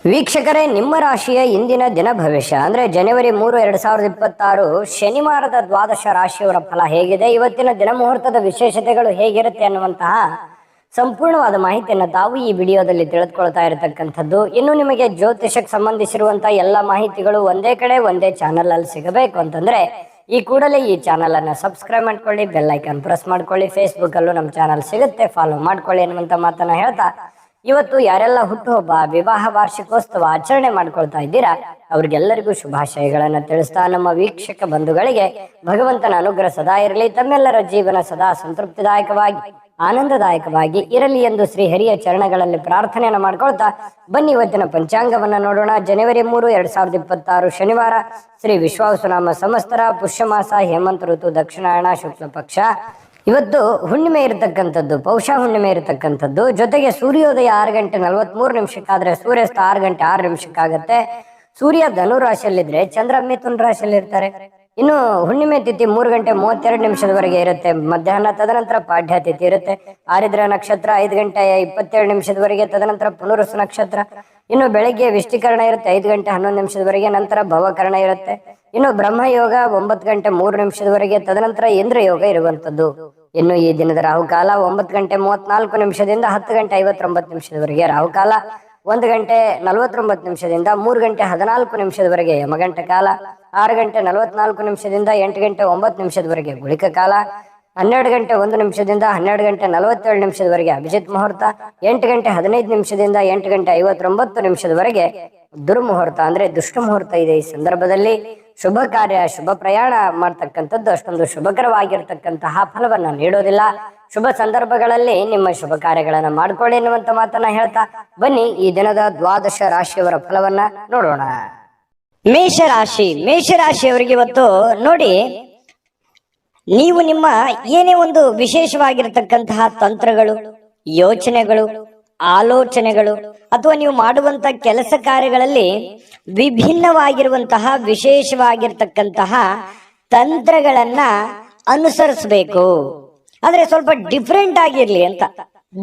ವೀಕ್ಷಕರೇ, ನಿಮ್ಮ ರಾಶಿಯ ಇಂದಿನ ದಿನ ಭವಿಷ್ಯ ಅಂದ್ರೆ ಜನವರಿ 3, 2026 ಶನಿವಾರದ ದ್ವಾದಶ ರಾಶಿಯವರ ಫಲ ಹೇಗಿದೆ, ಇವತ್ತಿನ ದಿನ ಮುಹೂರ್ತದ ವಿಶೇಷತೆಗಳು ಹೇಗಿರುತ್ತೆ ಅನ್ನುವಂತಹ ಸಂಪೂರ್ಣವಾದ ಮಾಹಿತಿಯನ್ನು ತಾವು ಈ ವಿಡಿಯೋದಲ್ಲಿ ತಿಳಿದುಕೊಳ್ತಾ ಇರತಕ್ಕಂಥದ್ದು. ಇನ್ನು ನಿಮಗೆ ಜ್ಯೋತಿಷಕ್ಕೆ ಸಂಬಂಧಿಸಿರುವಂತಹ ಎಲ್ಲ ಮಾಹಿತಿಗಳು ಒಂದೇ ಕಡೆ ಒಂದೇ ಚಾನಲ್ ಅಲ್ಲಿ ಸಿಗಬೇಕು ಅಂತಂದ್ರೆ ಈ ಕೂಡಲೇ ಈ ಚಾನಲ್ ಅನ್ನ ಸಬ್ಸ್ಕ್ರೈಬ್ ಮಾಡ್ಕೊಳ್ಳಿ, ಬೆಲ್ ಐಕಾನ್ ಪ್ರೆಸ್ ಮಾಡ್ಕೊಳ್ಳಿ. ಫೇಸ್ಬುಕ್ ಅಲ್ಲೂ ನಮ್ಮ ಚಾನಲ್ ಸಿಗುತ್ತೆ, ಫಾಲೋ ಮಾಡ್ಕೊಳ್ಳಿ ಅನ್ನುವಂತ ಮಾತನ್ನ ಹೇಳ್ತಾ, ಇವತ್ತು ಯಾರೆಲ್ಲ ಹುಟ್ಟುಹಬ್ಬ, ವಿವಾಹ ವಾರ್ಷಿಕೋತ್ಸವ ಆಚರಣೆ ಮಾಡ್ಕೊಳ್ತಾ ಇದ್ದೀರಾ ಅವ್ರಿಗೆಲ್ಲರಿಗೂ ಶುಭಾಶಯಗಳನ್ನ ತಿಳಿಸ್ತಾ, ನಮ್ಮ ವೀಕ್ಷಕ ಬಂಧುಗಳಿಗೆ ಭಗವಂತನ ಅನುಗ್ರಹ ಸದಾ ಇರಲಿ, ತಮ್ಮೆಲ್ಲರ ಜೀವನ ಸದಾ ಸಂತೃಪ್ತಿದಾಯಕವಾಗಿ ಆನಂದದಾಯಕವಾಗಿ ಇರಲಿ ಎಂದು ಶ್ರೀ ಹರಿಯ ಚರಣಗಳಲ್ಲಿ ಪ್ರಾರ್ಥನೆಯನ್ನ ಮಾಡ್ಕೊಳ್ತಾ ಬನ್ನಿ ಇವತ್ತಿನ ಪಂಚಾಂಗವನ್ನ ನೋಡೋಣ. ಜನವರಿ 3, 2026 ಶನಿವಾರ, ಶ್ರೀ ವಿಶ್ವಾವಸುನಾಮ ಸಂವತ್ಸರ, ಪುಷ್ಯಮಾಸ, ಹೇಮಂತ ಋತು, ದಕ್ಷಿಣಾಯಣ, ಶುಕ್ಲ ಪಕ್ಷ. ಇವತ್ತು ಹುಣ್ಣಿಮೆ ಇರತಕ್ಕಂಥದ್ದು, ಪೌಷ ಹುಣ್ಣಿಮೆ ಇರತಕ್ಕಂಥದ್ದು. ಜೊತೆಗೆ ಸೂರ್ಯೋದಯ 6 ಗಂಟೆ 43 ನಿಮಿಷಕ್ಕಾದ್ರೆ ಸೂರ್ಯಾಸ್ತ 6 ಗಂಟೆ 6 ನಿಮಿಷಕ್ಕಾಗತ್ತೆ. ಸೂರ್ಯ ಧನು ರಾಶಿಯಲ್ಲಿದ್ರೆ ಚಂದ್ರ ಮಿಥುನ್ ರಾಶಿಯಲ್ಲಿ ಇರ್ತಾರೆ. ಇನ್ನು ಹುಣ್ಣಿಮೆ ತಿಥಿ 3 ಗಂಟೆ 32 ನಿಮಿಷದವರೆಗೆ ಇರುತ್ತೆ ಮಧ್ಯಾಹ್ನ. ತದನಂತರ ಪಾಡ್ಯ ತಿಥಿ ಇರುತ್ತೆ. ಆರಿದ್ರ ನಕ್ಷತ್ರ 5 ಗಂಟೆ 27 ನಿಮಿಷದವರೆಗೆ, ತದನಂತರ ಪುನರುಸ್ ನಕ್ಷತ್ರ. ಇನ್ನು ಬೆಳಗ್ಗೆ ವಿಷ್ಟಿಕರಣ ಇರುತ್ತೆ 5 ಗಂಟೆ 11 ನಿಮಿಷದವರೆಗೆ, ನಂತರ ಭವಕರಣ ಇರುತ್ತೆ. ಇನ್ನು ಬ್ರಹ್ಮಯೋಗ 9 ಗಂಟೆ 3 ನಿಮಿಷದವರೆಗೆ, ತದನಂತರ ಇಂದ್ರಯೋಗ ಇರುವಂತದ್ದು. ಇನ್ನು ಈ ದಿನದ ರಾಹುಕಾಲ 9 ಗಂಟೆ 34 ನಿಮಿಷದಿಂದ 10 ಗಂಟೆ 59 ನಿಮಿಷದವರೆಗೆ ರಾಹುಕಾಲ, 1 ಗಂಟೆ 49 ನಿಮಿಷದಿಂದ 3 ಗಂಟೆ 14 ನಿಮಿಷದವರೆಗೆ ಯಮಗಂಟ ಕಾಲ, 6 ಗಂಟೆ 44 ನಿಮಿಷದಿಂದ 8 ಗಂಟೆ 9 ನಿಮಿಷದವರೆಗೆ ಗುಳಿಕ ಕಾಲ, 12 ಗಂಟೆ 1 ನಿಮಿಷದಿಂದ 12 ಗಂಟೆ 47 ನಿಮಿಷದವರೆಗೆ ಅಭಿಜಿತ್ ಮುಹೂರ್ತ, 8 ಗಂಟೆ 15 ನಿಮಿಷದಿಂದ 8 ಗಂಟೆ 59 ನಿಮಿಷದವರೆಗೆ ದುರ್ಮುಹೂರ್ತ ಅಂದ್ರೆ ದುಷ್ಟ ಮುಹೂರ್ತ ಇದೆ. ಈ ಸಂದರ್ಭದಲ್ಲಿ ಶುಭ ಕಾರ್ಯ, ಶುಭ ಪ್ರಯಾಣ ಮಾಡ್ತಕ್ಕಂಥದ್ದು ಅಷ್ಟೊಂದು ಶುಭಕರವಾಗಿರ್ತಕ್ಕಂತಹ ಫಲವನ್ನ ನೀಡೋದಿಲ್ಲ. ಶುಭ ಸಂದರ್ಭಗಳಲ್ಲಿ ನಿಮ್ಮ ಶುಭ ಕಾರ್ಯಗಳನ್ನ ಮಾಡ್ಕೊಳ್ಳಿ ಎನ್ನುವಂತ ಮಾತನ್ನ ಹೇಳ್ತಾ ಬನ್ನಿ ಈ ದಿನದ ದ್ವಾದಶ ರಾಶಿಯವರ ಫಲವನ್ನ ನೋಡೋಣ. ಮೇಷರಾಶಿಯವರಿಗೆ ಇವತ್ತು ನೋಡಿ, ನೀವು ನಿಮ್ಮ ಏನೇ ಒಂದು ವಿಶೇಷವಾಗಿರತಕ್ಕಂತಹ ತಂತ್ರಗಳು, ಯೋಚನೆಗಳು, ಆಲೋಚನೆಗಳು ಅಥವಾ ನೀವು ಮಾಡುವಂತ ಕೆಲಸ ಕಾರ್ಯಗಳಲ್ಲಿ ವಿಭಿನ್ನವಾಗಿರುವಂತಹ ವಿಶೇಷವಾಗಿರ್ತಕ್ಕಂತಹ ತಂತ್ರಗಳನ್ನ ಅನುಸರಿಸಬೇಕು. ಆದ್ರೆ ಸ್ವಲ್ಪ ಡಿಫ್ರೆಂಟ್ ಆಗಿರ್ಲಿ ಅಂತ,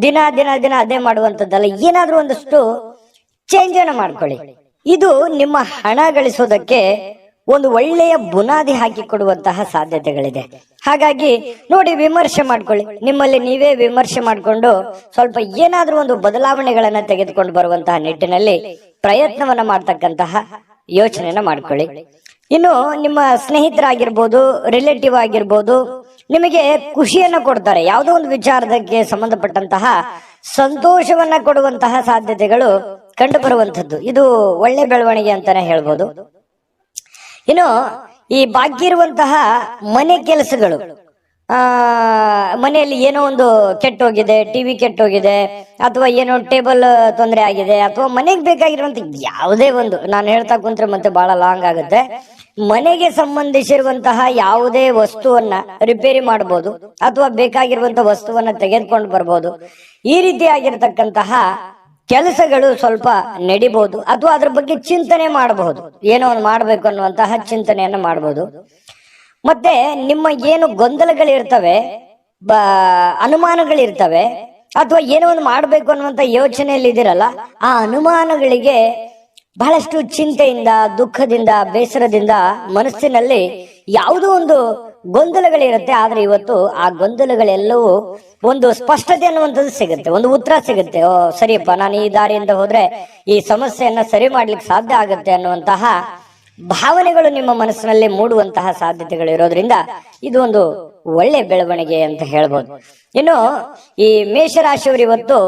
ದಿನ ದಿನ ದಿನ ಅದೇ ಮಾಡುವಂತದ್ದಲ್ಲ, ಏನಾದ್ರೂ ಒಂದಷ್ಟು ಚೇಂಜ್ ಅನ್ನ ಮಾಡ್ಕೊಳ್ಳಿ. ಇದು ನಿಮ್ಮ ಹಣ ಗಳಿಸೋದಕ್ಕೆ ಒಂದು ಒಳ್ಳೆಯ ಬುನಾದಿ ಹಾಕಿ ಕೊಡುವಂತಹ ಸಾಧ್ಯತೆಗಳಿದೆ. ಹಾಗಾಗಿ ನೋಡಿ, ವಿಮರ್ಶೆ ಮಾಡ್ಕೊಳ್ಳಿ, ನಿಮ್ಮಲ್ಲಿ ನೀವೇ ವಿಮರ್ಶೆ ಮಾಡಿಕೊಂಡು ಸ್ವಲ್ಪ ಏನಾದ್ರೂ ಒಂದು ಬದಲಾವಣೆಗಳನ್ನ ತೆಗೆದುಕೊಂಡು ಬರುವಂತಹ ನಿಟ್ಟಿನಲ್ಲಿ ಪ್ರಯತ್ನವನ್ನ ಮಾಡ್ತಕ್ಕಂತಹ ಯೋಚನೆಯನ್ನ ಮಾಡ್ಕೊಳ್ಳಿ. ಇನ್ನು ನಿಮ್ಮ ಸ್ನೇಹಿತರಾಗಿರ್ಬೋದು, ರಿಲೇಟಿವ್ ಆಗಿರ್ಬೋದು, ನಿಮಗೆ ಖುಷಿಯನ್ನ ಕೊಡ್ತಾರೆ. ಯಾವುದೋ ಒಂದು ವಿಚಾರಕ್ಕೆ ಸಂಬಂಧಪಟ್ಟಂತಹ ಸಂತೋಷವನ್ನ ಕೊಡುವಂತಹ ಸಾಧ್ಯತೆಗಳು ಕಂಡು ಬರುವಂತದ್ದು. ಇದು ಒಳ್ಳೆ ಬೆಳವಣಿಗೆ ಅಂತಾನೆ ಹೇಳ್ಬೋದು. ಇನ್ನು ಈ ಬಾಕಿ ಇರುವಂತಹ ಮನೆ ಕೆಲಸಗಳು, ಮನೆಯಲ್ಲಿ ಏನೋ ಒಂದು ಕೆಟ್ಟೋಗಿದೆ, ಟಿವಿ ಕೆಟ್ಟೋಗಿದೆ, ಅಥವಾ ಏನೋ ಟೇಬಲ್ ತೊಂದರೆ ಆಗಿದೆ, ಅಥವಾ ಮನೆಗೆ ಬೇಕಾಗಿರುವಂತ ಯಾವುದೇ ಒಂದು, ನಾನು ಹೇಳ್ತಾ ಕುಂತ್ರೆ ಮತ್ತೆ ಬಹಳ ಲಾಂಗ್ ಆಗುತ್ತೆ, ಮನೆಗೆ ಸಂಬಂಧಿಸಿರುವಂತಹ ಯಾವುದೇ ವಸ್ತುವನ್ನ ರಿಪೇರಿ ಮಾಡಬಹುದು ಅಥವಾ ಬೇಕಾಗಿರುವಂತ ವಸ್ತುವನ್ನ ತೆಗೆದುಕೊಂಡು ಬರ್ಬೋದು. ಈ ರೀತಿಯಾಗಿರ್ತಕ್ಕಂತಹ ಕೆಲಸಗಳು ಸ್ವಲ್ಪ ನಡಿಬಹುದು, ಅಥವಾ ಅದ್ರ ಬಗ್ಗೆ ಚಿಂತನೆ ಮಾಡಬಹುದು, ಏನೋ ಒಂದು ಮಾಡ್ಬೇಕು ಅನ್ನುವಂತಹ ಚಿಂತನೆಯನ್ನ ಮಾಡಬಹುದು. ಮತ್ತೆ ನಿಮ್ಮ ಏನು ಗೊಂದಲಗಳಿರ್ತವೆ, ಅನುಮಾನಗಳಿರ್ತವೆ, ಅಥವಾ ಏನೋ ಒಂದು ಮಾಡ್ಬೇಕು ಅನ್ನುವಂತ ಯೋಚನೆಯಲ್ಲಿ ಇದಿರಲ್ಲ, ಆ ಅನುಮಾನಗಳಿಗೆ ಬಹಳಷ್ಟು ಚಿಂತೆಯಿಂದ, ದುಃಖದಿಂದ, ಬೇಸರದಿಂದ ಮನಸ್ಸಿನಲ್ಲಿ ಯಾವುದೋ ಒಂದು ಗೊಂದಲಗಳಿರುತ್ತೆ. ಆದ್ರೆ ಇವತ್ತು ಆ ಗೊಂದಲಗಳೆಲ್ಲವೂ ಒಂದು ಸ್ಪಷ್ಟತೆ ಅನ್ನುವಂಥದ್ದು ಸಿಗುತ್ತೆ, ಒಂದು ಉತ್ತರ ಸಿಗುತ್ತೆ. ಓ ಸರಿಯಪ್ಪ, ನಾನು ಈ ದಾರಿಯಿಂದ ಹೋದ್ರೆ ಈ ಸಮಸ್ಯೆಯನ್ನ ಸರಿ ಮಾಡ್ಲಿಕ್ಕೆ ಸಾಧ್ಯ ಆಗುತ್ತೆ ಅನ್ನುವಂತಹ ಭಾವನೆಗಳು ನಿಮ್ಮ ಮನಸ್ಸಿನಲ್ಲಿ ಮೂಡುವಂತಹ ಸಾಧ್ಯತೆಗಳು ಇರೋದ್ರಿಂದ ಇದು ಒಂದು ಒಳ್ಳೆ ಬೆಳವಣಿಗೆ ಅಂತ ಹೇಳ್ಬೋದು. ಇನ್ನು ಈ ಮೇಷರಾಶಿಯವರು ಇವತ್ತು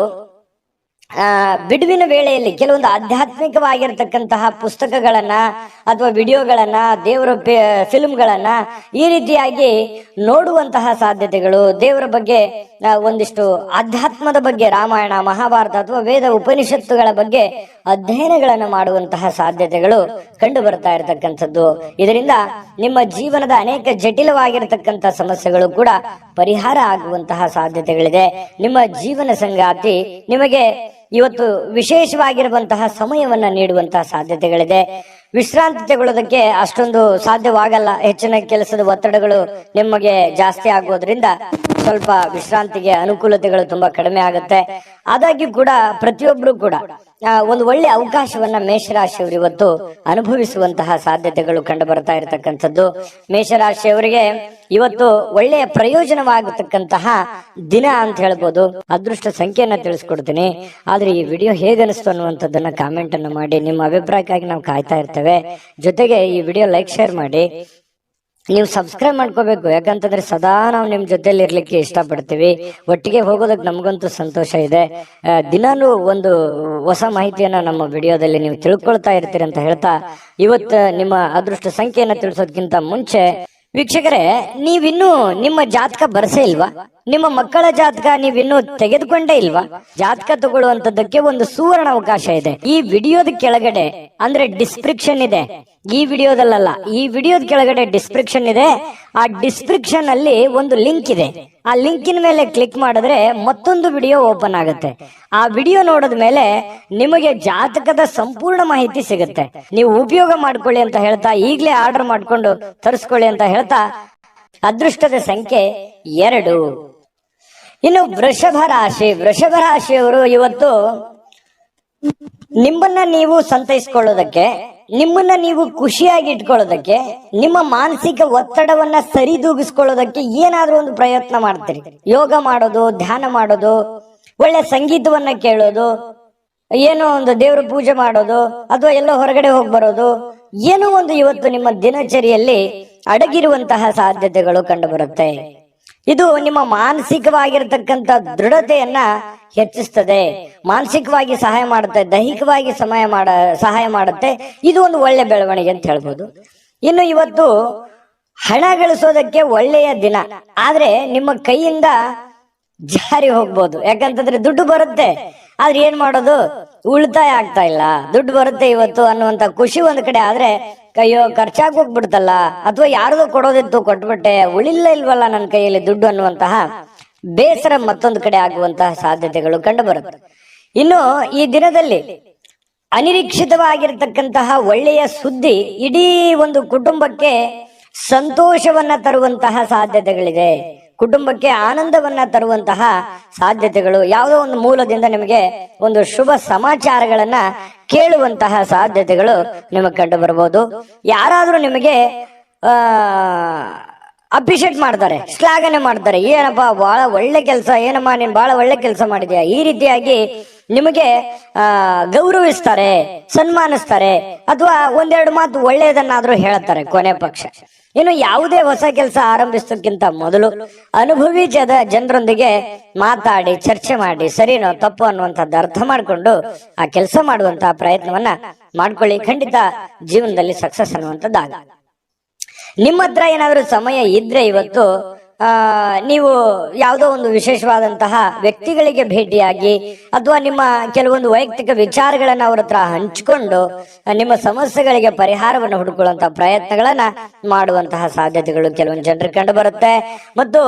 ಬಿಡುವಿನ ವೇಳೆಯಲ್ಲಿ ಕೆಲವೊಂದು ಆಧ್ಯಾತ್ಮಿಕವಾಗಿರ್ತಕ್ಕಂತಹ ಪುಸ್ತಕಗಳನ್ನ ಅಥವಾ ವಿಡಿಯೋಗಳನ್ನ, ದೇವರ ಫಿಲ್ಮ್ಗಳನ್ನ ಈ ರೀತಿಯಾಗಿ ನೋಡುವಂತಹ ಸಾಧ್ಯತೆಗಳು, ದೇವರ ಬಗ್ಗೆ ಒಂದಿಷ್ಟು ಆಧ್ಯಾತ್ಮದ ಬಗ್ಗೆ, ರಾಮಾಯಣ, ಮಹಾಭಾರತ ಅಥವಾ ವೇದ ಉಪನಿಷತ್ತುಗಳ ಬಗ್ಗೆ ಅಧ್ಯಯನಗಳನ್ನು ಮಾಡುವಂತಹ ಸಾಧ್ಯತೆಗಳು ಕಂಡು ಬರ್ತಾ ಇರತಕ್ಕಂಥದ್ದು. ಇದರಿಂದ ನಿಮ್ಮ ಜೀವನದ ಅನೇಕ ಜಟಿಲವಾಗಿರತಕ್ಕಂತಹ ಸಮಸ್ಯೆಗಳು ಕೂಡ ಪರಿಹಾರ ಆಗುವಂತಹ ಸಾಧ್ಯತೆಗಳಿದೆ. ನಿಮ್ಮ ಜೀವನ ಸಂಗಾತಿ ನಿಮಗೆ ಇವತ್ತು ವಿಶೇಷವಾಗಿರುವಂತಹ ಸಮಯವನ್ನ ನೀಡುವಂತಹ ಸಾಧ್ಯತೆಗಳಿದೆ. ವಿಶ್ರಾಂತಿ ತಗೊಳ್ಳೋದಕ್ಕೆ ಅಷ್ಟೊಂದು ಸಾಧ್ಯವಾಗಲ್ಲ, ಹೆಚ್ಚಿನ ಕೆಲಸದ ಒತ್ತಡಗಳು ನಿಮಗೆ ಜಾಸ್ತಿ ಆಗೋದ್ರಿಂದ ಸ್ವಲ್ಪ ವಿಶ್ರಾಂತಿಗೆ ಅನುಕೂಲತೆಗಳು ತುಂಬಾ ಕಡಿಮೆ ಆಗುತ್ತೆ. ಆದಾಗ್ಯೂ ಕೂಡ ಪ್ರತಿಯೊಬ್ರು ಕೂಡ ಒಂದು ಒಳ್ಳೆ ಅವಕಾಶವನ್ನ ಮೇಷರಾಶಿಯವರು ಇವತ್ತು ಅನುಭವಿಸುವಂತಹ ಸಾಧ್ಯತೆಗಳು ಕಂಡು ಬರ್ತಾ ಇರತಕ್ಕಂಥದ್ದು. ಮೇಷರಾಶಿಯವರಿಗೆ ಇವತ್ತು ಒಳ್ಳೆಯ ಪ್ರಯೋಜನವಾಗತಕ್ಕಂತಹ ದಿನ ಅಂತ ಹೇಳ್ಬೋದು. ಅದೃಷ್ಟ ಸಂಖ್ಯೆಯನ್ನ ತಿಳಿಸ್ಕೊಡ್ತೀನಿ. ಆದ್ರೆ ಈ ವಿಡಿಯೋ ಹೇಗನಿಸ್ತು ಅನ್ನುವಂಥದ್ದನ್ನ ಕಾಮೆಂಟ್ ಅನ್ನು ಮಾಡಿ. ನಿಮ್ಮ ಅಭಿಪ್ರಾಯಕ್ಕಾಗಿ ನಾವು ಕಾಯ್ತಾ ಇರ್ತೇವೆ. ಜೊತೆಗೆ ಈ ವಿಡಿಯೋ ಲೈಕ್ ಶೇರ್ ಮಾಡಿ. ನೀವು ಸಬ್ಸ್ಕ್ರೈಬ್ ಮಾಡ್ಕೋಬೇಕು, ಯಾಕಂತಂದ್ರೆ ಸದಾ ನಾವು ನಿಮ್ ಜೊತೆಲಿ ಇರ್ಲಿಕ್ಕೆ ಇಷ್ಟಪಡ್ತೀವಿ. ಒಟ್ಟಿಗೆ ಹೋಗೋದಕ್ಕೆ ನಮಗಂತೂ ಸಂತೋಷ ಇದೆ. ದಿನಾನು ಒಂದು ಹೊಸ ಮಾಹಿತಿಯನ್ನ ನಮ್ಮ ವಿಡಿಯೋದಲ್ಲಿ ನೀವು ತಿಳ್ಕೊಳ್ತಾ ಇರ್ತೀರಿ ಅಂತ ಹೇಳ್ತಾ, ಇವತ್ತು ನಿಮ್ಮ ಅದೃಷ್ಟ ಸಂಖ್ಯೆಯನ್ನ ತಿಳಿಸೋದಕ್ಕಿಂತ ಮುಂಚೆ ವೀಕ್ಷಕರೇ, ನೀವಿನ್ನೂ ನಿಮ್ಮ ಜಾತಕ ಬರಸೇ ಇಲ್ವಾ? ನಿಮ್ಮ ಮಕ್ಕಳ ಜಾತಕ ನೀವಿನ್ನೂ ತೆಗೆದುಕೊಂಡೇ ಇಲ್ವಾ? ಜಾತಕ ತಗೊಳ್ಳುವಂತದ್ದಕ್ಕೆ ಒಂದು ಸುವರ್ಣ ಅವಕಾಶ ಇದೆ. ಈ ವಿಡಿಯೋದ ಕೆಳಗಡೆ ಅಂದ್ರೆ ಡಿಸ್ಕ್ರಿಪ್ಷನ್ ಇದೆ. ಈ ವಿಡಿಯೋದಲ್ಲ, ಈ ವಿಡಿಯೋದ ಕೆಳಗಡೆ ಡಿಸ್ಕ್ರಿಪ್ಷನ್ ಇದೆ. ಆ ಡಿಸ್ಕ್ರಿಪ್ಷನ್ ಅಲ್ಲಿ ಒಂದು ಲಿಂಕ್ ಇದೆ. ಆ ಲಿಂಕಿನ ಮೇಲೆ ಕ್ಲಿಕ್ ಮಾಡಿದ್ರೆ ಮತ್ತೊಂದು ವಿಡಿಯೋ ಓಪನ್ ಆಗುತ್ತೆ. ಆ ವಿಡಿಯೋ ನೋಡಿದ ಮೇಲೆ ನಿಮಗೆ ಜಾತಕದ ಸಂಪೂರ್ಣ ಮಾಹಿತಿ ಸಿಗುತ್ತೆ. ನೀವು ಉಪಯೋಗ ಮಾಡ್ಕೊಳ್ಳಿ ಅಂತ ಹೇಳ್ತಾ, ಈಗಲೇ ಆರ್ಡರ್ ಮಾಡ್ಕೊಂಡು ತರಿಸ್ಕೊಳ್ಳಿ ಅಂತ ಹೇಳ್ತಾ, ಅದೃಷ್ಟದ ಸಂಖ್ಯೆ 2. ಇನ್ನು ವೃಷಭ ರಾಶಿಯವರು ಇವತ್ತು ನಿಮ್ಮನ್ನ ನೀವು ಸಂತೈಸ್ಕೊಳ್ಳೋದಕ್ಕೆ, ನಿಮ್ಮನ್ನ ನೀವು ಖುಷಿಯಾಗಿ ಇಟ್ಕೊಳ್ಳೋದಕ್ಕೆ, ನಿಮ್ಮ ಮಾನಸಿಕ ಒತ್ತಡವನ್ನ ಸರಿದೂಗಿಸ್ಕೊಳ್ಳೋದಕ್ಕೆ ಏನಾದ್ರೂ ಒಂದು ಪ್ರಯತ್ನ ಮಾಡ್ತೀರಿ. ಯೋಗ ಮಾಡೋದು, ಧ್ಯಾನ ಮಾಡೋದು, ಒಳ್ಳೆ ಸಂಗೀತವನ್ನ ಕೇಳೋದು, ಏನೋ ಒಂದು ದೇವ್ರ ಪೂಜೆ ಮಾಡೋದು, ಅಥವಾ ಎಲ್ಲೋ ಹೊರಗಡೆ ಹೋಗಿ ಬರೋದು, ಏನೋ ಒಂದು ಇವತ್ತು ನಿಮ್ಮ ದಿನಚರಿಯಲ್ಲಿ ಅಡಗಿರುವಂತಹ ಸಾಧ್ಯತೆಗಳು ಕಂಡು ಬರುತ್ತೆ. ಇದು ನಿಮ್ಮ ಮಾನಸಿಕವಾಗಿರತಕ್ಕಂತ ದೃಢತೆಯನ್ನ ಹೆಚ್ಚಿಸ್ತದೆ, ಮಾನಸಿಕವಾಗಿ ಸಹಾಯ ಮಾಡುತ್ತೆ, ದೈಹಿಕವಾಗಿ ಸಹಾಯ ಮಾಡುತ್ತೆ. ಇದು ಒಂದು ಒಳ್ಳೆ ಬೆಳವಣಿಗೆ ಅಂತ ಹೇಳ್ಬೋದು. ಇನ್ನು ಇವತ್ತು ಹಣ ಗಳಿಸೋದಕ್ಕೆ ಒಳ್ಳೆಯ ದಿನ, ಆದ್ರೆ ನಿಮ್ಮ ಕೈಯಿಂದ ಜಾರಿ ಹೋಗ್ಬೋದು. ಯಾಕಂತಂದ್ರೆ ದುಡ್ಡು ಬರುತ್ತೆ, ಆದ್ರೆ ಏನ್ ಮಾಡೋದು, ಉಳಿತಾಯ ಆಗ್ತಾ ಇಲ್ಲ. ದುಡ್ಡು ಬರುತ್ತೆ ಇವತ್ತು ಅನ್ನುವಂತ ಖುಷಿ ಒಂದ್ ಕಡೆ, ಆದ್ರೆ ಕೈಯೋ ಖರ್ಚಾಗಿ ಹೋಗ್ಬಿಡ್ತಲ್ಲ, ಅಥವಾ ಯಾರ್ದೋ ಕೊಡೋದಿತ್ತು ಕೊಟ್ಬಿಟ್ಟೆ, ಇಲ್ವಲ್ಲ ನನ್ನ ಕೈಯಲ್ಲಿ ದುಡ್ಡು ಅನ್ನುವಂತಹ ಬೇಸರ ಮತ್ತೊಂದು ಕಡೆ ಆಗುವಂತಹ ಸಾಧ್ಯತೆಗಳು ಕಂಡು ಬರುತ್ತೆ. ಇನ್ನು ಈ ದಿನದಲ್ಲಿ ಅನಿರೀಕ್ಷಿತವಾಗಿರತಕ್ಕಂತಹ ಒಳ್ಳೆಯ ಸುದ್ದಿ ಇಡೀ ಒಂದು ಕುಟುಂಬಕ್ಕೆ ಸಂತೋಷವನ್ನ ತರುವಂತಹ ಸಾಧ್ಯತೆಗಳಿದೆ. ಕುಟುಂಬಕ್ಕೆ ಆನಂದವನ್ನ ತರುವಂತಹ ಸಾಧ್ಯತೆಗಳು, ಯಾವುದೋ ಒಂದು ಮೂಲದಿಂದ ನಿಮಗೆ ಒಂದು ಶುಭ ಸಮಾಚಾರಗಳನ್ನ ಕೇಳುವಂತಹ ಸಾಧ್ಯತೆಗಳು ನಿಮಗೆ ಕಂಡು ಬರಬಹುದು. ಯಾರಾದ್ರೂ ನಿಮಗೆ ಅಪ್ರಿಶಿಯೇಟ್ ಮಾಡ್ತಾರೆ, ಶ್ಲಾಘನೆ ಮಾಡ್ತಾರೆ, ಏನಪ್ಪಾ ಬಹಳ ಒಳ್ಳೆ ಕೆಲಸ, ಏನಮ್ಮ ನೀನ್ ಬಹಳ ಒಳ್ಳೆ ಕೆಲಸ ಮಾಡಿದ್ಯಾ, ಈ ರೀತಿಯಾಗಿ ನಿಮಗೆ ಗೌರವಿಸ್ತಾರೆ, ಸನ್ಮಾನಿಸ್ತಾರೆ, ಅಥವಾ ಒಂದೆರಡು ಮಾತು ಒಳ್ಳೆಯದನ್ನಾದ್ರೂ ಹೇಳ್ತಾರೆ ಕೊನೆ ಪಕ್ಷ. ಇನ್ನು ಯಾವುದೇ ಹೊಸ ಕೆಲಸ ಆರಂಭಿಸೋಕ್ಕಿಂತ ಮೊದಲು ಅನುಭವಿ ಜನರೊಂದಿಗೆ ಮಾತಾಡಿ, ಚರ್ಚೆ ಮಾಡಿ, ಸರಿನೋ ತಪ್ಪು ಅನ್ನುವಂಥದ್ದು ಅರ್ಥ ಮಾಡ್ಕೊಂಡು ಆ ಕೆಲಸ ಮಾಡುವಂತಹ ಪ್ರಯತ್ನವನ್ನ ಮಾಡ್ಕೊಳ್ಳಿ. ಖಂಡಿತ ಜೀವನದಲ್ಲಿ ಸಕ್ಸಸ್ ಅನ್ನುವಂಥದ್ದಾಗ. ನಿಮ್ಮ ಹತ್ರ ಏನಾದ್ರೂ ಸಮಯ ಇದ್ರೆ ಇವತ್ತು ನೀವು ಯಾವುದೋ ಒಂದು ವಿಶೇಷವಾದಂತಹ ವ್ಯಕ್ತಿಗಳಿಗೆ ಭೇಟಿಯಾಗಿ, ಅಥವಾ ನಿಮ್ಮ ಕೆಲವೊಂದು ವೈಯಕ್ತಿಕ ವಿಚಾರಗಳನ್ನ ಅವ್ರ ಹತ್ರ ಹಂಚಿಕೊಂಡು ನಿಮ್ಮ ಸಮಸ್ಯೆಗಳಿಗೆ ಪರಿಹಾರವನ್ನು ಹುಡುಕೊಳ್ಳುವಂತಹ ಪ್ರಯತ್ನಗಳನ್ನ ಮಾಡುವಂತಹ ಸಾಧ್ಯತೆಗಳು ಕೆಲವೊಂದು ಜನರಿಗೆ ಕಂಡು ಬರುತ್ತೆ. ಮತ್ತು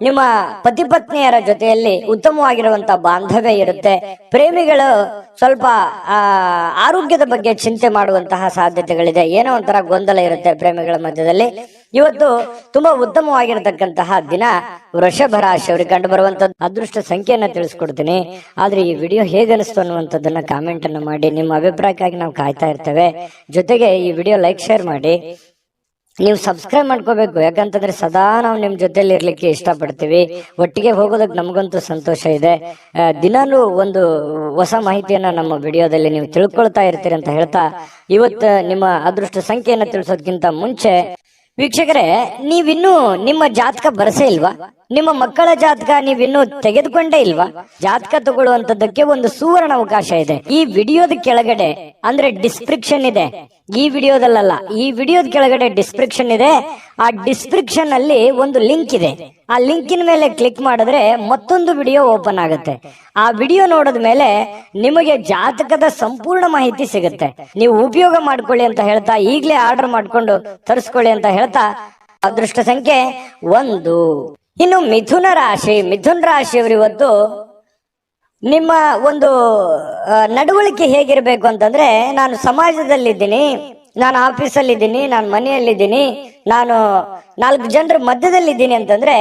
ನಿಮ್ಮ ಪತಿ ಪತ್ನಿಯರ ಜೊತೆಯಲ್ಲಿ ಉತ್ತಮವಾಗಿರುವಂತಹ ಬಾಂಧವ್ಯ ಇರುತ್ತೆ. ಪ್ರೇಮಿಗಳು ಸ್ವಲ್ಪ ಆರೋಗ್ಯದ ಬಗ್ಗೆ ಚಿಂತೆ ಮಾಡುವಂತಹ ಸಾಧ್ಯತೆಗಳಿದೆ. ಏನೋ ಒಂಥರ ಗೊಂದಲ ಇರುತ್ತೆ ಪ್ರೇಮಿಗಳ ಮಧ್ಯದಲ್ಲಿ. ಇವತ್ತು ತುಂಬಾ ಉತ್ತಮವಾಗಿರತಕ್ಕಂತಹ ದಿನ ವೃಷಭ ರಾಶಿಯವರಿಗೆ ಕಂಡು ಬರುವಂತದ್ದು. ಅದೃಷ್ಟ ಸಂಖ್ಯೆಯನ್ನ ತಿಳಿಸ್ಕೊಡ್ತೀನಿ. ಆದ್ರೆ ಈ ವಿಡಿಯೋ ಹೇಗನಿಸ್ತು ಅನ್ನುವಂಥದ್ದನ್ನ ಕಾಮೆಂಟ್ ಅನ್ನು ಮಾಡಿ. ನಿಮ್ಮ ಅಭಿಪ್ರಾಯಕ್ಕಾಗಿ ನಾವು ಕಾಯ್ತಾ ಇರ್ತೇವೆ. ಜೊತೆಗೆ ಈ ವಿಡಿಯೋ ಲೈಕ್ ಶೇರ್ ಮಾಡಿ. ನೀವು ಸಬ್ಸ್ಕ್ರೈಬ್ ಮಾಡ್ಕೋಬೇಕು, ಯಾಕಂತಂದ್ರೆ ಸದಾ ನಾವು ನಿಮ್ ಜೊತೆಲಿ ಇರ್ಲಿಕ್ಕೆ ಇಷ್ಟಪಡ್ತೀವಿ. ಒಟ್ಟಿಗೆ ಹೋಗೋದಕ್ಕೆ ನಮಗಂತೂ ಸಂತೋಷ ಇದೆ. ದಿನಾನು ಒಂದು ಹೊಸ ಮಾಹಿತಿಯನ್ನ ನಮ್ಮ ವಿಡಿಯೋದಲ್ಲಿ ನೀವು ತಿಳ್ಕೊಳ್ತಾ ಇರ್ತೀರಿ ಅಂತ ಹೇಳ್ತಾ, ಇವತ್ತು ನಿಮ್ಮ ಅದೃಷ್ಟ ಸಂಖ್ಯೆಯನ್ನ ತಿಳಿಸೋದಕ್ಕಿಂತ ಮುಂಚೆ ವೀಕ್ಷಕರೇ, ನೀವಿನ್ನೂ ನಿಮ್ಮ ಜಾತಕ ಬರಸೇ ಇಲ್ವಾ? ನಿಮ್ಮ ಮಕ್ಕಳ ಜಾತಕ ನೀವಿನ್ನೂ ತೆಗೆದುಕೊಂಡೇ ಇಲ್ವಾ? ಜಾತಕ ತಗೊಳ್ಳುವಂತದ್ದಕ್ಕೆ ಒಂದು ಸುವರ್ಣ ಅವಕಾಶ ಇದೆ. ಈ ವಿಡಿಯೋದ ಕೆಳಗಡೆ ಅಂದ್ರೆ ಡಿಸ್ಕ್ರಿಪ್ಷನ್ ಇದೆ. ಈ ವಿಡಿಯೋದಲ್ಲ, ಈ ವಿಡಿಯೋದ ಕೆಳಗಡೆ ಡಿಸ್ಕ್ರಿಪ್ಷನ್ ಇದೆ. ಆ ಡಿಸ್ಕ್ರಿಪ್ಷನ್ ಅಲ್ಲಿ ಒಂದು ಲಿಂಕ್ ಇದೆ. ಆ ಲಿಂಕಿನ ಮೇಲೆ ಕ್ಲಿಕ್ ಮಾಡಿದ್ರೆ ಮತ್ತೊಂದು ವಿಡಿಯೋ ಓಪನ್ ಆಗುತ್ತೆ. ಆ ವಿಡಿಯೋ ನೋಡಿದ ಮೇಲೆ ನಿಮಗೆ ಜಾತಕದ ಸಂಪೂರ್ಣ ಮಾಹಿತಿ ಸಿಗುತ್ತೆ. ನೀವು ಉಪಯೋಗ ಮಾಡ್ಕೊಳ್ಳಿ ಅಂತ ಹೇಳ್ತಾ, ಈಗಲೇ ಆರ್ಡರ್ ಮಾಡ್ಕೊಂಡು ತರಿಸ್ಕೊಳ್ಳಿ ಅಂತ ಹೇಳ್ತಾ, ಅದೃಷ್ಟ ಸಂಖ್ಯೆ 1. ಇನ್ನು ಮಿಥುನ ರಾಶಿಯವರು ಇವತ್ತು ನಿಮ್ಮ ಒಂದು ನಡವಳಿಕೆ ಹೇಗಿರಬೇಕು ಅಂತಂದ್ರೆ, ನಾನು ಸಮಾಜದಲ್ಲಿದ್ದೀನಿ, ನಾನು ಆಫೀಸಲ್ಲಿದ್ದೀನಿ, ನಾನು ಮನೆಯಲ್ಲಿದ್ದೀನಿ, ನಾನು 4 ಜನರ ಮಧ್ಯದಲ್ಲಿದ್ದೀನಿ ಅಂತಂದ್ರೆ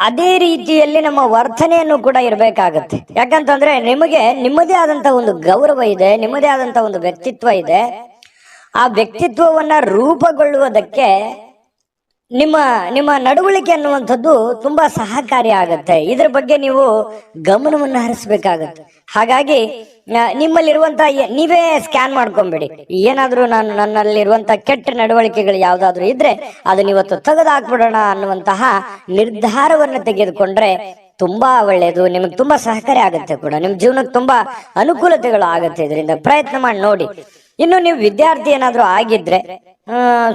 ಅದೇ ರೀತಿಯಲ್ಲಿ ನಮ್ಮ ವರ್ತನೆಯನ್ನು ಕೂಡ ಇರಬೇಕಾಗತ್ತೆ. ಯಾಕಂತಂದ್ರೆ ನಿಮಗೆ ನಿಮ್ಮದೇ ಆದಂತ ಒಂದು ಗೌರವ ಇದೆ, ನಿಮ್ಮದೇ ಆದಂತ ಒಂದು ವ್ಯಕ್ತಿತ್ವ ಇದೆ. ಆ ವ್ಯಕ್ತಿತ್ವವನ್ನ ರೂಪುಗೊಳ್ಳುವುದಕ್ಕೆ ನಿಮ್ಮ ನಿಮ್ಮ ನಡವಳಿಕೆ ಅನ್ನುವಂಥದ್ದು ತುಂಬಾ ಸಹಕಾರಿ ಆಗತ್ತೆ. ಇದ್ರ ಬಗ್ಗೆ ನೀವು ಗಮನವನ್ನು ಹರಿಸಬೇಕಾಗತ್ತೆ. ಹಾಗಾಗಿ ನಿಮ್ಮಲ್ಲಿರುವಂತ ನೀವೇ ಸ್ಕ್ಯಾನ್ ಮಾಡ್ಕೊಂಬೇಡಿ. ಏನಾದ್ರೂ ನನ್ನಲ್ಲಿರುವಂತ ಕೆಟ್ಟ ನಡವಳಿಕೆಗಳು ಯಾವ್ದಾದ್ರು ಇದ್ರೆ ಅದನ್ನ ಇವತ್ತು ತೆಗೆದುಹಾಕ್ಬಿಡೋಣ ಅನ್ನುವಂತಹ ನಿರ್ಧಾರವನ್ನು ತೆಗೆದುಕೊಂಡ್ರೆ ತುಂಬಾ ಒಳ್ಳೆಯದು. ನಿಮಗೆ ತುಂಬಾ ಸಹಕಾರಿ ಆಗುತ್ತೆ ಕೂಡ, ನಿಮ್ ಜೀವನಕ್ಕೆ ತುಂಬಾ ಅನುಕೂಲತೆಗಳು ಆಗತ್ತೆ. ಇದರಿಂದ ಪ್ರಯತ್ನ ಮಾಡಿ ನೋಡಿ. ಇನ್ನು ನೀವು ವಿದ್ಯಾರ್ಥಿ ಏನಾದ್ರೂ ಆಗಿದ್ರೆ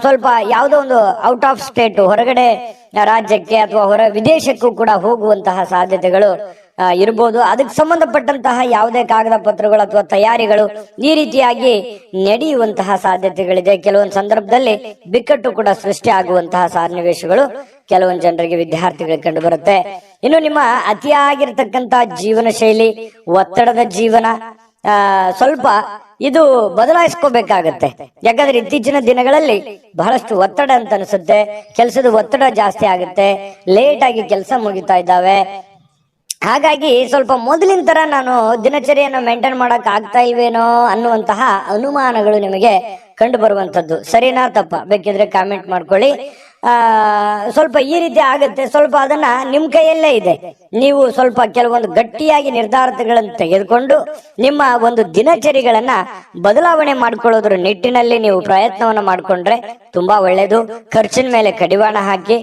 ಸ್ವಲ್ಪ ಯಾವುದೋ ಒಂದು ಔಟ್ ಆಫ್ ಸ್ಟೇಟ್, ಹೊರಗಡೆ ರಾಜ್ಯಕ್ಕೆ ಅಥವಾ ವಿದೇಶಕ್ಕೂ ಕೂಡ ಹೋಗುವಂತಹ ಸಾಧ್ಯತೆಗಳು ಇರ್ಬೋದು. ಅದಕ್ಕೆ ಸಂಬಂಧಪಟ್ಟಂತಹ ಯಾವುದೇ ಕಾಗದ ಪತ್ರಗಳು ಅಥವಾ ತಯಾರಿಗಳು ಈ ರೀತಿಯಾಗಿ ನಡೆಯುವಂತಹ ಸಾಧ್ಯತೆಗಳಿದೆ. ಕೆಲವೊಂದು ಸಂದರ್ಭದಲ್ಲಿ ಬಿಕ್ಕಟ್ಟು ಕೂಡ ಸೃಷ್ಟಿ ಆಗುವಂತಹ ಸನ್ನಿವೇಶಗಳು ಕೆಲವೊಂದು ಜನರಿಗೆ, ವಿದ್ಯಾರ್ಥಿಗಳಿಗೆ ಕಂಡು ಬರುತ್ತೆ. ಇನ್ನು ನಿಮ್ಮ ಅತಿಯಾಗಿರ್ತಕ್ಕಂತಹ ಜೀವನ ಶೈಲಿ, ಒತ್ತಡದ ಜೀವನ ಸ್ವಲ್ಪ ಇದು ಬದಲಾಯಿಸ್ಕೋಬೇಕಾಗತ್ತೆ. ಯಾಕಂದ್ರೆ ಇತ್ತೀಚಿನ ದಿನಗಳಲ್ಲಿ ಬಹಳಷ್ಟು ಒತ್ತಡ ಅಂತ ಅನಿಸುತ್ತೆ. ಕೆಲಸದ ಒತ್ತಡ ಜಾಸ್ತಿ ಆಗುತ್ತೆ, ಲೇಟ್ ಆಗಿ ಕೆಲಸ ಮುಗಿತಾ ಇದ್ದಾವೆ. ಹಾಗಾಗಿ ಸ್ವಲ್ಪ ಮೊದಲಿನ ತರ ನಾನು ದಿನಚರಿಯನ್ನು ಮೇಂಟೈನ್ ಮಾಡಕ್ ಆಗ್ತಾ ಇಲ್ವೇನೋ ಅನ್ನುವಂತಹ ಅನುಮಾನಗಳು ನಿಮಗೆ ಕಂಡು ಬರುವಂತದ್ದು. ಸರಿನಾ ತಪ್ಪ ಬೇಕಿದ್ರೆ ಕಾಮೆಂಟ್ ಮಾಡ್ಕೊಳ್ಳಿ. ಸ್ವಲ್ಪ ಈ ರೀತಿ ಆಗುತ್ತೆ. ಸ್ವಲ್ಪ ಅದನ್ನ ನಿಮ್ ಕೈಯಲ್ಲೇ ಇದೆ. ನೀವು ಸ್ವಲ್ಪ ಕೆಲವೊಂದು ಗಟ್ಟಿಯಾಗಿ ನಿರ್ಧಾರಗಳನ್ನು ತೆಗೆದುಕೊಂಡು ನಿಮ್ಮ ಒಂದು ದಿನಚರಿಗಳನ್ನ ಬದಲಾವಣೆ ಮಾಡ್ಕೊಳ್ಳೋದ್ರ ನಿಟ್ಟಿನಲ್ಲಿ ನೀವು ಪ್ರಯತ್ನವನ್ನ ಮಾಡ್ಕೊಂಡ್ರೆ ತುಂಬಾ ಒಳ್ಳೇದು. ಖರ್ಚಿನ ಮೇಲೆ ಕಡಿವಾಣ ಹಾಕಿ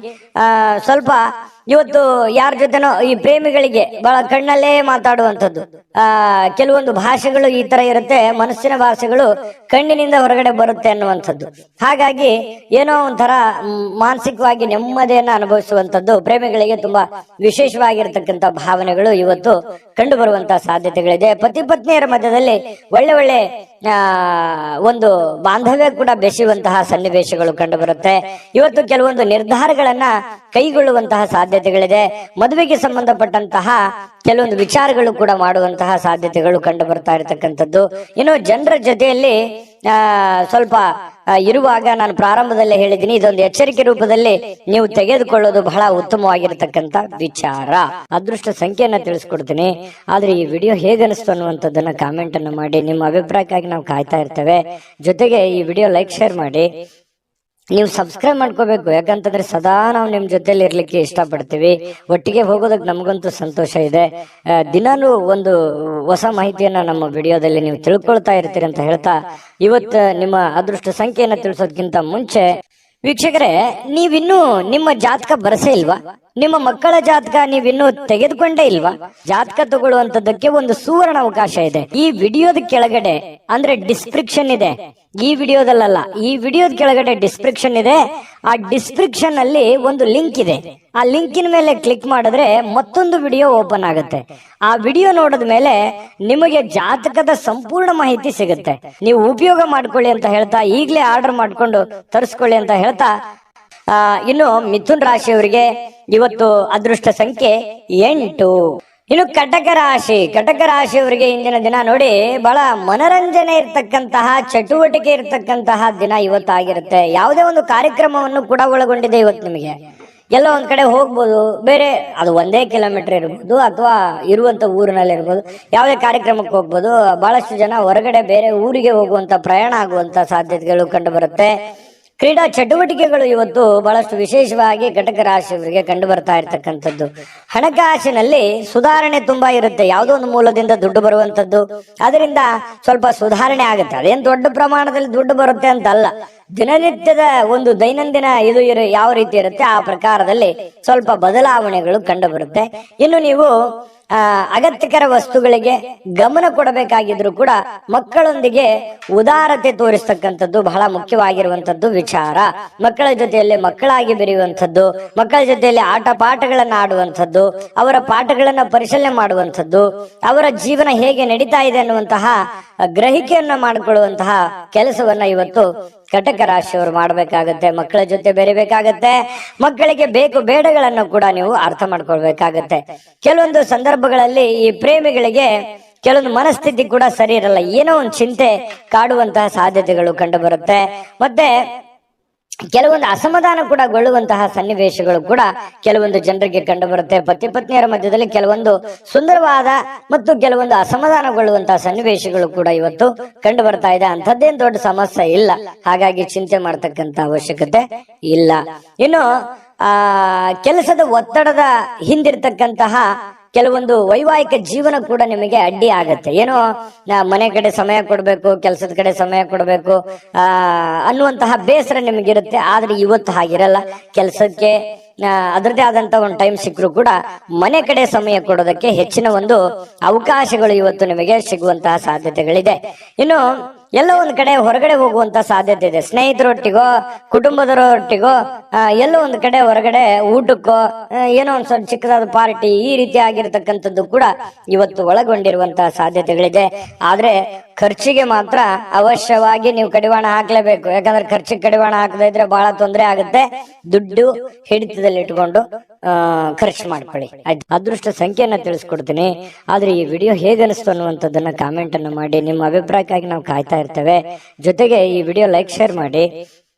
ಸ್ವಲ್ಪ ಇವತ್ತು ಯಾರ ಜೊತೆನೋ ಈ ಪ್ರೇಮಿಗಳಿಗೆ ಬಹಳ ಕಣ್ಣಲ್ಲೇ ಮಾತಾಡುವಂಥದ್ದು, ಕೆಲವೊಂದು ಭಾಷೆಗಳು ಈ ತರ ಇರುತ್ತೆ, ಮನಸ್ಸಿನ ಭಾಷೆಗಳು ಕಣ್ಣಿನಿಂದ ಹೊರಗಡೆ ಬರುತ್ತೆ ಅನ್ನುವಂಥದ್ದು. ಹಾಗಾಗಿ ಏನೋ ಒಂಥರ ಮಾನಸಿಕವಾಗಿ ನೆಮ್ಮದಿಯನ್ನ ಅನುಭವಿಸುವಂಥದ್ದು ಪ್ರೇಮಿಗಳಿಗೆ ತುಂಬಾ ವಿಶೇಷವಾಗಿರ್ತಕ್ಕಂಥ ಭಾವನೆಗಳು ಇವತ್ತು ಕಂಡು ಬರುವಂತಹ ಸಾಧ್ಯತೆಗಳಿದೆ. ಪತಿ ಪತ್ನಿಯರ ಮಧ್ಯದಲ್ಲಿ ಒಳ್ಳೆ ಒಂದು ಬಾಂಧವ್ಯ ಕೂಡ ಬೆಸೆಯುವಂತಹ ಸನ್ನಿವೇಶಗಳು ಕಂಡು ಬರುತ್ತೆ. ಇವತ್ತು ಕೆಲವೊಂದು ನಿರ್ಧಾರಗಳನ್ನ ಕೈಗೊಳ್ಳುವಂತಹ ಸಾಧ್ಯತೆಗಳಿದೆ. ಮದುವೆಗೆ ಸಂಬಂಧಪಟ್ಟಂತಹ ಕೆಲವೊಂದು ವಿಚಾರಗಳು ಕೂಡ ಮಾಡುವಂತಹ ಸಾಧ್ಯತೆಗಳು ಕಂಡು ಬರ್ತಾ ಇರತಕ್ಕಂಥದ್ದು. ಇನ್ನು ಜನರ ಜೊತೆಯಲ್ಲಿ ಸ್ವಲ್ಪ ಇರುವಾಗ ನಾನು ಪ್ರಾರಂಭದಲ್ಲೇ ಹೇಳಿದ್ದೀನಿ, ಇದೊಂದು ಎಚ್ಚರಿಕೆ ರೂಪದಲ್ಲಿ ನೀವು ತೆಗೆದುಕೊಳ್ಳೋದು ಬಹಳ ಉತ್ತಮವಾಗಿರತಕ್ಕಂತ ವಿಚಾರ. ಅದೃಷ್ಟ ಸಂಖ್ಯೆಯನ್ನ ತಿಳಿಸ್ಕೊಡ್ತೀನಿ. ಆದ್ರೆ ಈ ವಿಡಿಯೋ ಹೇಗನಿಸ್ತು ಅನ್ನುವಂಥದ್ದನ್ನ ಕಾಮೆಂಟ್ ಅನ್ನು ಮಾಡಿ. ನಿಮ್ಮ ಅಭಿಪ್ರಾಯಕ್ಕಾಗಿ ನಾವು ಕಾಯ್ತಾ ಇರ್ತೇವೆ. ಜೊತೆಗೆ ಈ ವಿಡಿಯೋ ಲೈಕ್, ಶೇರ್ ಮಾಡಿ. ನೀವು ಸಬ್ಸ್ಕ್ರೈಬ್ ಮಾಡ್ಕೋಬೇಕು. ಯಾಕಂತಂದ್ರೆ ಸದಾ ನಾವು ನಿಮ್ ಜೊತೆಲಿ ಇರ್ಲಿಕ್ಕೆ ಇಷ್ಟಪಡ್ತೀವಿ. ಒಟ್ಟಿಗೆ ಹೋಗೋದಕ್ಕೆ ನಮಗಂತೂ ಸಂತೋಷ ಇದೆ. ದಿನಾನು ಒಂದು ಹೊಸ ಮಾಹಿತಿಯನ್ನ ನಮ್ಮ ವಿಡಿಯೋದಲ್ಲಿ ನೀವು ತಿಳ್ಕೊಳ್ತಾ ಇರ್ತೀರಿ ಅಂತ ಹೇಳ್ತಾ, ಇವತ್ತು ನಿಮ್ಮ ಅದೃಷ್ಟ ಸಂಖ್ಯೆಯನ್ನ ತಿಳಿಸೋದಕ್ಕಿಂತ ಮುಂಚೆ ವೀಕ್ಷಕರೇ, ನೀವಿನ್ನೂ ನಿಮ್ಮ ಜಾತಕ ಬರಸೇ ಇಲ್ವಾ? ನಿಮ್ಮ ಮಕ್ಕಳ ಜಾತಕ ನೀವಿನ್ನೂ ತೆಗೆದುಕೊಂಡೇ ಇಲ್ವಾ? ಜಾತಕ ತಗೊಳ್ಳುವಂತದ್ದಕ್ಕೆ ಒಂದು ಸುವರ್ಣ ಅವಕಾಶ ಇದೆ. ಈ ವಿಡಿಯೋದ ಕೆಳಗಡೆ ಅಂದ್ರೆ ಡಿಸ್ಕ್ರಿಪ್ಷನ್ ಇದೆ. ಈ ವಿಡಿಯೋದಲ್ಲ, ಈ ವಿಡಿಯೋದ ಕೆಳಗಡೆ ಡಿಸ್ಕ್ರಿಪ್ಷನ್ ಇದೆ. ಆ ಡಿಸ್ಕ್ರಿಪ್ಷನ್ ಅಲ್ಲಿ ಒಂದು ಲಿಂಕ್ ಇದೆ. ಆ ಲಿಂಕಿನ ಮೇಲೆ ಕ್ಲಿಕ್ ಮಾಡಿದ್ರೆ ಮತ್ತೊಂದು ವಿಡಿಯೋ ಓಪನ್ ಆಗುತ್ತೆ. ಆ ವಿಡಿಯೋ ನೋಡಿದ ಮೇಲೆ ನಿಮಗೆ ಜಾತಕದ ಸಂಪೂರ್ಣ ಮಾಹಿತಿ ಸಿಗುತ್ತೆ. ನೀವು ಉಪಯೋಗ ಮಾಡ್ಕೊಳ್ಳಿ ಅಂತ ಹೇಳ್ತಾ, ಈಗಲೇ ಆರ್ಡರ್ ಮಾಡ್ಕೊಂಡು ತರಿಸ್ಕೊಳ್ಳಿ ಅಂತ ಹೇಳ್ತಾ, ಇನ್ನು ಮಿಥುನ್ ರಾಶಿಯವರಿಗೆ ಇವತ್ತು ಅದೃಷ್ಟ ಸಂಖ್ಯೆ 8. ಇನ್ನು ಕಟಕ ರಾಶಿಯವರಿಗೆ ಇಂದಿನ ದಿನ ನೋಡಿ ಬಹಳ ಮನರಂಜನೆ ಇರ್ತಕ್ಕಂತಹ, ಚಟುವಟಿಕೆ ಇರ್ತಕ್ಕಂತಹ ದಿನ ಇವತ್ತಾಗಿರುತ್ತೆ. ಯಾವುದೇ ಒಂದು ಕಾರ್ಯಕ್ರಮವನ್ನು ಕೂಡ ಒಳಗೊಂಡಿದೆ ಇವತ್ತು. ನಿಮಗೆ ಎಲ್ಲ ಒಂದ್ ಕಡೆ ಹೋಗ್ಬೋದು, ಬೇರೆ ಅದು 1 ಕಿಲೋಮೀಟರ್ ಇರ್ಬೋದು ಅಥವಾ ಇರುವಂತ ಊರಿನಲ್ಲಿ ಇರ್ಬೋದು, ಯಾವುದೇ ಕಾರ್ಯಕ್ರಮಕ್ಕೆ ಹೋಗ್ಬೋದು. ಬಹಳಷ್ಟು ಜನ ಹೊರಗಡೆ ಬೇರೆ ಊರಿಗೆ ಹೋಗುವಂತ, ಪ್ರಯಾಣ ಆಗುವಂತ ಸಾಧ್ಯತೆಗಳು ಕಂಡು ಬರುತ್ತೆ. ಕ್ರೀಡಾ ಚಟುವಟಿಕೆಗಳು ಇವತ್ತು ಬಹಳಷ್ಟು ವಿಶೇಷವಾಗಿ ಕಟಕ ರಾಶಿಯವರಿಗೆ ಕಂಡು ಬರ್ತಾ ಇರ್ತಕ್ಕಂಥದ್ದು. ಹಣಕಾಸಿನಲ್ಲಿ ಸುಧಾರಣೆ ತುಂಬಾ ಇರುತ್ತೆ. ಯಾವುದೋ ಒಂದು ಮೂಲದಿಂದ ದುಡ್ಡು ಬರುವಂತದ್ದು, ಅದರಿಂದ ಸ್ವಲ್ಪ ಸುಧಾರಣೆ ಆಗುತ್ತೆ. ಅದೇನು ದೊಡ್ಡ ಪ್ರಮಾಣದಲ್ಲಿ ದುಡ್ಡು ಬರುತ್ತೆ ಅಂತ ಅಲ್ಲ, ದಿನನಿತ್ಯದ ಒಂದು ದೈನಂದಿನ ಇದು ಯಾವ ರೀತಿ ಇರುತ್ತೆ ಆ ಪ್ರಕಾರದಲ್ಲಿ ಸ್ವಲ್ಪ ಬದಲಾವಣೆಗಳು ಕಂಡು ಬರುತ್ತೆ. ಇನ್ನು ನೀವು ಅಗತ್ಯಕರ ವಸ್ತುಗಳಿಗೆ ಗಮನ ಕೊಡಬೇಕಾಗಿದ್ರು ಕೂಡ ಮಕ್ಕಳೊಂದಿಗೆ ಉದಾರತೆ ತೋರಿಸ್ತಕ್ಕಂಥದ್ದು ಬಹಳ ಮುಖ್ಯವಾಗಿರುವಂತದ್ದು ವಿಚಾರ. ಮಕ್ಕಳ ಜೊತೆಯಲ್ಲಿ ಮಕ್ಕಳಾಗಿ ಬೆರೆಯುವಂಥದ್ದು, ಮಕ್ಕಳ ಜೊತೆಯಲ್ಲಿ ಆಟ ಪಾಠಗಳನ್ನ ಆಡುವಂಥದ್ದು, ಅವರ ಪಾಠಗಳನ್ನ ಪರಿಶೀಲನೆ ಮಾಡುವಂಥದ್ದು, ಅವರ ಜೀವನ ಹೇಗೆ ನಡೀತಾ ಇದೆ ಅನ್ನುವಂತಹ ಗ್ರಹಿಕೆಯನ್ನ ಮಾಡಿಕೊಳ್ಳುವಂತಹ ಕೆಲಸವನ್ನ ಇವತ್ತು ಕಟಕ ರಾಶಿಯವರು ಮಾಡಬೇಕಾಗತ್ತೆ. ಮಕ್ಕಳ ಜೊತೆ ಬೆರೆಬೇಕಾಗತ್ತೆ. ಮಕ್ಕಳಿಗೆ ಬೇಕು ಬೇಡಗಳನ್ನು ಕೂಡ ನೀವು ಅರ್ಥ ಮಾಡ್ಕೊಳ್ಬೇಕಾಗತ್ತೆ. ಕೆಲವೊಂದು ಸಂದರ್ಭಗಳಲ್ಲಿ ಈ ಪ್ರೇಮಿಗಳಿಗೆ ಕೆಲವೊಂದು ಮನಸ್ಥಿತಿ ಕೂಡ ಸರಿ ಇರಲ್ಲ. ಏನೋ ಒಂದು ಚಿಂತೆ ಕಾಡುವಂತಹ ಸಾಧ್ಯತೆಗಳು ಕಂಡು ಬರುತ್ತೆ. ಮತ್ತೆ ಕೆಲವೊಂದು ಅಸಮಾಧಾನ ಕೂಡ ಗೊಳ್ಳುವಂತಹ ಸನ್ನಿವೇಶಗಳು ಕೂಡ ಕೆಲವೊಂದು ಜನರಿಗೆ ಕಂಡು ಬರುತ್ತೆ. ಪತಿ ಪತ್ನಿಯರ ಮಧ್ಯದಲ್ಲಿ ಕೆಲವೊಂದು ಸುಂದರವಾದ ಮತ್ತು ಕೆಲವೊಂದು ಅಸಮಾಧಾನಗೊಳ್ಳುವಂತಹ ಸನ್ನಿವೇಶಗಳು ಕೂಡ ಇವತ್ತು ಕಂಡು ಬರ್ತಾ ಇದೆ. ಅಂಥದ್ದೇನು ದೊಡ್ಡ ಸಮಸ್ಯೆ ಇಲ್ಲ, ಹಾಗಾಗಿ ಚಿಂತೆ ಮಾಡ್ತಕ್ಕಂತ ಅವಶ್ಯಕತೆ ಇಲ್ಲ. ಇನ್ನು ಕೆಲಸದ ಒತ್ತಡದ ಹಿಂದಿರ್ತಕ್ಕಂತಹ ಕೆಲವೊಂದು ವೈವಾಹಿಕ ಜೀವನ ಕೂಡ ನಿಮಗೆ ಅಡ್ಡಿ ಆಗತ್ತೆ. ಏನೋ ಮನೆ ಕಡೆ ಸಮಯ ಕೊಡಬೇಕು, ಕೆಲಸದ ಕಡೆ ಸಮಯ ಕೊಡಬೇಕು ಅನ್ನುವಂತಹ ಬೇಸರ ನಿಮಗಿರುತ್ತೆ. ಆದ್ರೆ ಇವತ್ತು ಹಾಗಿರಲ್ಲ. ಕೆಲಸಕ್ಕೆ ಅದರದೇ ಆದಂತ ಒಂದು ಟೈಮ್ ಸಿಕ್ಕರೂ ಕೂಡ ಮನೆ ಕಡೆ ಸಮಯ ಕೊಡೋದಕ್ಕೆ ಹೆಚ್ಚಿನ ಒಂದು ಅವಕಾಶಗಳು ಇವತ್ತು ನಿಮಗೆ ಸಿಗುವಂತಹ ಸಾಧ್ಯತೆಗಳಿದೆ. ಇನ್ನು ಎಲ್ಲೋ ಒಂದ್ ಕಡೆ ಹೊರಗಡೆ ಹೋಗುವಂತ ಸಾಧ್ಯತೆ ಇದೆ. ಸ್ನೇಹಿತರೊಟ್ಟಿಗೋ ಕುಟುಂಬದವರೊಟ್ಟಿಗೋ ಎಲ್ಲೋ ಒಂದ್ ಕಡೆ ಹೊರಗಡೆ ಊಟಕ್ಕೋ ಏನೋ ಒಂದ್ ಸ್ವಲ್ಪ ಚಿಕ್ಕದಾದ ಪಾರ್ಟಿ ಈ ರೀತಿ ಆಗಿರ್ತಕ್ಕಂಥದ್ದು ಕೂಡ ಇವತ್ತು ಒಳಗೊಂಡಿರುವಂತಹ ಸಾಧ್ಯತೆಗಳಿದೆ. ಆದ್ರೆ ಖರ್ಚಿಗೆ ಮಾತ್ರ ಅವಶ್ಯವಾಗಿ ನೀವು ಕಡಿವಾಣ ಹಾಕ್ಲೇಬೇಕು. ಯಾಕಂದ್ರೆ ಖರ್ಚಿಗೆ ಕಡಿವಾಣ ಹಾಕದೇ ಇದ್ರೆ ಬಹಳ ತೊಂದರೆ ಆಗುತ್ತೆ. ದುಡ್ಡು ಹಿಡಿತದಲ್ಲಿ ಇಟ್ಕೊಂಡು ಖರ್ಚು ಮಾಡ್ಕೊಳ್ಳಿ. ಅದೃಷ್ಟ ಸಂಖ್ಯೆಯನ್ನ ತಿಳಿಸ್ಕೊಡ್ತೀನಿ. ಆದ್ರೆ ಈ ವಿಡಿಯೋ ಹೇಗೆ ಅನಿಸ್ತು ಅನ್ನುವಂಥದ್ದನ್ನ ಕಾಮೆಂಟ್ ಅನ್ನು ಮಾಡಿ. ನಿಮ್ಮ ಅಭಿಪ್ರಾಯಕ್ಕಾಗಿ ನಾವು ಕಾಯ್ತಾ ಇರ್ತೇವೆ. ಜೊತೆಗೆ ಈ ವಿಡಿಯೋ ಲೈಕ್ ಶೇರ್ ಮಾಡಿ.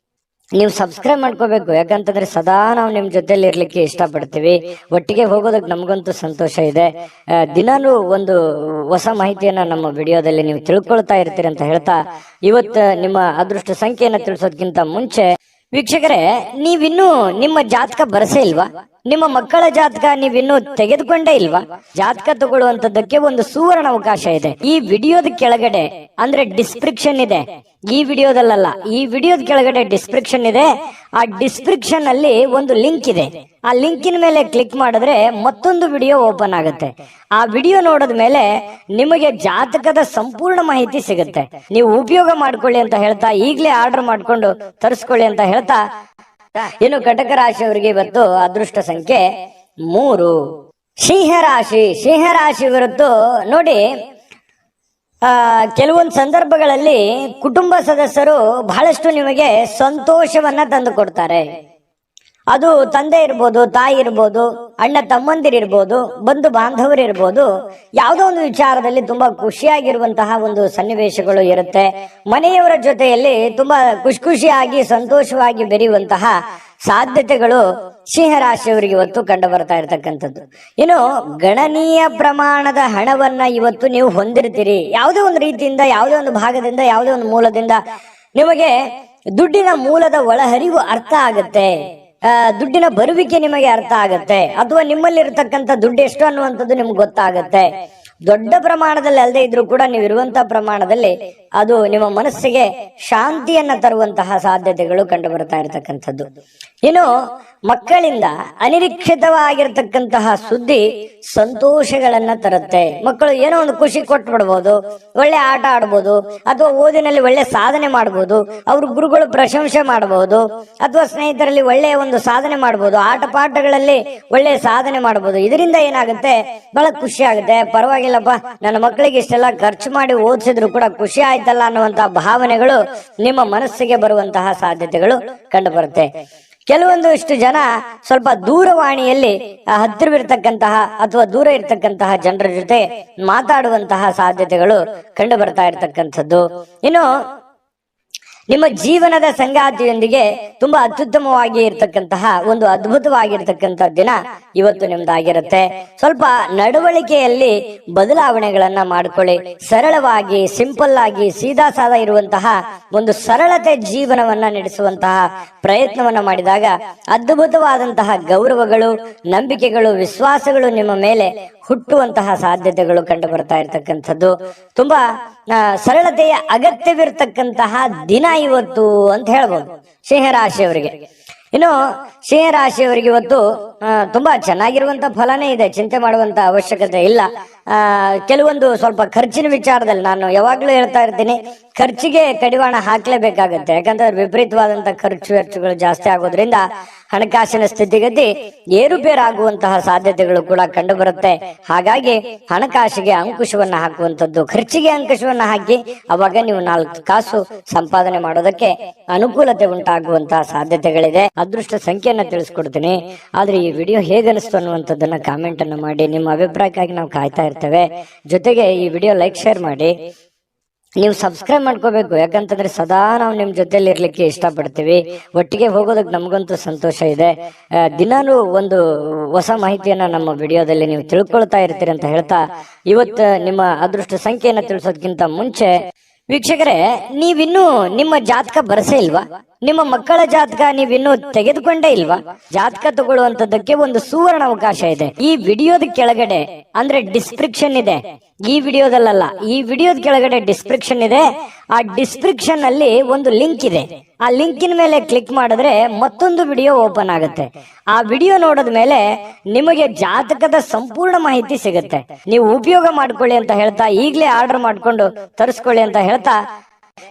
ನೀವು ಸಬ್ಸ್ಕ್ರೈಬ್ ಮಾಡ್ಕೋಬೇಕು. ಯಾಕಂತಂದ್ರೆ ಸದಾ ನಾವು ನಿಮ್ ಜೊತೆಲಿ ಇರ್ಲಿಕ್ಕೆ ಇಷ್ಟಪಡ್ತೀವಿ. ಒಟ್ಟಿಗೆ ಹೋಗೋದಕ್ಕೆ ನಮಗಂತೂ ಸಂತೋಷ ಇದೆ. ದಿನಾನು ಒಂದು ಹೊಸ ಮಾಹಿತಿಯನ್ನ ನಮ್ಮ ವಿಡಿಯೋದಲ್ಲಿ ನೀವು ತಿಳ್ಕೊಳ್ತಾ ಇರ್ತೀರಿ ಅಂತ ಹೇಳ್ತಾ, ಇವತ್ತು ನಿಮ್ಮ ಅದೃಷ್ಟ ಸಂಖ್ಯೆಯನ್ನ ತಿಳಿಸೋದಕ್ಕಿಂತ ಮುಂಚೆ ವೀಕ್ಷಕರೇ, ನೀವಿನ್ನೂ ನಿಮ್ಮ ಜಾತಕ ಬರಸೇ ಇಲ್ವಾ? ನಿಮ್ಮ ಮಕ್ಕಳ ಜಾತಕ ನೀವಿನ್ನೂ ತೆಗೆದುಕೊಂಡೇ ಇಲ್ವಾ? ಜಾತಕ ತಗೊಳ್ಳುವಂತದ್ದಕ್ಕೆ ಒಂದು ಸುವರ್ಣ ಅವಕಾಶ ಇದೆ. ಈ ವಿಡಿಯೋದ ಕೆಳಗಡೆ ಅಂದ್ರೆ ಡಿಸ್ಕ್ರಿಪ್ಷನ್ ಇದೆ. ಈ ವಿಡಿಯೋದಲ್ಲ, ಈ ವಿಡಿಯೋದ ಕೆಳಗಡೆ ಡಿಸ್ಕ್ರಿಪ್ಷನ್ ಇದೆ. ಆ ಡಿಸ್ಕ್ರಿಪ್ಷನ್ ಅಲ್ಲಿ ಒಂದು ಲಿಂಕ್ ಇದೆ. ಆ ಲಿಂಕಿನ ಮೇಲೆ ಕ್ಲಿಕ್ ಮಾಡಿದ್ರೆ ಮತ್ತೊಂದು ವಿಡಿಯೋ ಓಪನ್ ಆಗುತ್ತೆ. ಆ ವಿಡಿಯೋ ನೋಡಿದ ಮೇಲೆ ನಿಮಗೆ ಜಾತಕದ ಸಂಪೂರ್ಣ ಮಾಹಿತಿ ಸಿಗುತ್ತೆ. ನೀವು ಉಪಯೋಗ ಮಾಡ್ಕೊಳ್ಳಿ ಅಂತ ಹೇಳ್ತಾ, ಈಗಲೇ ಆರ್ಡರ್ ಮಾಡ್ಕೊಂಡು ತರಿಸ್ಕೊಳ್ಳಿ ಅಂತ ಹೇಳ್ತಾ, ಇನ್ನು ಕಟಕ ರಾಶಿಯವರಿಗೆ ಇವತ್ತು ಅದೃಷ್ಟ ಸಂಖ್ಯೆ 3. ಸಿಂಹರಾಶಿ ಹೊರತು ನೋಡಿ, ಕೆಲವೊಂದು ಸಂದರ್ಭಗಳಲ್ಲಿ ಕುಟುಂಬ ಸದಸ್ಯರು ಬಹಳಷ್ಟು ನಿಮಗೆ ಸಂತೋಷವನ್ನ ತಂದು ಕೊಡ್ತಾರೆ. ಅದು ತಂದೆ ಇರ್ಬೋದು, ತಾಯಿ ಇರ್ಬೋದು, ಅಣ್ಣ ತಮ್ಮಂದಿರಿರ್ಬೋದು, ಬಂಧು ಬಾಂಧವರಿರ್ಬೋದು. ಯಾವುದೋ ಒಂದು ವಿಚಾರದಲ್ಲಿ ತುಂಬಾ ಖುಷಿಯಾಗಿರುವಂತಹ ಒಂದು ಸನ್ನಿವೇಶಗಳು ಇರುತ್ತೆ. ಮನೆಯವರ ಜೊತೆಯಲ್ಲಿ ತುಂಬಾ ಖುಷಿಯಾಗಿ ಸಂತೋಷವಾಗಿ ಬೆರೆಯುವಂತಹ ಸಾಧ್ಯತೆಗಳು ಸಿಂಹರಾಶಿಯವರಿಗೆ ಇವತ್ತು ಕಂಡು ಬರ್ತಾ ಇರತಕ್ಕಂಥದ್ದು. ಇನ್ನು ಗಣನೀಯ ಪ್ರಮಾಣದ ಹಣವನ್ನ ಇವತ್ತು ನೀವು ಹೊಂದಿರ್ತೀರಿ. ಯಾವುದೇ ಒಂದು ರೀತಿಯಿಂದ, ಯಾವುದೇ ಒಂದು ಭಾಗದಿಂದ, ಯಾವುದೇ ಒಂದು ಮೂಲದಿಂದ ನಿಮಗೆ ದುಡ್ಡಿನ ಮೂಲದ ಒಳಹರಿವು ಅರ್ಥ ಆಗುತ್ತೆ. ದುಡ್ಡಿನ ಬರುವಿಕೆ ನಿಮಗೆ ಅರ್ಥ ಆಗತ್ತೆ. ಅಥವಾ ನಿಮ್ಮಲ್ಲಿ ಇರತಕ್ಕಂಥ ದುಡ್ಡು ಎಷ್ಟು ಅನ್ನುವಂಥದ್ದು ನಿಮ್ಗೆ ಗೊತ್ತಾಗತ್ತೆ. ದೊಡ್ಡ ಪ್ರಮಾಣದಲ್ಲಿ ಅಲ್ಲದೆ ಇದ್ರೂ ಕೂಡ ನೀವು ಇರುವಂತಹ ಪ್ರಮಾಣದಲ್ಲಿ ಅದು ನಿಮ್ಮ ಮನಸ್ಸಿಗೆ ಶಾಂತಿಯನ್ನ ತರುವಂತಹ ಸಾಧ್ಯತೆಗಳು ಕಂಡು ಬರ್ತಾ ಇರತಕ್ಕಂಥದ್ದು. ಇನ್ನು ಮಕ್ಕಳಿಂದ ಅನಿರೀಕ್ಷಿತವಾಗಿರ್ತಕ್ಕಂತಹ ಸುದ್ದಿ ಸಂತೋಷಗಳನ್ನ ತರುತ್ತೆ. ಮಕ್ಕಳು ಏನೋ ಒಂದು ಖುಷಿ ಕೊಟ್ಟು ಬಿಡ್ಬೋದು, ಒಳ್ಳೆ ಆಟ ಆಡ್ಬೋದು, ಅಥವಾ ಓದಿನಲ್ಲಿ ಒಳ್ಳೆ ಸಾಧನೆ ಮಾಡ್ಬೋದು, ಅವ್ರ ಗುರುಗಳು ಪ್ರಶಂಸೆ ಮಾಡಬಹುದು, ಅಥವಾ ಸ್ನೇಹಿತರಲ್ಲಿ ಒಳ್ಳೆಯ ಒಂದು ಸಾಧನೆ ಮಾಡ್ಬೋದು, ಆಟ ಪಾಠಗಳಲ್ಲಿ ಒಳ್ಳೆ ಸಾಧನೆ ಮಾಡ್ಬೋದು. ಇದರಿಂದ ಏನಾಗುತ್ತೆ, ಬಹಳ ಖುಷಿ ಆಗುತ್ತೆ. ಪರವಾಗಿಲ್ಲಪ್ಪ, ನನ್ನ ಮಕ್ಕಳಿಗೆ ಇಷ್ಟೆಲ್ಲ ಖರ್ಚು ಮಾಡಿ ಓದಿಸಿದ್ರು ಕೂಡ ಖುಷಿ ಆಯ್ತಲ್ಲ ಅನ್ನುವಂತಹ ಭಾವನೆಗಳು ನಿಮ್ಮ ಮನಸ್ಸಿಗೆ ಬರುವಂತಹ ಸಾಧ್ಯತೆಗಳು ಕಂಡು ಬರುತ್ತೆ. ಕೆಲವೊಂದು ಇಷ್ಟು ಜನ ಸ್ವಲ್ಪ ದೂರವಾಣಿಯಲ್ಲಿ ಹತ್ತಿರವಿರ್ತಕ್ಕಂತಹ ಅಥವಾ ದೂರ ಇರ್ತಕ್ಕಂತಹ ಜನರ ಜೊತೆ ಮಾತಾಡುವಂತಹ ಸಾಧ್ಯತೆಗಳು ಕಂಡು ಬರ್ತಾ ಇರತಕ್ಕಂಥದ್ದು. ಇನ್ನು ನಿಮ್ಮ ಜೀವನದ ಸಂಗಾತಿಯೊಂದಿಗೆ ತುಂಬಾ ಅತ್ಯುತ್ತಮವಾಗಿ ಇರ್ತಕ್ಕಂತಹ ಒಂದು ಅದ್ಭುತವಾಗಿರ್ತಕ್ಕಂಥ ದಿನ ಇವತ್ತು ನಿಮ್ದಾಗಿರುತ್ತೆ. ಸ್ವಲ್ಪ ನಡವಳಿಕೆಯಲ್ಲಿ ಬದಲಾವಣೆಗಳನ್ನ ಮಾಡ್ಕೊಳ್ಳಿ. ಸರಳವಾಗಿ, ಸಿಂಪಲ್ ಆಗಿ, ಸೀದಾ ಸಾದಾ ಇರುವಂತಹ ಒಂದು ಸರಳತೆ ಜೀವನವನ್ನ ನಡೆಸುವಂತಹ ಪ್ರಯತ್ನವನ್ನ ಮಾಡಿದಾಗ ಅದ್ಭುತವಾದಂತಹ ಗೌರವಗಳು, ನಂಬಿಕೆಗಳು, ವಿಶ್ವಾಸಗಳು ನಿಮ್ಮ ಮೇಲೆ ಹುಟ್ಟುವಂತಹ ಸಾಧ್ಯತೆಗಳು ಕಂಡು ಬರ್ತಾ ಇರ್ತಕ್ಕಂಥದ್ದು. ತುಂಬಾ ಸರಳತೆಯ ಅಗತ್ಯವಿರ್ತಕ್ಕಂತಹ ದಿನ ಇವತ್ತು ಅಂತ ಹೇಳ್ಬೋದು ಸಿಂಹರಾಶಿಯವರಿಗೆ. ಇನ್ನು ಸಿಂಹರಾಶಿಯವರಿಗೆ ಇವತ್ತು ತುಂಬಾ ಚೆನ್ನಾಗಿರುವಂತ ಫಲನೇ ಇದೆ. ಚಿಂತೆ ಮಾಡುವಂತ ಅವಶ್ಯಕತೆ ಇಲ್ಲ. ಕೆಲವೊಂದು ಸ್ವಲ್ಪ ಖರ್ಚಿನ ವಿಚಾರದಲ್ಲಿ ನಾನು ಯಾವಾಗ್ಲೂ ಹೇಳ್ತಾ ಇರ್ತೀನಿ, ಖರ್ಚಿಗೆ ಕಡಿವಾಣ ಹಾಕ್ಲೇಬೇಕಾಗತ್ತೆ. ಯಾಕಂದ್ರೆ ವಿಪರೀತವಾದಂತ ಖರ್ಚು ವೆಚ್ಚಗಳು ಜಾಸ್ತಿ ಆಗೋದ್ರಿಂದ ಹಣಕಾಸಿನ ಸ್ಥಿತಿಗತಿ ಏರುಪೇರಾಗುವಂತಹ ಸಾಧ್ಯತೆಗಳು ಕೂಡ ಕಂಡು ಬರುತ್ತೆ. ಹಾಗಾಗಿ ಹಣಕಾಸಿಗೆ ಅಂಕುಶವನ್ನ ಹಾಕುವಂಥದ್ದು, ಖರ್ಚಿಗೆ ಅಂಕುಶವನ್ನ ಹಾಕಿ ಅವಾಗ ನೀವು 4 ಕಾಸು ಸಂಪಾದನೆ ಮಾಡೋದಕ್ಕೆ ಅನುಕೂಲತೆ ಉಂಟಾಗುವಂತಹ ಸಾಧ್ಯತೆಗಳಿದೆ. ಅದೃಷ್ಟ ಸಂಖ್ಯೆಯನ್ನ ತಿಳಿಸ್ಕೊಡ್ತೀನಿ. ಆದ್ರೆ ಈ ವಿಡಿಯೋ ಹೇಗನಿಸ್ತು ಅನ್ನುವಂಥದ್ದನ್ನ ಕಾಮೆಂಟ್ ಅನ್ನು ಮಾಡಿ. ನಿಮ್ಮ ಅಭಿಪ್ರಾಯಕ್ಕಾಗಿ ನಾವು ಕಾಯ್ತಾ ಇರ್ತೇವೆ. ಜೊತೆಗೆ ಈ ವಿಡಿಯೋ ಲೈಕ್ ಶೇರ್ ಮಾಡಿ. ನೀವು ಸಬ್ಸ್ಕ್ರೈಬ್ ಮಾಡ್ಕೋಬೇಕು. ಯಾಕಂತಂದ್ರೆ ಸದಾ ನಾವು ನಿಮ್ ಜೊತೆಲಿ ಇರ್ಲಿಕ್ಕೆ ಇಷ್ಟಪಡ್ತೀವಿ. ಒಟ್ಟಿಗೆ ಹೋಗೋದಕ್ಕೆ ನಮಗಂತೂ ಸಂತೋಷ ಇದೆ. ದಿನಾನು ಒಂದು ಹೊಸ ಮಾಹಿತಿಯನ್ನ ನಮ್ಮ ವಿಡಿಯೋದಲ್ಲಿ ನೀವು ತಿಳ್ಕೊಳ್ತಾ ಇರ್ತೀರಿ ಅಂತ ಹೇಳ್ತಾ, ಇವತ್ತು ನಿಮ್ಮ ಅದೃಷ್ಟ ಸಂಖ್ಯೆಯನ್ನ ತಿಳಿಸೋದಕ್ಕಿಂತ ಮುಂಚೆ ವೀಕ್ಷಕರೇ, ನೀವಿನ್ನೂ ನಿಮ್ಮ ಜಾತಕ ಬರಸೇ ಇಲ್ವಾ? ನಿಮ್ಮ ಮಕ್ಕಳ ಜಾತಕ ನೀವಿನ್ನೂ ತೆಗೆದುಕೊಂಡೇ ಇಲ್ವಾ? ಜಾತಕ ತಗೊಳ್ಳುವಂತದ್ದಕ್ಕೆ ಒಂದು ಸುವರ್ಣ ಅವಕಾಶ ಇದೆ. ಈ ವಿಡಿಯೋದ ಕೆಳಗಡೆ ಅಂದ್ರೆ ಡಿಸ್ಕ್ರಿಪ್ಷನ್ ಇದೆ. ಈ ವಿಡಿಯೋದಲ್ಲ, ಈ ವಿಡಿಯೋದ ಕೆಳಗಡೆ ಡಿಸ್ಕ್ರಿಪ್ಷನ್ ಇದೆ. ಆ ಡಿಸ್ಕ್ರಿಪ್ಷನ್ ಅಲ್ಲಿ ಒಂದು ಲಿಂಕ್ ಇದೆ. ಆ ಲಿಂಕಿನ ಮೇಲೆ ಕ್ಲಿಕ್ ಮಾಡಿದ್ರೆ ಮತ್ತೊಂದು ವಿಡಿಯೋ ಓಪನ್ ಆಗುತ್ತೆ. ಆ ವಿಡಿಯೋ ನೋಡಿದ ಮೇಲೆ ನಿಮಗೆ ಜಾತಕದ ಸಂಪೂರ್ಣ ಮಾಹಿತಿ ಸಿಗುತ್ತೆ. ನೀವು ಉಪಯೋಗ ಮಾಡ್ಕೊಳ್ಳಿ ಅಂತ ಹೇಳ್ತಾ, ಈಗಲೇ ಆರ್ಡರ್ ಮಾಡ್ಕೊಂಡು ತರಿಸ್ಕೊಳ್ಳಿ ಅಂತ ಹೇಳ್ತಾ,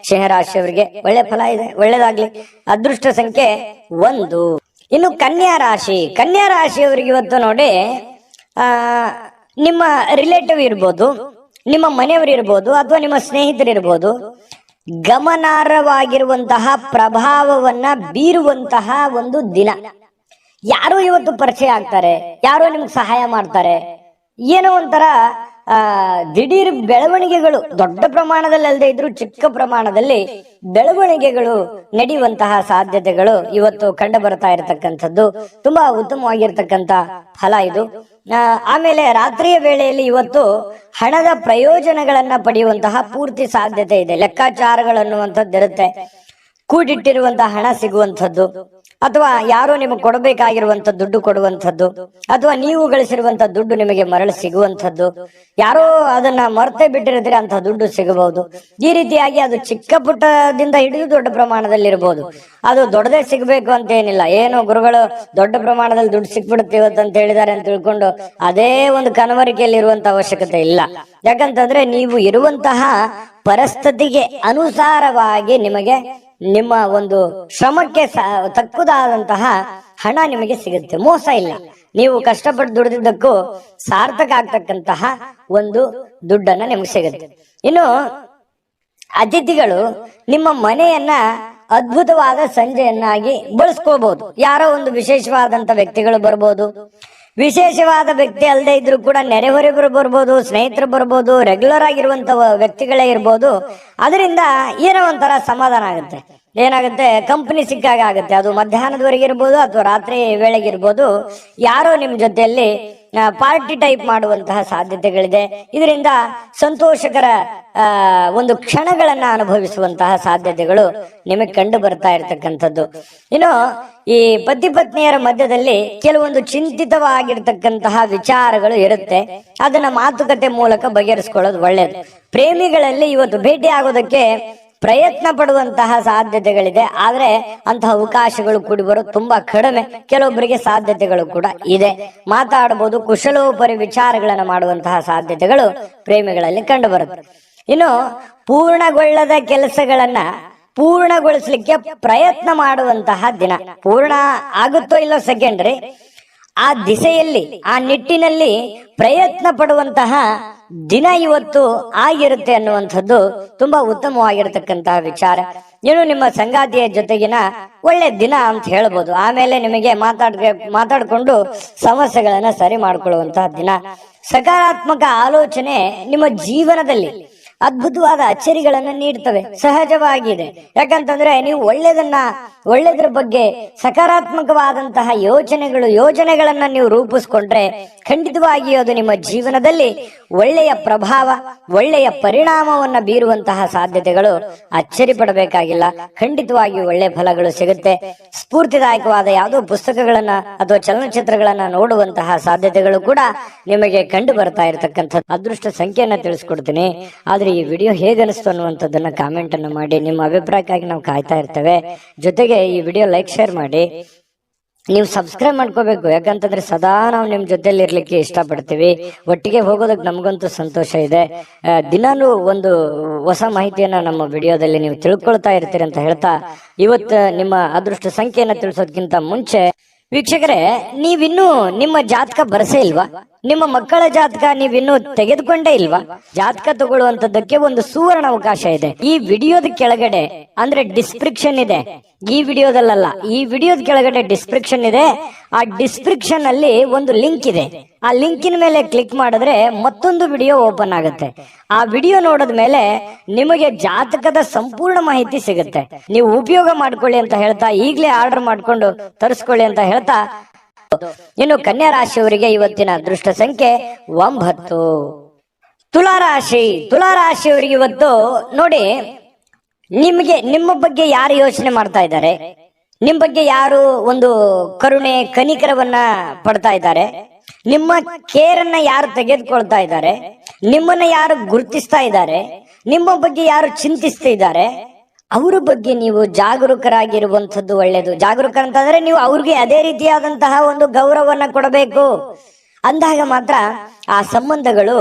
ಸಿಂಹರಾಶಿಯವರಿಗೆ ಒಳ್ಳೆ ಫಲ ಇದೆ, ಒಳ್ಳೇದಾಗ್ಲಿ. ಅದೃಷ್ಟ ಸಂಖ್ಯೆ 1. ಇನ್ನು ಕನ್ಯಾ ರಾಶಿ. ಕನ್ಯಾ ರಾಶಿಯವರಿಗೆ ಇವತ್ತು ನೋಡಿ, ನಿಮ್ಮ ರಿಲೇಟಿವ್ ಇರ್ಬೋದು, ನಿಮ್ಮ ಮನೆಯವರು ಇರ್ಬೋದು, ಅಥವಾ ನಿಮ್ಮ ಸ್ನೇಹಿತರು ಇರ್ಬೋದು, ಗಮನಾರ್ಹವಾಗಿರುವಂತಹ ಪ್ರಭಾವವನ್ನ ಬೀರುವಂತಹ ಒಂದು ದಿನ. ಯಾರೋ ಇವತ್ತು ಪರಿಚಯ ಆಗ್ತಾರೆ, ಯಾರೋ ನಿಮ್ಗೆ ಸಹಾಯ ಮಾಡ್ತಾರೆ, ಏನೋ ಒಂಥರ ದಿಢೀರ್ ಬೆಳವಣಿಗೆಗಳು, ದೊಡ್ಡ ಪ್ರಮಾಣದಲ್ಲಿ ಅಲ್ಲದೆ ಇದ್ರು ಚಿಕ್ಕ ಪ್ರಮಾಣದಲ್ಲಿ ಬೆಳವಣಿಗೆಗಳು ನಡೆಯುವಂತಹ ಸಾಧ್ಯತೆಗಳು ಇವತ್ತು ಕಂಡು ಬರ್ತಾ ಇರತಕ್ಕಂಥದ್ದು ತುಂಬಾ ಉತ್ತಮವಾಗಿರ್ತಕ್ಕಂಥ ಫಲ ಇದು. ಆಮೇಲೆ ರಾತ್ರಿಯ ವೇಳೆಯಲ್ಲಿ ಇವತ್ತು ಹಣದ ಪ್ರಯೋಜನಗಳನ್ನ ಪಡೆಯುವಂತಹ ಪೂರ್ತಿ ಸಾಧ್ಯತೆ ಇದೆ. ಲೆಕ್ಕಾಚಾರಗಳನ್ನುವಂಥದ್ದು ಇರುತ್ತೆ. ಕೂಡಿಟ್ಟಿರುವಂತಹ ಹಣ ಸಿಗುವಂಥದ್ದು, ಅಥವಾ ಯಾರೋ ನಿಮಗೆ ಕೊಡಬೇಕಾಗಿರುವಂತ ದುಡ್ಡು ಕೊಡುವಂಥದ್ದು, ಅಥವಾ ನೀವು ಗಳಿಸಿರುವಂತ ದುಡ್ಡು ನಿಮಗೆ ಮರಳಿ ಸಿಗುವಂಥದ್ದು, ಯಾರೋ ಅದನ್ನ ಮರೆತೇ ಬಿಟ್ಟಿರಿದ್ರೆ ಅಂತ ದುಡ್ಡು ಸಿಗಬಹುದು. ಈ ರೀತಿಯಾಗಿ ಅದು ಚಿಕ್ಕ ಪುಟ್ಟದಿಂದ ಹಿಡಿದು ದೊಡ್ಡ ಪ್ರಮಾಣದಲ್ಲಿ ಇರಬಹುದು. ಅದು ದೊಡ್ಡದೇ ಸಿಗಬೇಕು ಅಂತ ಏನಿಲ್ಲ. ಏನೋ ಗುರುಗಳು ದೊಡ್ಡ ಪ್ರಮಾಣದಲ್ಲಿ ದುಡ್ಡು ಸಿಕ್ಬಿಡುತ್ತೆ ಇವತ್ತು ಅಂತ ಹೇಳಿದ್ದಾರೆ ಅಂತ ತಿಳ್ಕೊಂಡು ಅದೇ ಒಂದು ಕನವರಿಕೆಯಲ್ಲಿ ಇರುವಂತ ಅವಶ್ಯಕತೆ ಇಲ್ಲ. ಯಾಕಂತಂದ್ರೆ ನೀವು ಇರುವಂತಹ ಪರಿಸ್ಥಿತಿಗೆ ಅನುಸಾರವಾಗಿ ನಿಮಗೆ ನಿಮ್ಮ ಒಂದು ಶ್ರಮಕ್ಕೆ ತಕ್ಕುದಾದಂತಹ ಹಣ ನಿಮಗೆ ಸಿಗುತ್ತೆ. ಮೋಸ ಇಲ್ಲ. ನೀವು ಕಷ್ಟಪಟ್ಟು ದುಡಿದಿದ್ದಕ್ಕೂ ಸಾರ್ಥಕ ಆಗ್ತಕ್ಕಂತಹ ಒಂದು ದುಡ್ಡನ್ನ ನಿಮಗೆ ಸಿಗುತ್ತೆ. ಇನ್ನು ಅತಿಥಿಗಳು ನಿಮ್ಮ ಮನೆಯನ್ನ ಅದ್ಭುತವಾದ ಸಂಜೆಯನ್ನಾಗಿ ಬಳಸ್ಕೋಬಹುದು. ಯಾರೋ ಒಂದು ವಿಶೇಷವಾದಂತ ವ್ಯಕ್ತಿಗಳು ಬರ್ಬೋದು. ವಿಶೇಷವಾದ ವ್ಯಕ್ತಿ ಅಲ್ಲದೆ ಇದ್ರು ಕೂಡ ನೆರೆಹೊರೆಗರು ಬರ್ಬೋದು, ಸ್ನೇಹಿತರು ಬರ್ಬೋದು, ರೆಗ್ಯುಲರ್ ಆಗಿರುವಂತ ವ್ಯಕ್ತಿಗಳೇ ಇರ್ಬೋದು. ಅದರಿಂದ ಏನೋ ಒಂಥರ ಸಮಾಧಾನ ಆಗುತ್ತೆ. ಏನಾಗುತ್ತೆ, ಕಂಪನಿ ಸಿಕ್ಕಾಗ ಆಗುತ್ತೆ. ಅದು ಮಧ್ಯಾಹ್ನದವರೆಗೆ ಇರ್ಬೋದು ಅಥವಾ ರಾತ್ರಿ ವೇಳೆಗಿರ್ಬೋದು. ಯಾರೋ ನಿಮ್ ಜೊತೆಯಲ್ಲಿ ಪಾರ್ಟಿ ಟೈಪ್ ಮಾಡುವಂತಹ ಸಾಧ್ಯತೆಗಳಿದೆ. ಇದರಿಂದ ಸಂತೋಷಕರ ಒಂದು ಕ್ಷಣಗಳನ್ನ ಅನುಭವಿಸುವಂತಹ ಸಾಧ್ಯತೆಗಳು ನಿಮಗೆ ಕಂಡು ಬರ್ತಾ ಇರತಕ್ಕಂಥದ್ದು. ಇನ್ನು ಈ ಪತಿ ಪತ್ನಿಯರ ಮಧ್ಯದಲ್ಲಿ ಕೆಲವೊಂದು ಚಿಂತಿತವಾಗಿರ್ತಕ್ಕಂತಹ ವಿಚಾರಗಳು ಇರುತ್ತೆ. ಅದನ್ನ ಮಾತುಕತೆ ಮೂಲಕ ಬಗೆಹರಿಸ್ಕೊಳ್ಳೋದು ಒಳ್ಳೇದು. ಪ್ರೇಮಿಗಳಲ್ಲಿ ಇವತ್ತು ಭೇಟಿ ಆಗೋದಕ್ಕೆ ಪ್ರಯತ್ನ ಪಡುವಂತಹ ಸಾಧ್ಯತೆಗಳಿದೆ. ಆದ್ರೆ ಅಂತಹ ಅವಕಾಶಗಳು ಕೂಡಿ ಬರೋದು ತುಂಬಾ ಕಡಿಮೆ. ಕೆಲವೊಬ್ಬರಿಗೆ ಸಾಧ್ಯತೆಗಳು ಕೂಡ ಇದೆ. ಮಾತಾಡಬಹುದು, ಕುಶಲೋಪರಿ ವಿಚಾರಗಳನ್ನ ಮಾಡುವಂತಹ ಸಾಧ್ಯತೆಗಳು ಪ್ರೇಮಿಗಳಲ್ಲಿ ಕಂಡು ಬರುತ್ತೆ. ಇನ್ನು ಪೂರ್ಣಗೊಳ್ಳದ ಕೆಲಸಗಳನ್ನ ಪೂರ್ಣಗೊಳಿಸ್ಲಿಕ್ಕೆ ಪ್ರಯತ್ನ ಮಾಡುವಂತಹ ದಿನ. ಪೂರ್ಣ ಆಗುತ್ತೋ ಇಲ್ಲೋ ಸೆಕೆಂಡ್ರಿ, ಆ ದಿಸೆಯಲ್ಲಿ ಆ ನಿಟ್ಟಿನಲ್ಲಿ ಪ್ರಯತ್ನ ಪಡುವಂತಹ ದಿನ ಇವತ್ತು ಆಗಿರುತ್ತೆ ಅನ್ನುವಂಥದ್ದು ತುಂಬಾ ಉತ್ತಮವಾಗಿರತಕ್ಕಂತಹ ವಿಚಾರ. ಇನ್ನು ನಿಮ್ಮ ಸಂಗಾತಿಯ ಜೊತೆಗಿನ ಒಳ್ಳೆ ದಿನ ಅಂತ ಹೇಳ್ಬೋದು. ಆಮೇಲೆ ನಿಮಗೆ ಮಾತಾಡ್ಕೊಂಡು ಸಮಸ್ಯೆಗಳನ್ನ ಸರಿ ಮಾಡ್ಕೊಳ್ಳುವಂತಹ ದಿನ. ಸಕಾರಾತ್ಮಕ ಆಲೋಚನೆ ನಿಮ್ಮ ಜೀವನದಲ್ಲಿ ಅದ್ಭುತವಾದ ಅಚ್ಚರಿಗಳನ್ನ ನೀಡ್ತವೆ. ಸಹಜವಾಗಿದೆ. ಯಾಕಂತಂದ್ರೆ ನೀವು ಒಳ್ಳೆದ್ರ ಬಗ್ಗೆ ಸಕಾರಾತ್ಮಕವಾದಂತಹ ಯೋಜನೆಗಳನ್ನ ನೀವು ರೂಪಿಸ್ಕೊಂಡ್ರೆ ಖಂಡಿತವಾಗಿಯೂ ಅದು ನಿಮ್ಮ ಜೀವನದಲ್ಲಿ ಒಳ್ಳೆಯ ಪ್ರಭಾವ, ಒಳ್ಳೆಯ ಪರಿಣಾಮವನ್ನ ಬೀರುವಂತಹ ಸಾಧ್ಯತೆಗಳು ಅಚ್ಚರಿ ಪಡಬೇಕಾಗಿಲ್ಲ. ಖಂಡಿತವಾಗಿಯೂ ಒಳ್ಳೆಯ ಫಲಗಳು ಸಿಗುತ್ತೆ. ಸ್ಫೂರ್ತಿದಾಯಕವಾದ ಯಾವುದೋ ಪುಸ್ತಕಗಳನ್ನ ಅಥವಾ ಚಲನಚಿತ್ರಗಳನ್ನ ನೋಡುವಂತಹ ಸಾಧ್ಯತೆಗಳು ಕೂಡ ನಿಮಗೆ ಕಂಡು ಬರ್ತಾ ಇರತಕ್ಕಂಥದ್ದು. ಅದೃಷ್ಟ ಸಂಖ್ಯೆಯನ್ನ ತಿಳಿಸ್ಕೊಡ್ತೀನಿ. ಆದ್ರೆ ಈ ವಿಡಿಯೋ ಹೇಗನಿಸ್ತು ಅನ್ನುವಂಥದ್ದನ್ನ ಕಾಮೆಂಟ್ ಅನ್ನು ಮಾಡಿ. ನಿಮ್ಮ ಅಭಿಪ್ರಾಯಕ್ಕಾಗಿ ನಾವು ಕಾಯ್ತಾ ಇರ್ತೇವೆ. ಜೊತೆಗೆ ಈ ವಿಡಿಯೋ ಲೈಕ್, ಶೇರ್ ಮಾಡಿ. ನೀವು ಸಬ್ಸ್ಕ್ರೈಬ್ ಮಾಡ್ಕೋಬೇಕು. ಯಾಕಂತಂದ್ರೆ ಸದಾ ನಾವು ನಿಮ್ ಜೊತೆಲಿ ಇರ್ಲಿಕ್ಕೆ ಇಷ್ಟಪಡ್ತೀವಿ. ಒಟ್ಟಿಗೆ ಹೋಗೋದಕ್ಕೆ ನಮಗಂತೂ ಸಂತೋಷ ಇದೆ. ದಿನಾನು ಒಂದು ಹೊಸ ಮಾಹಿತಿಯನ್ನ ನಮ್ಮ ವಿಡಿಯೋದಲ್ಲಿ ನೀವು ತಿಳ್ಕೊಳ್ತಾ ಇರ್ತೀರಿ ಅಂತ ಹೇಳ್ತಾ, ಇವತ್ತು ನಿಮ್ಮ ಅದೃಷ್ಟ ಸಂಖ್ಯೆಯನ್ನ ತಿಳಿಸೋದಕ್ಕಿಂತ ಮುಂಚೆ ವೀಕ್ಷಕರೇ, ನೀವಿನ್ನೂ ನಿಮ್ಮ ಜಾತಕ ಬರಸೇ ಇಲ್ವಾ? ನಿಮ್ಮ ಮಕ್ಕಳ ಜಾತಕ ನೀವಿನ್ನೂ ತೆಗೆದುಕೊಂಡೇ ಇಲ್ವಾ? ಜಾತಕ ತಗೊಳ್ಳುವಂತದ್ದಕ್ಕೆ ಒಂದು ಸುವರ್ಣ ಅವಕಾಶ ಇದೆ. ಈ ವಿಡಿಯೋದ ಕೆಳಗಡೆ ಅಂದ್ರೆ ಡಿಸ್ಕ್ರಿಪ್ಷನ್ ಇದೆ, ಈ ವಿಡಿಯೋದಲ್ಲ, ಈ ವಿಡಿಯೋದ ಕೆಳಗಡೆ ಡಿಸ್ಕ್ರಿಪ್ಷನ್ ಇದೆ. ಆ ಡಿಸ್ಕ್ರಿಪ್ಷನ್ ಅಲ್ಲಿ ಒಂದು ಲಿಂಕ್ ಇದೆ. ಆ ಲಿಂಕಿನ ಮೇಲೆ ಕ್ಲಿಕ್ ಮಾಡಿದ್ರೆ ಮತ್ತೊಂದು ವಿಡಿಯೋ ಓಪನ್ ಆಗುತ್ತೆ. ಆ ವಿಡಿಯೋ ನೋಡಿದ ಮೇಲೆ ನಿಮಗೆ ಜಾತಕದ ಸಂಪೂರ್ಣ ಮಾಹಿತಿ ಸಿಗುತ್ತೆ. ನೀವು ಉಪಯೋಗ ಮಾಡ್ಕೊಳ್ಳಿ ಅಂತ ಹೇಳ್ತಾ, ಈಗಲೇ ಆರ್ಡರ್ ಮಾಡ್ಕೊಂಡು ತರಿಸ್ಕೊಳ್ಳಿ ಅಂತ ಹೇಳ್ತಾ, ಇನ್ನು ಕನ್ಯಾ ರಾಶಿಯವರಿಗೆ ಇವತ್ತಿನ ಅದೃಷ್ಟ ಸಂಖ್ಯೆ 9. ತುಲಾರಾಶಿಯವರಿಗೆ ಇವತ್ತು ನೋಡಿ, ನಿಮ್ಮ ಬಗ್ಗೆ ಯಾರು ಯೋಚನೆ ಮಾಡ್ತಾ ಇದ್ದಾರೆ, ನಿಮ್ಮ ಬಗ್ಗೆ ಯಾರು ಒಂದು ಕರುಣೆ ಕನಿಕರವನ್ನ ಪಡ್ತಾ ಇದ್ದಾರೆ, ನಿಮ್ಮ ಕೇರನ್ನ ಯಾರು ತೆಗೆದುಕೊಳ್ತಾ ಇದ್ದಾರೆ, ನಿಮ್ಮನ್ನ ಯಾರು ಗುರುತಿಸ್ತಾ ಇದ್ದಾರೆ, ನಿಮ್ಮ ಬಗ್ಗೆ ಯಾರು ಚಿಂತಿಸ್ತಾ ಇದ್ದಾರೆ, ಅವರ ಬಗ್ಗೆ ನೀವು ಜಾಗರೂಕರಾಗಿರುವಂಥದ್ದು ಒಳ್ಳೆಯದು. ಜಾಗರೂಕ ಅಂತಂದ್ರೆ ನೀವು ಅವ್ರಿಗೆ ಅದೇ ರೀತಿಯಾದಂತಹ ಒಂದು ಗೌರವವನ್ನ ಕೊಡಬೇಕು. ಅಂದಾಗ ಮಾತ್ರ ಆ ಸಂಬಂಧಗಳು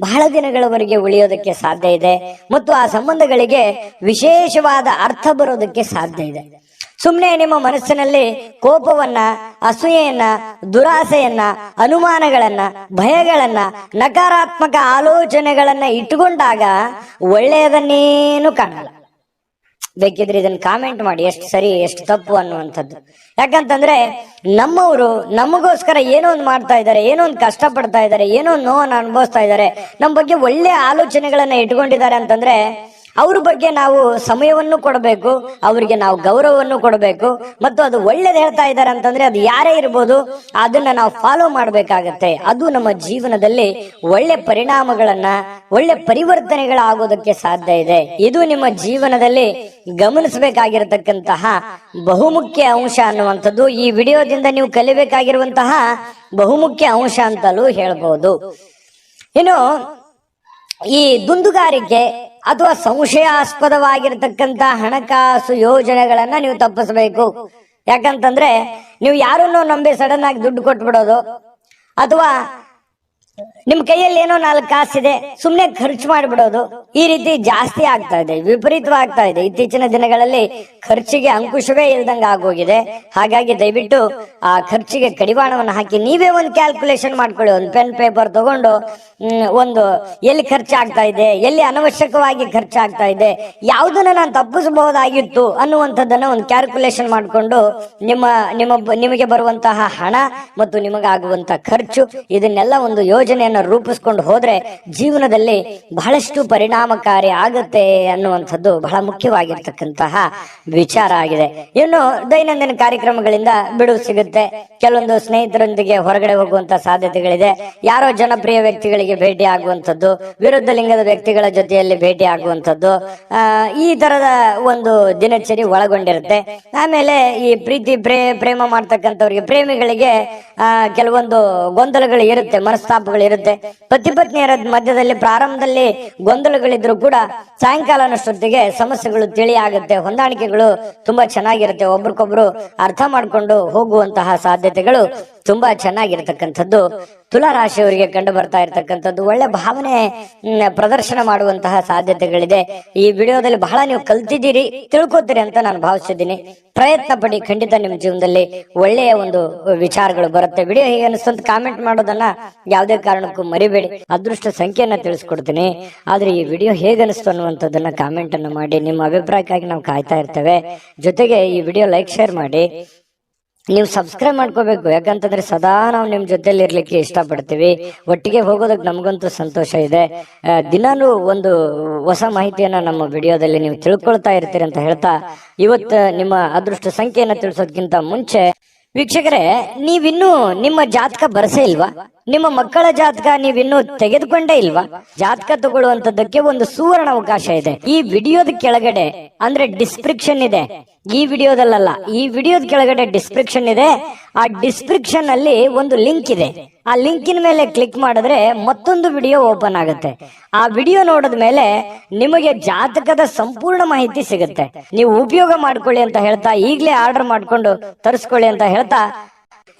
ಬಹಳ ದಿನಗಳವರೆಗೆ ಉಳಿಯೋದಕ್ಕೆ ಸಾಧ್ಯ ಇದೆ ಮತ್ತು ಆ ಸಂಬಂಧಗಳಿಗೆ ವಿಶೇಷವಾದ ಅರ್ಥ ಬರೋದಕ್ಕೆ ಸಾಧ್ಯ ಇದೆ. ಸುಮ್ಮನೆ ನಿಮ್ಮ ಮನಸ್ಸಿನಲ್ಲಿ ಕೋಪವನ್ನ, ಅಸೂಯೆಯನ್ನ, ದುರಾಸೆಯನ್ನ, ಅನುಮಾನಗಳನ್ನ, ಭಯಗಳನ್ನ, ನಕಾರಾತ್ಮಕ ಆಲೋಚನೆಗಳನ್ನ ಇಟ್ಟುಕೊಂಡಾಗ ಒಳ್ಳೆಯದನ್ನೇನು ಕಾಣಲ್ಲ. ಬೇಕಿದ್ರೆ ಇದನ್ನ ಕಾಮೆಂಟ್ ಮಾಡಿ ಎಷ್ಟು ಸರಿ ಎಷ್ಟು ತಪ್ಪು ಅನ್ನುವಂಥದ್ದು. ಯಾಕಂತಂದ್ರೆ ನಮ್ಮವರು ನಮಗೋಸ್ಕರ ಏನೋ ಒಂದು ಮಾಡ್ತಾ ಇದ್ದಾರೆ, ಏನೋ ಒಂದು ಕಷ್ಟ ಪಡ್ತಾ ಇದ್ದಾರೆ, ಏನೋ ಒಂದು ನೋವನ್ನು ಅನುಭವಿಸ್ತಾ ಇದ್ದಾರೆ, ನಮ್ಮ ಬಗ್ಗೆ ಒಳ್ಳೆ ಆಲೋಚನೆಗಳನ್ನ ಇಟ್ಕೊಂಡಿದ್ದಾರೆ ಅಂತಂದ್ರೆ ಅವ್ರ ಬಗ್ಗೆ ನಾವು ಸಮಯವನ್ನು ಕೊಡಬೇಕು, ಅವರಿಗೆ ನಾವು ಗೌರವವನ್ನು ಕೊಡಬೇಕು. ಮತ್ತು ಅದು ಒಳ್ಳೇದು ಹೇಳ್ತಾ ಇದ್ದಾರೆ ಅಂತಂದ್ರೆ ಅದು ಯಾರೇ ಇರ್ಬೋದು, ಅದನ್ನ ನಾವು ಫಾಲೋ ಮಾಡ್ಬೇಕಾಗತ್ತೆ. ಅದು ನಮ್ಮ ಜೀವನದಲ್ಲಿ ಒಳ್ಳೆ ಪರಿಣಾಮಗಳನ್ನ, ಒಳ್ಳೆ ಪರಿವರ್ತನೆಗಳಾಗೋದಕ್ಕೆ ಸಾಧ್ಯ ಇದೆ. ಇದು ನಿಮ್ಮ ಜೀವನದಲ್ಲಿ ಗಮನಿಸಬೇಕಾಗಿರತಕ್ಕಂತಹ ಬಹುಮುಖ್ಯ ಅಂಶ ಅನ್ನುವಂಥದ್ದು ಈ ವಿಡಿಯೋದಿಂದ ನೀವು ಕಲಿಬೇಕಾಗಿರುವಂತಹ ಬಹುಮುಖ್ಯ ಅಂಶ ಅಂತಲೂ ಹೇಳ್ಬಹುದು. ಇನ್ನು ಈ ದುಂದುಗಾರಿಕೆ ಅಥವಾ ಸಂಶಯಾಸ್ಪದವಾಗಿರತಕ್ಕಂತ ಹಣಕಾಸು ಯೋಜನೆಗಳನ್ನ ನೀವು ತಪ್ಪಿಸಬೇಕು. ಯಾಕಂತಂದ್ರೆ ನೀವು ಯಾರನ್ನೋ ನಂಬಿ ಸಡನ್ ಆಗಿ ದುಡ್ಡು ಕೊಟ್ಬಿಡೋದು, ಅಥವಾ ನಿಮ್ ಕೈಯಲ್ಲಿ ಏನೋ 4 ಕಾಸಿದೆ ಸುಮ್ನೆ ಖರ್ಚು ಮಾಡಿಬಿಡೋದು, ಈ ರೀತಿ ಜಾಸ್ತಿ ಆಗ್ತಾ ಇದೆ, ವಿಪರೀತವಾಗ್ತಾ ಇದೆ. ಇತ್ತೀಚಿನ ದಿನಗಳಲ್ಲಿ ಖರ್ಚಿಗೆ ಅಂಕುಶವೇ ಇಲ್ದಂಗ ಆಗೋಗಿದೆ. ಹಾಗಾಗಿ ದಯವಿಟ್ಟು ಆ ಖರ್ಚಿಗೆ ಕಡಿವಾಣವನ್ನು ಹಾಕಿ ನೀವೇ ಒಂದು ಕ್ಯಾಲ್ಕುಲೇಷನ್ ಮಾಡ್ಕೊಳ್ಳಿ. ಒಂದು ಪೆನ್ ಪೇಪರ್ ತಗೊಂಡು ಒಂದು ಎಲ್ಲಿ ಖರ್ಚಾಗ್ತಾ ಇದೆ, ಎಲ್ಲಿ ಅನವಶ್ಯಕವಾಗಿ ಖರ್ಚಾಗ್ತಾ ಇದೆ, ಯಾವುದನ್ನ ನಾನು ತಪ್ಪಿಸಬಹುದಾಗಿತ್ತು ಅನ್ನುವಂಥದ್ದನ್ನ ಒಂದು ಕ್ಯಾಲ್ಕುಲೇಷನ್ ಮಾಡಿಕೊಂಡು ನಿಮಗೆ ಬರುವಂತಹ ಹಣ ಮತ್ತು ನಿಮಗಾಗುವಂತಹ ಖರ್ಚು ಇದನ್ನೆಲ್ಲ ಒಂದು ಯೋಜನೆಯನ್ನು ರೂಪಿಸ್ಕೊಂಡು ಹೋದ್ರೆ ಜೀವನದಲ್ಲಿ ಬಹಳಷ್ಟು ಪರಿಣಾಮಕಾರಿ ಆಗುತ್ತೆ ಅನ್ನುವಂಥದ್ದು ಬಹಳ ಮುಖ್ಯವಾಗಿರ್ತಕ್ಕಂತಹ ವಿಚಾರ ಆಗಿದೆ. ಇನ್ನು ದೈನಂದಿನ ಕಾರ್ಯಕ್ರಮಗಳಿಂದ ಬಿಡುವು ಸಿಗುತ್ತೆ. ಕೆಲವೊಂದು ಸ್ನೇಹಿತರೊಂದಿಗೆ ಹೊರಗಡೆ ಹೋಗುವಂತ ಸಾಧ್ಯತೆಗಳಿದೆ. ಯಾರೋ ಜನಪ್ರಿಯ ವ್ಯಕ್ತಿಗಳಿಗೆ ಭೇಟಿ ಆಗುವಂಥದ್ದು, ವಿರುದ್ಧ ಲಿಂಗದ ವ್ಯಕ್ತಿಗಳ ಜೊತೆಯಲ್ಲಿ ಭೇಟಿ ಆಗುವಂಥದ್ದು, ಈ ತರದ ಒಂದು ದಿನಚರಿ ಒಳಗೊಂಡಿರುತ್ತೆ. ಆಮೇಲೆ ಈ ಪ್ರೀತಿ ಪ್ರೇಮ ಮಾಡ್ತಕ್ಕಂಥವ್ರಿಗೆ, ಪ್ರೇಮಿಗಳಿಗೆ ಕೆಲವೊಂದು ಗೊಂದಲಗಳು ಇರುತ್ತೆ, ಮನಸ್ತಾಪಗಳು ಇರುತ್ತೆ. ಪತಿ ಪತ್ನಿಯರ ಮಧ್ಯದಲ್ಲಿ ಪ್ರಾರಂಭದಲ್ಲಿ ಗೊಂದಲಗಳಿದ್ರು ಕೂಡ ಸಾಯಂಕಾಲನಷ್ಟೊತ್ತಿಗೆ ಸಮಸ್ಯೆಗಳು ತಿಳಿ ಆಗುತ್ತೆ, ಹೊಂದಾಣಿಕೆಗಳು ತುಂಬಾ ಚೆನ್ನಾಗಿರುತ್ತೆ, ಒಬ್ರಿಗೊಬ್ರು ಅರ್ಥ ಮಾಡ್ಕೊಂಡು ಹೋಗುವಂತಹ ಸಾಧ್ಯತೆಗಳು ತುಂಬಾ ಚೆನ್ನಾಗಿರ್ತಕ್ಕಂಥದ್ದು ತುಲಾ ರಾಶಿಯವರಿಗೆ ಕಂಡು ಬರ್ತಾ ಇರ್ತಕ್ಕಂಥದ್ದು. ಒಳ್ಳೆ ಭಾವನೆ ಪ್ರದರ್ಶನ ಮಾಡುವಂತಹ ಸಾಧ್ಯತೆಗಳಿದೆ. ಈ ವಿಡಿಯೋದಲ್ಲಿ ಬಹಳ ನೀವು ಕಲ್ತಿದ್ದೀರಿ, ತಿಳ್ಕೊತೀರಿ ಅಂತ ನಾನು ಭಾವಿಸಿದ್ದೀನಿ. ಪ್ರಯತ್ನ ಪಡಿ, ಖಂಡಿತ ನಿಮ್ಮ ಜೀವನದಲ್ಲಿ ಒಳ್ಳೆಯ ಒಂದು ವಿಚಾರಗಳು ಬರುತ್ತೆ. ವಿಡಿಯೋ ಹೇಗೆ ಅನಿಸ್ತು ಅಂತ ಕಾಮೆಂಟ್ ಮಾಡೋದನ್ನ ಯಾವುದೇ ಕಾರಣಕ್ಕೂ ಮರಿಬೇಡಿ. ಅದೃಷ್ಟ ಸಂಖ್ಯೆಯನ್ನ ತಿಳಿಸ್ಕೊಡ್ತೀನಿ, ಆದ್ರೆ ಈ ವಿಡಿಯೋ ಹೇಗೆ ಅನಿಸ್ತು ಅನ್ನುವಂಥದ್ದನ್ನ ಕಾಮೆಂಟ್ ಅನ್ನು ಮಾಡಿ. ನಿಮ್ಮ ಅಭಿಪ್ರಾಯಕ್ಕಾಗಿ ನಾವು ಕಾಯ್ತಾ ಇರ್ತೇವೆ. ಜೊತೆಗೆ ಈ ವಿಡಿಯೋ ಲೈಕ್ ಶೇರ್ ಮಾಡಿ. ನೀವು ಸಬ್ಸ್ಕ್ರೈಬ್ ಮಾಡ್ಕೋಬೇಕು, ಯಾಕಂತಂದ್ರೆ ಸದಾ ನಾವು ನಿಮ್ ಜೊತೆಲಿ ಇರ್ಲಿಕ್ಕೆ ಇಷ್ಟಪಡ್ತೀವಿ. ಒಟ್ಟಿಗೆ ಹೋಗೋದಕ್ಕೆ ನಮಗಂತೂ ಸಂತೋಷ ಇದೆ. ದಿನಾನು ಒಂದು ಹೊಸ ಮಾಹಿತಿಯನ್ನ ನಮ್ಮ ವಿಡಿಯೋದಲ್ಲಿ ನೀವು ತಿಳ್ಕೊಳ್ತಾ ಇರ್ತೀರಿ ಅಂತ ಹೇಳ್ತಾ, ಇವತ್ತು ನಿಮ್ಮ ಅದೃಷ್ಟ ಸಂಖ್ಯೆಯನ್ನ ತಿಳಿಸೋದಕ್ಕಿಂತ ಮುಂಚೆ ವೀಕ್ಷಕರೇ, ನೀವಿನ್ನೂ ನಿಮ್ಮ ಜಾತಕ ಬರಸೇ ಇಲ್ವಾ? ನಿಮ್ಮ ಮಕ್ಕಳ ಜಾತಕ ನೀವಿನ್ನೂ ತೆಗೆದುಕೊಂಡೇ ಇಲ್ವಾ? ಜಾತಕ ತಗೊಳ್ಳುವಂತದ್ದಕ್ಕೆ ಒಂದು ಸುವರ್ಣ ಅವಕಾಶ ಇದೆ. ಈ ವಿಡಿಯೋದ ಕೆಳಗಡೆ ಅಂದ್ರೆ ಡಿಸ್ಕ್ರಿಪ್ಷನ್ ಇದೆ, ಈ ವಿಡಿಯೋದಲ್ಲ, ಈ ವಿಡಿಯೋದ ಕೆಳಗಡೆ ಡಿಸ್ಕ್ರಿಪ್ಷನ್ ಇದೆ. ಆ ಡಿಸ್ಕ್ರಿಪ್ಷನ್ ಅಲ್ಲಿ ಒಂದು ಲಿಂಕ್ ಇದೆ. ಆ ಲಿಂಕಿನ ಮೇಲೆ ಕ್ಲಿಕ್ ಮಾಡಿದ್ರೆ ಮತ್ತೊಂದು ವಿಡಿಯೋ ಓಪನ್ ಆಗುತ್ತೆ. ಆ ವಿಡಿಯೋ ನೋಡಿದ ಮೇಲೆ ನಿಮಗೆ ಜಾತಕದ ಸಂಪೂರ್ಣ ಮಾಹಿತಿ ಸಿಗುತ್ತೆ. ನೀವು ಉಪಯೋಗ ಮಾಡ್ಕೊಳ್ಳಿ ಅಂತ ಹೇಳ್ತಾ, ಈಗಲೇ ಆರ್ಡರ್ ಮಾಡ್ಕೊಂಡು ತರಿಸ್ಕೊಳ್ಳಿ ಅಂತ ಹೇಳ್ತಾ,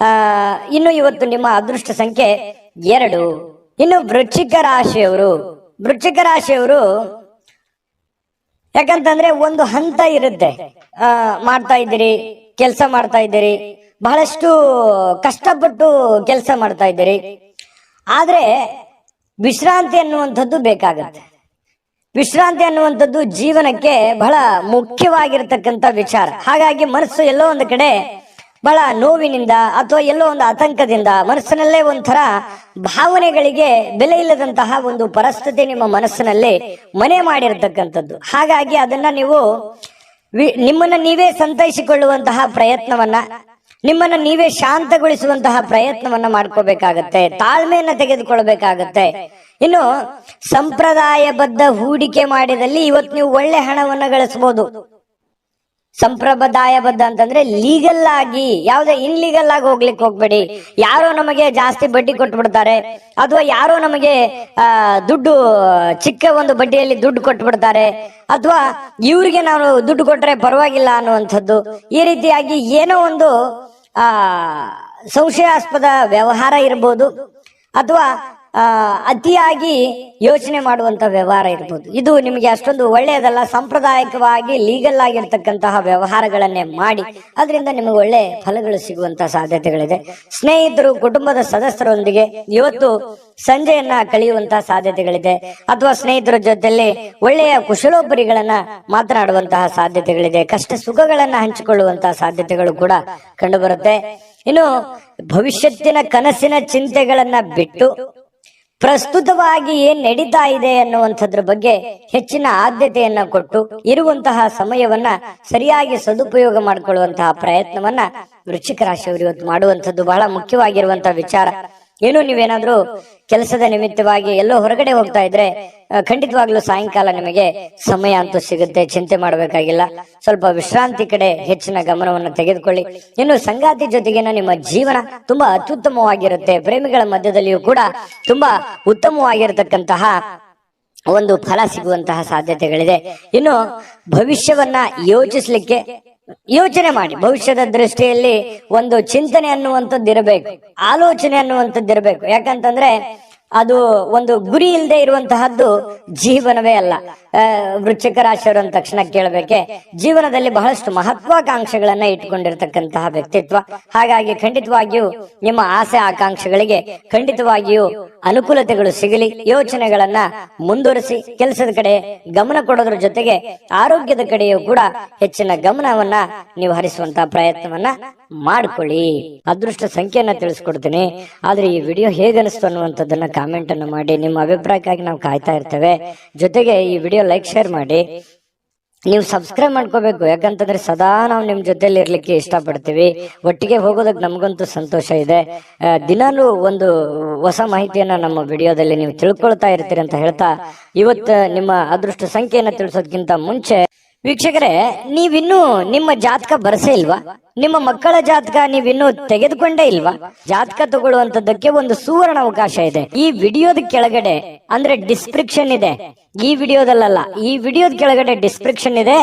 ಇನ್ನು ಇವತ್ತು ನಿಮ್ಮ ಅದೃಷ್ಟ ಸಂಖ್ಯೆ 2. ಇನ್ನು ವೃಶ್ಚಿಕ ರಾಶಿಯವರು ಯಾಕಂತಂದ್ರೆ ಒಂದು ಹಂತ ಇರುತ್ತೆ, ಮಾಡ್ತಾ ಇದ್ದೀರಿ, ಕೆಲಸ ಮಾಡ್ತಾ ಇದ್ದೀರಿ, ಬಹಳಷ್ಟು ಕಷ್ಟಪಟ್ಟು ಕೆಲಸ ಮಾಡ್ತಾ ಇದ್ದೀರಿ. ಆದ್ರೆ ವಿಶ್ರಾಂತಿ ಅನ್ನುವಂಥದ್ದು ಬೇಕಾಗತ್ತೆ. ವಿಶ್ರಾಂತಿ ಅನ್ನುವಂಥದ್ದು ಜೀವನಕ್ಕೆ ಬಹಳ ಮುಖ್ಯವಾಗಿರ್ತಕ್ಕಂಥ ವಿಚಾರ. ಹಾಗಾಗಿ ಮನಸ್ಸು ಎಲ್ಲೋ ಒಂದು ಕಡೆ ಬಹಳ ನೋವಿನಿಂದ ಅಥವಾ ಎಲ್ಲೋ ಒಂದು ಆತಂಕದಿಂದ ಮನಸ್ಸಿನಲ್ಲೇ ಒಂಥರ ಭಾವನೆಗಳಿಗೆ ಬೆಲೆ ಇಲ್ಲದಂತಹ ಒಂದು ಪರಿಸ್ಥಿತಿ ನಿಮ್ಮ ಮನಸ್ಸಿನಲ್ಲಿ ಮನೆ ಮಾಡಿರ್ತಕ್ಕಂಥದ್ದು. ಹಾಗಾಗಿ ಅದನ್ನ ನೀವು ನಿಮ್ಮನ್ನ ನೀವೇ ಸಂತೈಸಿಕೊಳ್ಳುವಂತಹ ಪ್ರಯತ್ನವನ್ನ, ನಿಮ್ಮನ್ನ ನೀವೇ ಶಾಂತಗೊಳಿಸುವಂತಹ ಪ್ರಯತ್ನವನ್ನ ಮಾಡ್ಕೋಬೇಕಾಗತ್ತೆ, ತಾಳ್ಮೆಯನ್ನ ತೆಗೆದುಕೊಳ್ಬೇಕಾಗತ್ತೆ. ಇನ್ನು ಸಂಪ್ರದಾಯಬದ್ಧ ಹೂಡಿಕೆ ಮಾಡಿದಲ್ಲಿ ಇವತ್ತು ನೀವು ಒಳ್ಳೆ ಹಣವನ್ನ ಗಳಿಸಬಹುದು. ಸಂಪ್ರದಾಯಬದ್ಧ ಅಂತಂದ್ರೆ ಲೀಗಲ್ ಆಗಿ, ಯಾವುದೇ ಇನ್ಲೀಗಲ್ ಆಗಿ ಹೋಗ್ಲಿಕ್ಕೆ ಹೋಗ್ಬೇಡಿ. ಯಾರೋ ನಮಗೆ ಜಾಸ್ತಿ ಬಡ್ಡಿ ಕೊಟ್ಬಿಡ್ತಾರೆ, ಅಥವಾ ಯಾರೋ ನಮಗೆ ದುಡ್ಡು ಚಿಕ್ಕ ಒಂದು ಬಡ್ಡಿಯಲ್ಲಿ ದುಡ್ಡು ಕೊಟ್ಬಿಡ್ತಾರೆ, ಅಥವಾ ಇವ್ರಿಗೆ ನಾವು ದುಡ್ಡು ಕೊಟ್ರೆ ಪರವಾಗಿಲ್ಲ ಅನ್ನುವಂಥದ್ದು. ಈ ರೀತಿಯಾಗಿ ಏನೋ ಒಂದು ಸಂಶಯಾಸ್ಪದ ವ್ಯವಹಾರ ಇರ್ಬೋದು, ಅಥವಾ ಅತಿಯಾಗಿ ಯೋಚನೆ ಮಾಡುವಂತ ವ್ಯವಹಾರ ಇರ್ಬೋದು. ಇದು ನಿಮಗೆ ಅಷ್ಟೊಂದು ಒಳ್ಳೆಯದಲ್ಲ. ಸಾಂಪ್ರದಾಯಿಕವಾಗಿ ಲೀಗಲ್ ಆಗಿರ್ತಕ್ಕಂತಹ ವ್ಯವಹಾರಗಳನ್ನೇ ಮಾಡಿ, ಅದರಿಂದ ನಿಮಗೆ ಒಳ್ಳೆ ಫಲಗಳು ಸಿಗುವಂತಹ ಸಾಧ್ಯತೆಗಳಿದೆ. ಸ್ನೇಹಿತರು, ಕುಟುಂಬದ ಸದಸ್ಯರೊಂದಿಗೆ ಇವತ್ತು ಸಂಜೆಯನ್ನ ಕಳೆಯುವಂತಹ ಸಾಧ್ಯತೆಗಳಿದೆ, ಅಥವಾ ಸ್ನೇಹಿತರ ಜೊತೆಯಲ್ಲಿ ಒಳ್ಳೆಯ ಕುಶಲೋಪರಿಗಳನ್ನ ಮಾತನಾಡುವಂತಹ ಸಾಧ್ಯತೆಗಳಿದೆ. ಕಷ್ಟ ಸುಖಗಳನ್ನ ಹಂಚಿಕೊಳ್ಳುವಂತಹ ಸಾಧ್ಯತೆಗಳು ಕೂಡ ಕಂಡುಬರುತ್ತೆ. ಇನ್ನು ಭವಿಷ್ಯತ್ತಿನ ಕನಸಿನ ಚಿಂತೆಗಳನ್ನ ಬಿಟ್ಟು ಪ್ರಸ್ತುತವಾಗಿ ಏನ್ ನಡೀತಾ ಇದೆ ಅನ್ನುವಂಥದ್ರ ಬಗ್ಗೆ ಹೆಚ್ಚಿನ ಆದ್ಯತೆಯನ್ನ ಕೊಟ್ಟು ಇರುವಂತಹ ಸಮಯವನ್ನ ಸರಿಯಾಗಿ ಸದುಪಯೋಗ ಮಾಡಿಕೊಳ್ಳುವಂತಹ ಪ್ರಯತ್ನವನ್ನ ವೃಶ್ಚಿಕ ರಾಶಿಯವರು ಇವತ್ತು ಮಾಡುವಂಥದ್ದು ಬಹಳ ಮುಖ್ಯವಾಗಿರುವಂತಹ ವಿಚಾರ. ಏನು ನೀವೇನಾದ್ರೂ ಕೆಲಸದ ನಿಮಿತ್ತವಾಗಿ ಎಲ್ಲೋ ಹೊರಗಡೆ ಹೋಗ್ತಾ ಇದ್ರೆ ಖಂಡಿತವಾಗ್ಲೂ ಸಾಯಂಕಾಲ ನಿಮಗೆ ಸಮಯ ಅಂತೂ ಸಿಗುತ್ತೆ, ಚಿಂತೆ ಮಾಡಬೇಕಾಗಿಲ್ಲ. ಸ್ವಲ್ಪ ವಿಶ್ರಾಂತಿ ಕಡೆ ಹೆಚ್ಚಿನ ಗಮನವನ್ನು ತೆಗೆದುಕೊಳ್ಳಿ. ಇನ್ನು ಸಂಗಾತಿ ಜೊತೆಗಿನ ನಿಮ್ಮ ಜೀವನ ತುಂಬಾ ಅತ್ಯುತ್ತಮವಾಗಿರುತ್ತೆ. ಪ್ರೇಮಿಗಳ ಮಧ್ಯದಲ್ಲಿಯೂ ಕೂಡ ತುಂಬಾ ಉತ್ತಮವಾಗಿರತಕ್ಕಂತಹ ಒಂದು ಫಲ ಸಿಗುವಂತಹ ಸಾಧ್ಯತೆಗಳಿದೆ. ಇನ್ನು ಭವಿಷ್ಯವನ್ನ ಯೋಚಿಸ್ಲಿಕ್ಕೆ ಯೋಚನೆ ಮಾಡಿ. ಭವಿಷ್ಯದ ದೃಷ್ಟಿಯಲ್ಲಿ ಒಂದು ಚಿಂತನೆ ಅನ್ನುವಂಥದ್ದು ಇರಬೇಕು, ಆಲೋಚನೆ ಅನ್ನುವಂಥದ್ದು ಇರಬೇಕು. ಯಾಕಂತಂದ್ರೆ ಅದು ಒಂದು ಗುರಿ ಇಲ್ಲದೆ ಇರುವಂತಹದ್ದು ಜೀವನವೇ ಅಲ್ಲ. ವೃಶ್ಚಿಕ ರಾಶಿಯವರು ಅಂದ ತಕ್ಷಣ ಕೇಳಬೇಕೆ, ಜೀವನದಲ್ಲಿ ಬಹಳಷ್ಟು ಮಹತ್ವಾಕಾಂಕ್ಷೆಗಳನ್ನ ಇಟ್ಕೊಂಡಿರ್ತಕ್ಕಂತಹ ವ್ಯಕ್ತಿತ್ವ. ಹಾಗಾಗಿ ಖಂಡಿತವಾಗಿಯೂ ನಿಮ್ಮ ಆಸೆ ಆಕಾಂಕ್ಷೆಗಳಿಗೆ ಖಂಡಿತವಾಗಿಯೂ ಅನುಕೂಲತೆಗಳು ಸಿಗಲಿ. ಯೋಚನೆಗಳನ್ನ ಮುಂದುವರಿಸಿ ಕೆಲಸದ ಕಡೆ ಗಮನ ಕೊಡೋದ್ರ ಜೊತೆಗೆ ಆರೋಗ್ಯದ ಕಡೆಯೂ ಕೂಡ ಹೆಚ್ಚಿನ ಗಮನವನ್ನ ನೀವು ಹರಿಸುವಂತಹ ಪ್ರಯತ್ನವನ್ನ ಮಾಡ್ಕೊಳ್ಳಿ. ಅದೃಷ್ಟ ಸಂಖ್ಯೆಯನ್ನ ತಿಳಿಸ್ಕೊಡ್ತೀನಿ. ಆದ್ರೆ ಈ ವಿಡಿಯೋ ಹೇಗನಿಸ್ತು ಅನ್ನುವಂಥದ್ದನ್ನ ಕಾಮೆಂಟ್ ಅನ್ನು ಮಾಡಿ. ನಿಮ್ಮ ಅಭಿಪ್ರಾಯಕ್ಕಾಗಿ ನಾವು ಕಾಯ್ತಾ ಇರ್ತೇವೆ. ಜೊತೆಗೆ ಈ ವಿಡಿಯೋ ಲೈಕ್ ಶೇರ್ ಮಾಡಿ. ನೀವು ಸಬ್ಸ್ಕ್ರೈಬ್ ಮಾಡ್ಕೋಬೇಕು, ಯಾಕಂತಂದ್ರೆ ಸದಾ ನಾವು ನಿಮ್ ಜೊತೆಲಿ ಇರ್ಲಿಕ್ಕೆ ಇಷ್ಟಪಡ್ತೀವಿ. ಒಟ್ಟಿಗೆ ಹೋಗೋದಕ್ಕೆ ನಮಗಂತೂ ಸಂತೋಷ ಇದೆ. ದಿನಾಲೂ ಒಂದು ಹೊಸ ಮಾಹಿತಿಯನ್ನ ನಮ್ಮ ವಿಡಿಯೋದಲ್ಲಿ ನೀವು ತಿಳ್ಕೊಳ್ತಾ ಇರ್ತೀರಿ ಅಂತ ಹೇಳ್ತಾ, ಇವತ್ತು ನಿಮ್ಮ ಅದೃಷ್ಟ ಸಂಖ್ಯೆಯನ್ನ ತಿಳಿಸೋದಕ್ಕಿಂತ ಮುಂಚೆ ವೀಕ್ಷಕರೇ, ನೀವಿನ್ನೂ ನಿಮ್ಮ ಜಾತಕ ಬರಸೇ ಇಲ್ವಾ? ನಿಮ್ಮ ಮಕ್ಕಳ ಜಾತಕ ನೀವಿನ್ನೂ ತೆಗೆದುಕೊಂಡೇ ಇಲ್ವಾ? ಜಾತಕ ತಗೊಳ್ಳುವಂತದ್ದಕ್ಕೆ ಒಂದು ಸುವರ್ಣ ಅವಕಾಶ ಇದೆ. ಈ ವಿಡಿಯೋದ ಕೆಳಗಡೆ ಅಂದ್ರೆ ಡಿಸ್ಕ್ರಿಪ್ಷನ್ ಇದೆ, ಈ ವಿಡಿಯೋದಲ್ಲ, ಈ ವಿಡಿಯೋದ ಕೆಳಗಡೆ ಡಿಸ್ಕ್ರಿಪ್ಷನ್ ಇದೆ.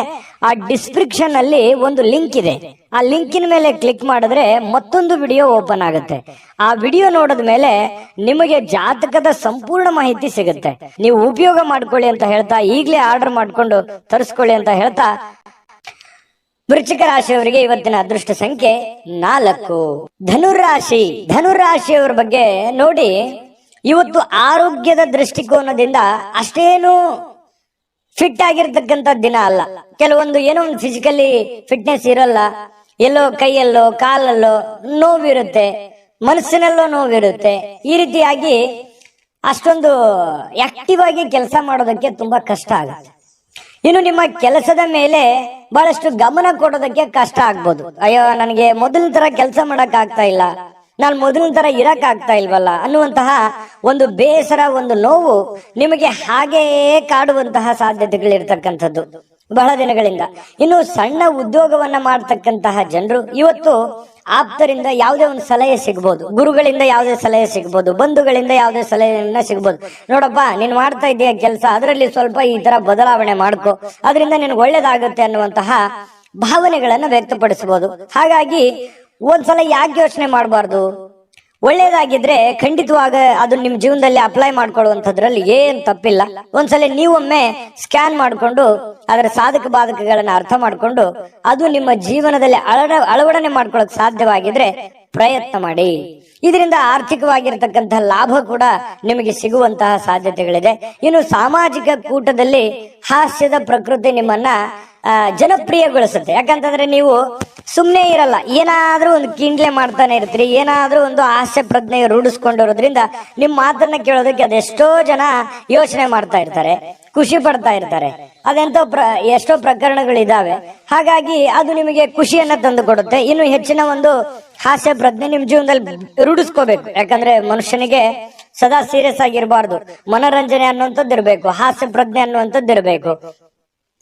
ಆ ಡಿಸ್ಕ್ರಿಪ್ಷನ್ ಅಲ್ಲಿ ಒಂದು ಲಿಂಕ್ ಇದೆ. ಆ ಲಿಂಕಿನ ಮೇಲೆ ಕ್ಲಿಕ್ ಮಾಡಿದ್ರೆ ಮತ್ತೊಂದು ವಿಡಿಯೋ ಓಪನ್ ಆಗುತ್ತೆ. ಆ ವಿಡಿಯೋ ನೋಡಿದ ಮೇಲೆ ನಿಮಗೆ ಜಾತಕದ ಸಂಪೂರ್ಣ ಮಾಹಿತಿ ಸಿಗುತ್ತೆ. ನೀವು ಉಪಯೋಗ ಮಾಡ್ಕೊಳ್ಳಿ ಅಂತ ಹೇಳ್ತಾ, ಈಗಲೇ ಆರ್ಡರ್ ಮಾಡ್ಕೊಂಡು ತರಿಸ್ಕೊಳ್ಳಿ ಅಂತ ಹೇಳ್ತಾ, ವೃಶ್ಚಿಕ ರಾಶಿಯವರಿಗೆ ಇವತ್ತಿನ ಅದೃಷ್ಟ ಸಂಖ್ಯೆ 4. ಧನುರಾಶಿ. ಧನುರಾಶಿಯವರ ಬಗ್ಗೆ ನೋಡಿ, ಇವತ್ತು ಆರೋಗ್ಯದ ದೃಷ್ಟಿಕೋನದಿಂದ ಅಷ್ಟೇನು ಫಿಟ್ ಆಗಿರ್ತಕ್ಕಂಥ ದಿನ ಅಲ್ಲ. ಕೆಲವೊಂದು ಏನೋ ಒಂದು ಫಿಸಿಕಲಿ ಫಿಟ್ನೆಸ್ ಇರಲ್ಲ, ಎಲ್ಲೋ ಕೈಯಲ್ಲೋ ಕಾಲಲ್ಲೋ ನೋವಿರುತ್ತೆ, ಮನಸ್ಸಿನಲ್ಲೋ ನೋವಿರುತ್ತೆ. ಈ ರೀತಿಯಾಗಿ ಅಷ್ಟೊಂದು ಆಕ್ಟಿವ್ ಆಗಿ ಕೆಲಸ ಮಾಡೋದಕ್ಕೆ ತುಂಬಾ ಕಷ್ಟ ಆಗುತ್ತೆ. ಇನ್ನು ನಿಮ್ಮ ಕೆಲಸದ ಮೇಲೆ ಬಹಳಷ್ಟು ಗಮನ ಕೊಡೋದಕ್ಕೆ ಕಷ್ಟ ಆಗ್ಬೋದು. ಅಯ್ಯೋ, ನನಗೆ ಮೊದಲಿನ ತರ ಕೆಲಸ ಮಾಡಕ್ ಆಗ್ತಾ ಇಲ್ಲ, ನಾನು ಮೊದಲಿನ ತರ ಇರಕ್ ಆಗ್ತಾ ಇಲ್ವಲ್ಲ ಅನ್ನುವಂತಹ ಒಂದು ಬೇಸರ, ಒಂದು ನೋವು ನಿಮಗೆ ಹಾಗೆಯೇ ಕಾಡುವಂತಹ ಸಾಧ್ಯತೆಗಳಿರ್ತಕ್ಕಂಥದ್ದು ಬಹಳ ದಿನಗಳಿಂದ. ಇನ್ನು ಸಣ್ಣ ಉದ್ಯೋಗವನ್ನ ಮಾಡ್ತಕ್ಕಂತಹ ಜನರು ಇವತ್ತು ಆಪ್ತರಿಂದ ಯಾವುದೇ ಒಂದು ಸಲಹೆ ಸಿಗ್ಬೋದು, ಗುರುಗಳಿಂದ ಯಾವುದೇ ಸಲಹೆ ಸಿಗ್ಬೋದು, ಬಂಧುಗಳಿಂದ ಯಾವುದೇ ಸಲಹೆಯನ್ನ ಸಿಗ್ಬೋದು. ನೋಡಪ್ಪ, ನೀನ್ ಮಾಡ್ತಾ ಇದೆಯಾ ಕೆಲಸ, ಅದರಲ್ಲಿ ಸ್ವಲ್ಪ ಈ ತರ ಬದಲಾವಣೆ ಮಾಡ್ಕೋ, ಅದರಿಂದ ನಿನ್ಗೆ ಒಳ್ಳೇದಾಗುತ್ತೆ ಅನ್ನುವಂತಹ ಭಾವನೆಗಳನ್ನ ವ್ಯಕ್ತಪಡಿಸಬಹುದು. ಹಾಗಾಗಿ ಒಂದ್ಸಲ ಯಾಕೆ ಯೋಚನೆ ಮಾಡಬಾರ್ದು? ಒಳ್ಳೇದಾಗಿದ್ರೆ ಖಂಡಿತವಾಗ ಅದು ನಿಮ್ ಜೀವನದಲ್ಲಿ ಅಪ್ಲೈ ಮಾಡ್ಕೊಳ್ಳುವಂಥದ್ರಲ್ಲಿ ಏನ್ ತಪ್ಪಿಲ್ಲ. ಒಂದ್ಸಲ ನೀವೊಮ್ಮೆ ಸ್ಕ್ಯಾನ್ ಮಾಡ್ಕೊಂಡು ಅದರ ಸಾಧಕ ಬಾಧಕಗಳನ್ನ ಅರ್ಥ ಮಾಡ್ಕೊಂಡು ಅದು ನಿಮ್ಮ ಜೀವನದಲ್ಲಿ ಅಳವಡನೆ ಮಾಡ್ಕೊಳ್ಳೋಕೆ ಸಾಧ್ಯವಾಗಿದ್ರೆ ಪ್ರಯತ್ನ ಮಾಡಿ. ಇದರಿಂದ ಆರ್ಥಿಕವಾಗಿರ್ತಕ್ಕಂತಹ ಲಾಭ ಕೂಡ ನಿಮಗೆ ಸಿಗುವಂತಹ ಸಾಧ್ಯತೆಗಳಿದೆ. ಇನ್ನು ಸಾಮಾಜಿಕ ಕೂಟದಲ್ಲಿ ಹಾಸ್ಯದ ಪ್ರಕೃತಿ ನಿಮ್ಮನ್ನ ಜನಪ್ರಿಯಗೊಳಿಸುತ್ತೆ. ಯಾಕಂತಂದ್ರೆ ನೀವು ಸುಮ್ಮನೆ ಇರಲ್ಲ, ಏನಾದ್ರೂ ಒಂದು ಕಿಂಡ್ಲೆ ಮಾಡ್ತಾನೆ ಇರ್ತೀರಿ, ಏನಾದ್ರೂ ಒಂದು ಹಾಸ್ಯ ಪ್ರಜ್ಞೆ ರೂಢಿಸ್ಕೊಂಡಿರೋದ್ರಿಂದ ನಿಮ್ಮ ಮಾತನ್ನ ಕೇಳೋದಕ್ಕೆ ಅದೆಷ್ಟೋ ಜನ ಯೋಚನೆ ಮಾಡ್ತಾ ಇರ್ತಾರೆ, ಖುಷಿ ಪಡ್ತಾ ಇರ್ತಾರೆ. ಅದೆಂತ ಎಷ್ಟೋ ಪ್ರಕರಣಗಳಿದಾವೆ. ಹಾಗಾಗಿ ಅದು ನಿಮಗೆ ಖುಷಿಯನ್ನ ತಂದು ಕೊಡುತ್ತೆ. ಇನ್ನು ಹೆಚ್ಚಿನ ಒಂದು ಹಾಸ್ಯ ಪ್ರಜ್ಞೆ ನಿಮ್ ಜೀವನದಲ್ಲಿ ರೂಢಿಸ್ಕೋಬೇಕು. ಯಾಕಂದ್ರೆ ಮನುಷ್ಯನಿಗೆ ಸದಾ ಸೀರಿಯಸ್ ಆಗಿರಬಾರ್ದು, ಮನೋರಂಜನೆ ಅನ್ನುವಂಥದ್ದು ಇರಬೇಕು, ಹಾಸ್ಯ ಪ್ರಜ್ಞೆ ಅನ್ನುವಂಥದ್ದು ಇರಬೇಕು.